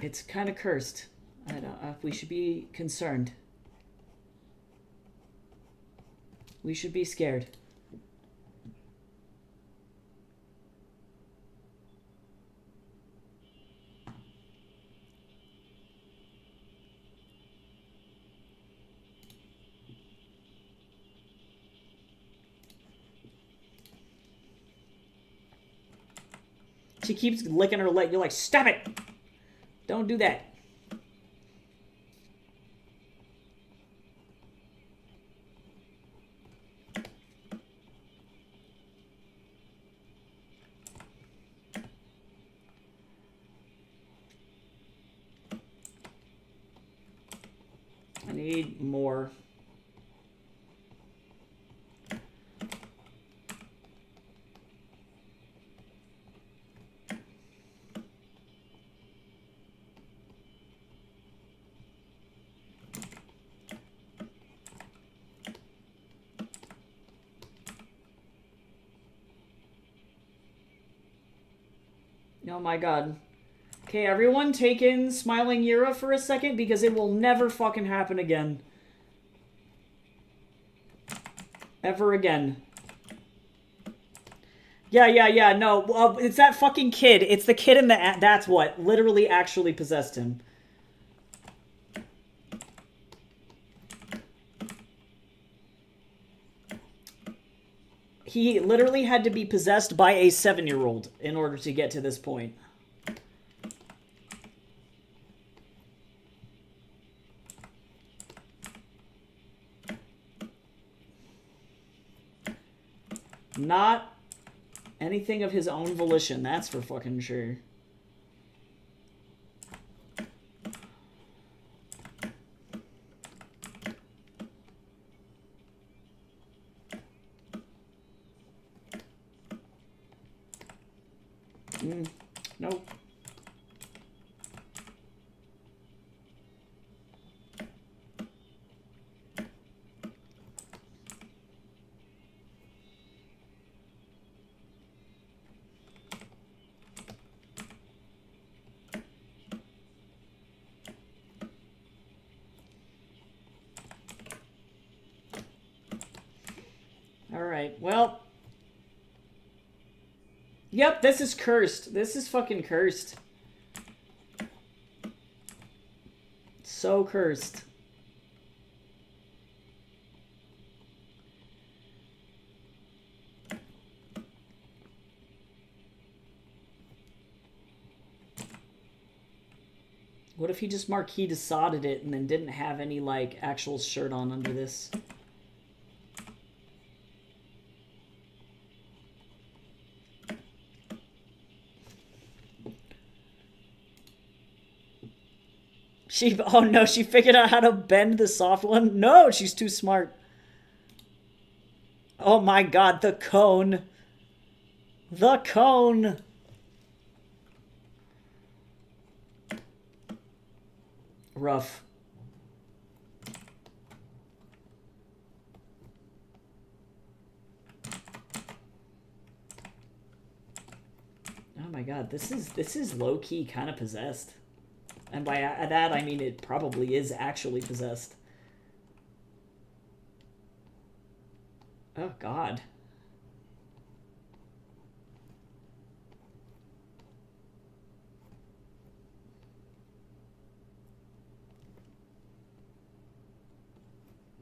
It's kind of cursed. I don't know if we should be concerned. We should be scared. She keeps licking her leg. You're like, stop it! Don't do that. need more. Oh my god. Okay, everyone take in Smiling Yura for a second because it will never fucking happen again. Ever again. Yeah, no, it's that fucking kid. It's the kid in the... That's what literally actually possessed him. He literally had to be possessed by a 7-year-old in order to get to this point. Not anything of his own volition, that's for fucking sure. Nope. Alright, well... Yep, this is cursed. This is fucking cursed. So cursed. What if he just Marquis de Sade'd it and then didn't have any, like, actual shirt on under this? Oh no, she figured out how to bend the soft one? No, she's too smart. Oh my god, the cone. The cone. Rough. Oh my god, this is low-key kind of possessed. And by that, I mean it probably is actually possessed. Oh, God.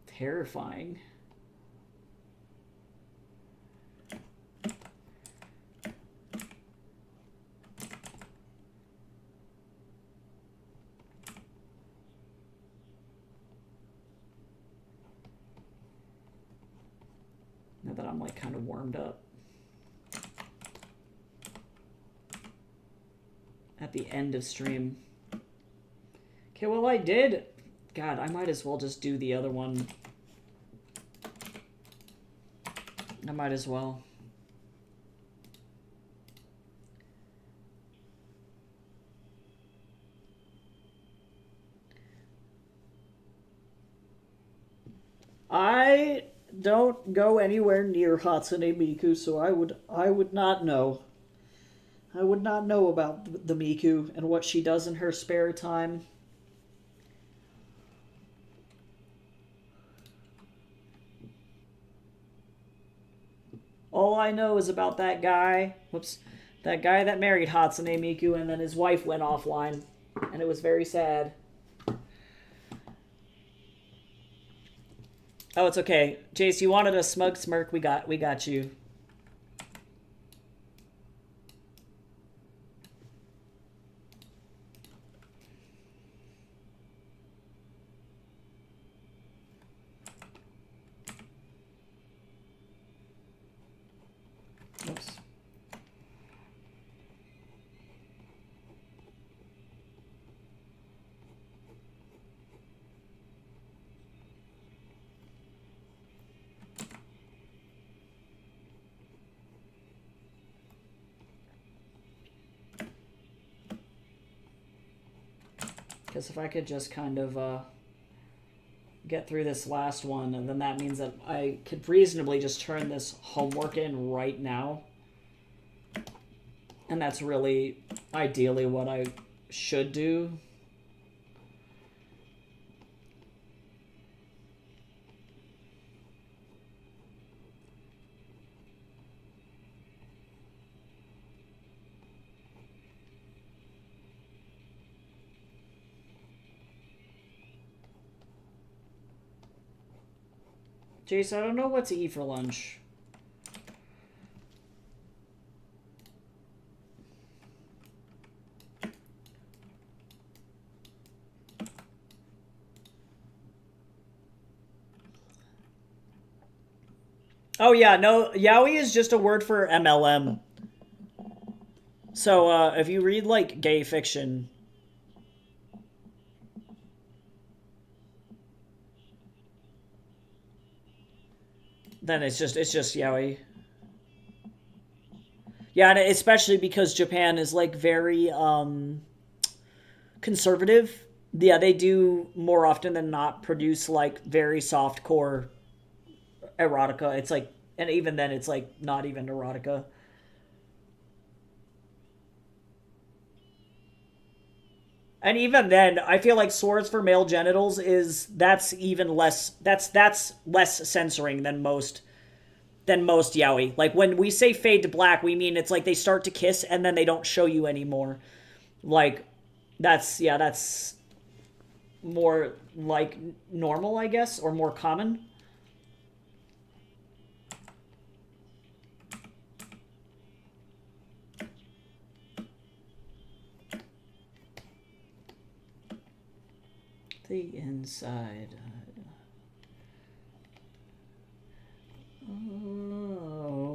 Terrifying. Now that I'm like kind of warmed up. At the end of stream. Okay, well I did. God, I might as well just do the other one. I might as well. I don't go anywhere near Hatsune Miku, so I would not know. I would not know about the Miku and what she does in her spare time. All I know is about that guy. Whoops. That guy that married Hatsune Miku and then his wife went offline. And it was very sad. Oh, it's okay. Jace, you wanted a smug smirk? We got you. Oops. Because if I could just kind of get through this last one, and then that means that I could reasonably just turn this homework in right now. And that's really ideally what I should do. Jace, I don't know what to eat for lunch. Oh yeah, no, yaoi is just a word for MLM. So if you read like gay fiction, then it's just yaoi. Yeah, and especially because Japan is like very conservative. Yeah, they do more often than not produce like very soft core erotica. It's like, and even then, it's like not even erotica. And even then, I feel like swords for male genitals is that's even less that's less censoring than most yaoi. Like when we say fade to black, we mean it's like they start to kiss and then they don't show you anymore. Like that's more like normal, I guess, or more common. The inside. Oh,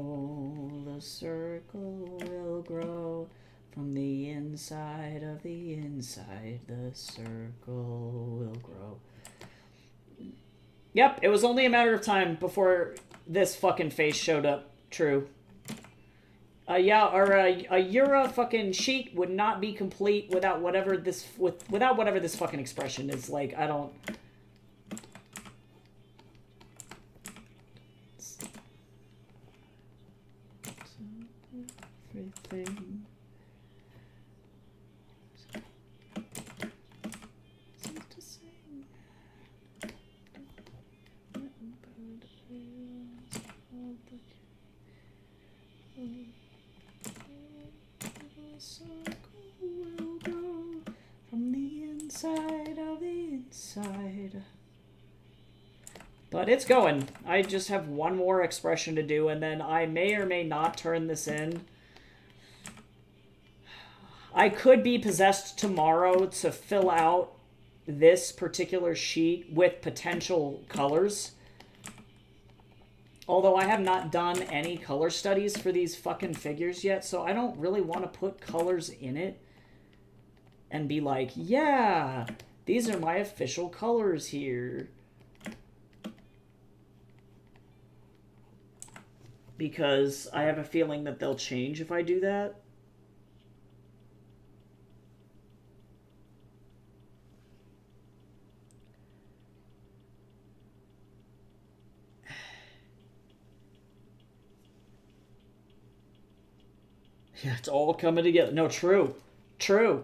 the circle will grow from the inside of the inside. The circle will grow. Yep, it was only a matter of time before this fucking face showed up. True. Yeah, our a Yura fucking sheet would not be complete without whatever this without whatever this fucking expression is. Like, I don't. Everything. From the inside of the inside. But it's going. I just have one more expression to do, and then I may or may not turn this in. I could be possessed tomorrow to fill out this particular sheet with potential colors. Although I have not done any color studies for these fucking figures yet, so I don't really want to put colors in it and be like, yeah, these are my official colors here. Because I have a feeling that they'll change if I do that. Yeah, it's all coming together. No, true. True.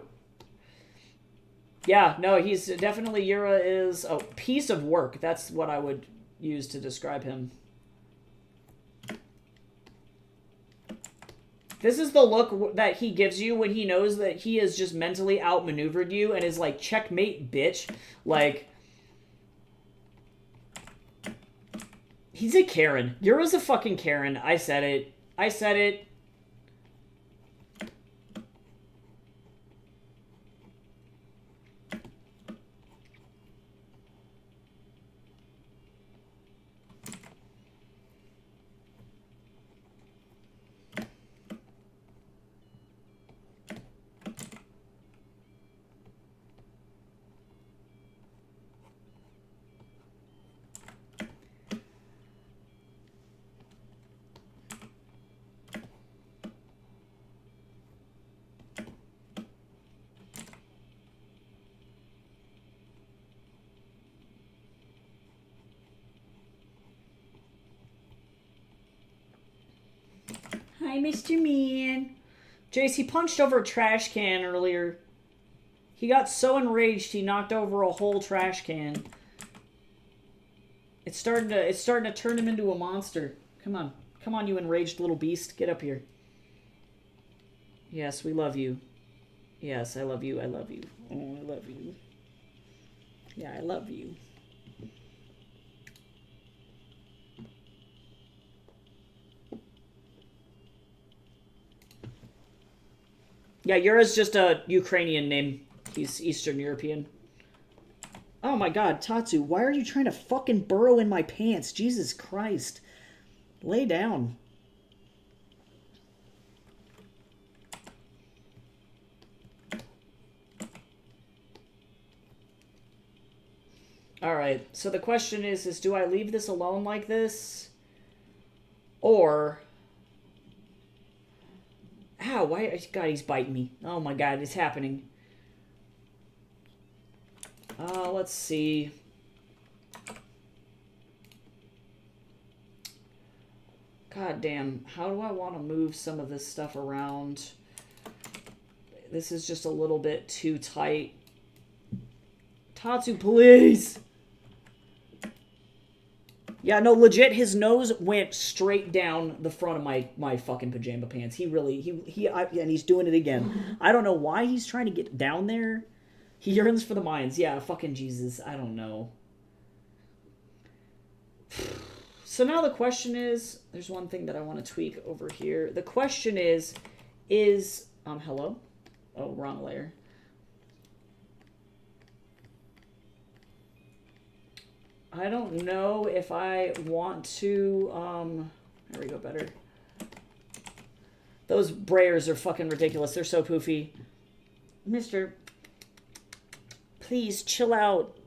Yeah, no, he's definitely, Yura is a piece of work. That's what I would use to describe him. This is the look that he gives you when he knows that he has just mentally outmaneuvered you and is like, checkmate, bitch. Like, he's a Karen. Yura's a fucking Karen. I said it. I said it. Hi, Mr. Man. Jace, he punched over a trash can earlier. He got so enraged he knocked over a whole trash can. It's starting to turn him into a monster. Come on. Come on, you enraged little beast. Get up here. Yes, we love you. Yes, I love you. I love you. Oh, I love you. Yeah, I love you. Yeah, Yura's just a Ukrainian name. He's Eastern European. Oh my god, Tatsu, why are you trying to fucking burrow in my pants? Jesus Christ. Lay down. Alright, so the question is do I leave this alone like this? Or... Ow, why... God, he's biting me. Oh my god, it's happening. Let's see. God damn, how do I want to move some of this stuff around? This is just a little bit too tight. Tatsu, please! Yeah, no, legit, his nose went straight down the front of my fucking pajama pants. He really, and he's doing it again. I don't know why he's trying to get down there. He yearns for the mines. Yeah, fucking Jesus. I don't know. So now the question is, there's one thing that I want to tweak over here. The question is, hello? Oh, wrong layer. I don't know if I want to, there we go, better. Those brayers are fucking ridiculous. They're so poofy. Mister, please chill out.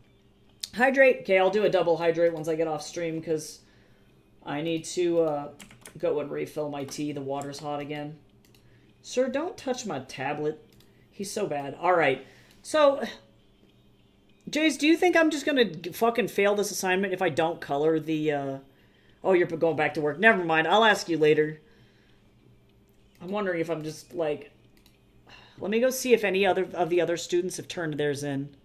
Hydrate. Okay, I'll do a double hydrate once I get off stream because I need to go and refill my tea. The water's hot again. Sir, don't touch my tablet. He's so bad. All right. So... Jace, do you think I'm just gonna fucking fail this assignment if I don't color the, Oh, you're going back to work. Never mind. I'll ask you later. I'm wondering if I'm just, like... Let me go see if any other of the other students have turned theirs in.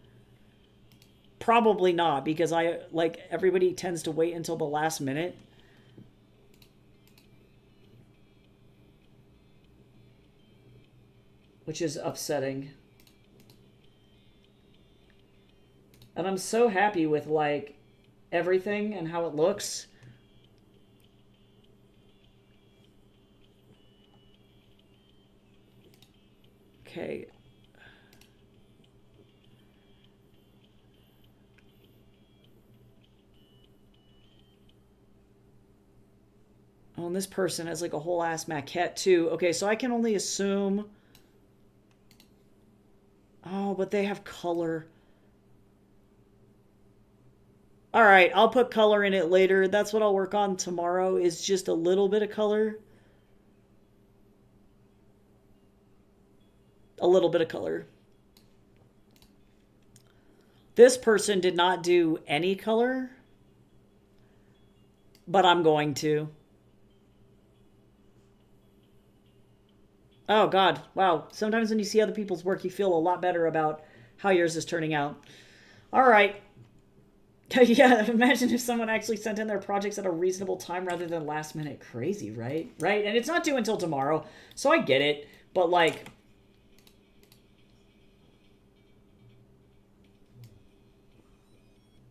Probably not, because everybody tends to wait until the last minute. Which is upsetting. And I'm so happy with, like, everything and how it looks. Okay. Oh, and this person has, like, a whole-ass maquette, too. Okay, so I can only assume... Oh, but they have color... Alright, I'll put color in it later. That's what I'll work on tomorrow, is just a little bit of color. A little bit of color. This person did not do any color, but I'm going to. Oh, God. Wow. Sometimes when you see other people's work, you feel a lot better about how yours is turning out. Alright. Yeah, imagine if someone actually sent in their projects at a reasonable time rather than last minute. Crazy, right? Right? And it's not due until tomorrow, so I get it. But, like...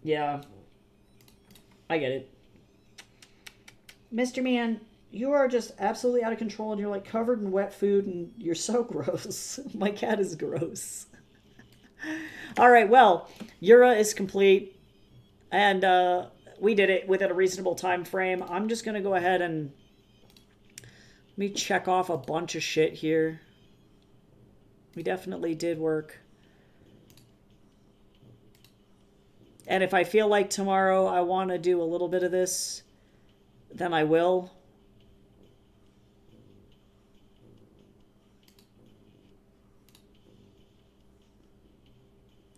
Yeah. I get it. Mr. Man, you are just absolutely out of control and you're, like, covered in wet food and you're so gross. My cat is gross. Alright, well, Yura is complete. And we did it within a reasonable time frame. I'm just going to go ahead and let me check off a bunch of shit here. We definitely did work. And if I feel like tomorrow I want to do a little bit of this, then I will.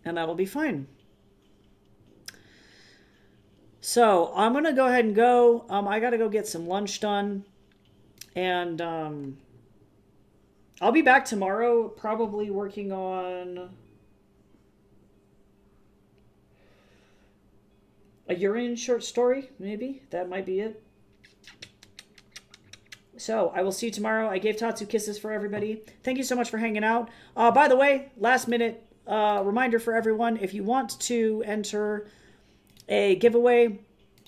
And that'll be fine. So, I'm going to go ahead and go. I got to go get some lunch done. And I'll be back tomorrow, probably working on a Urian short story, maybe. That might be it. So I will see you tomorrow. I gave Tatsu kisses for everybody. Thank you so much for hanging out. By the way, last minute reminder for everyone, if you want to enter a giveaway,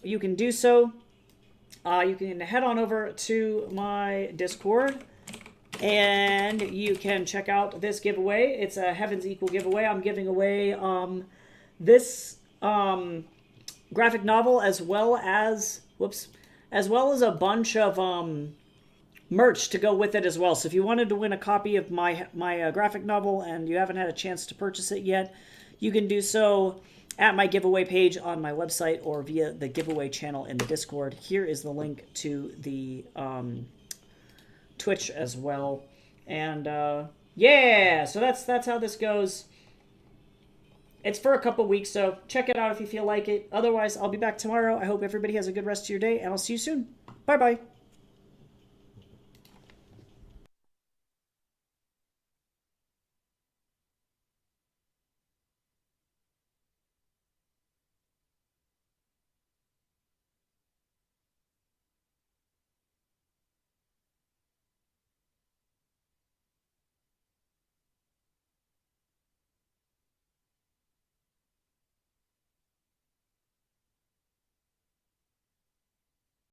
you can do so. You can head on over to my Discord and you can check out this giveaway. It's a Heaven's Equal giveaway. I'm giving away this graphic novel as well as a bunch of merch to go with it as well. So if you wanted to win a copy of my graphic novel and you haven't had a chance to purchase it yet, you can do so at my giveaway page on my website or via the giveaway channel in the Discord. Here is the link to the Twitch as well. And yeah, so that's how this goes. It's for a couple weeks, so check it out if you feel like it. Otherwise, I'll be back tomorrow. I hope everybody has a good rest of your day, and I'll see you soon. Bye-bye.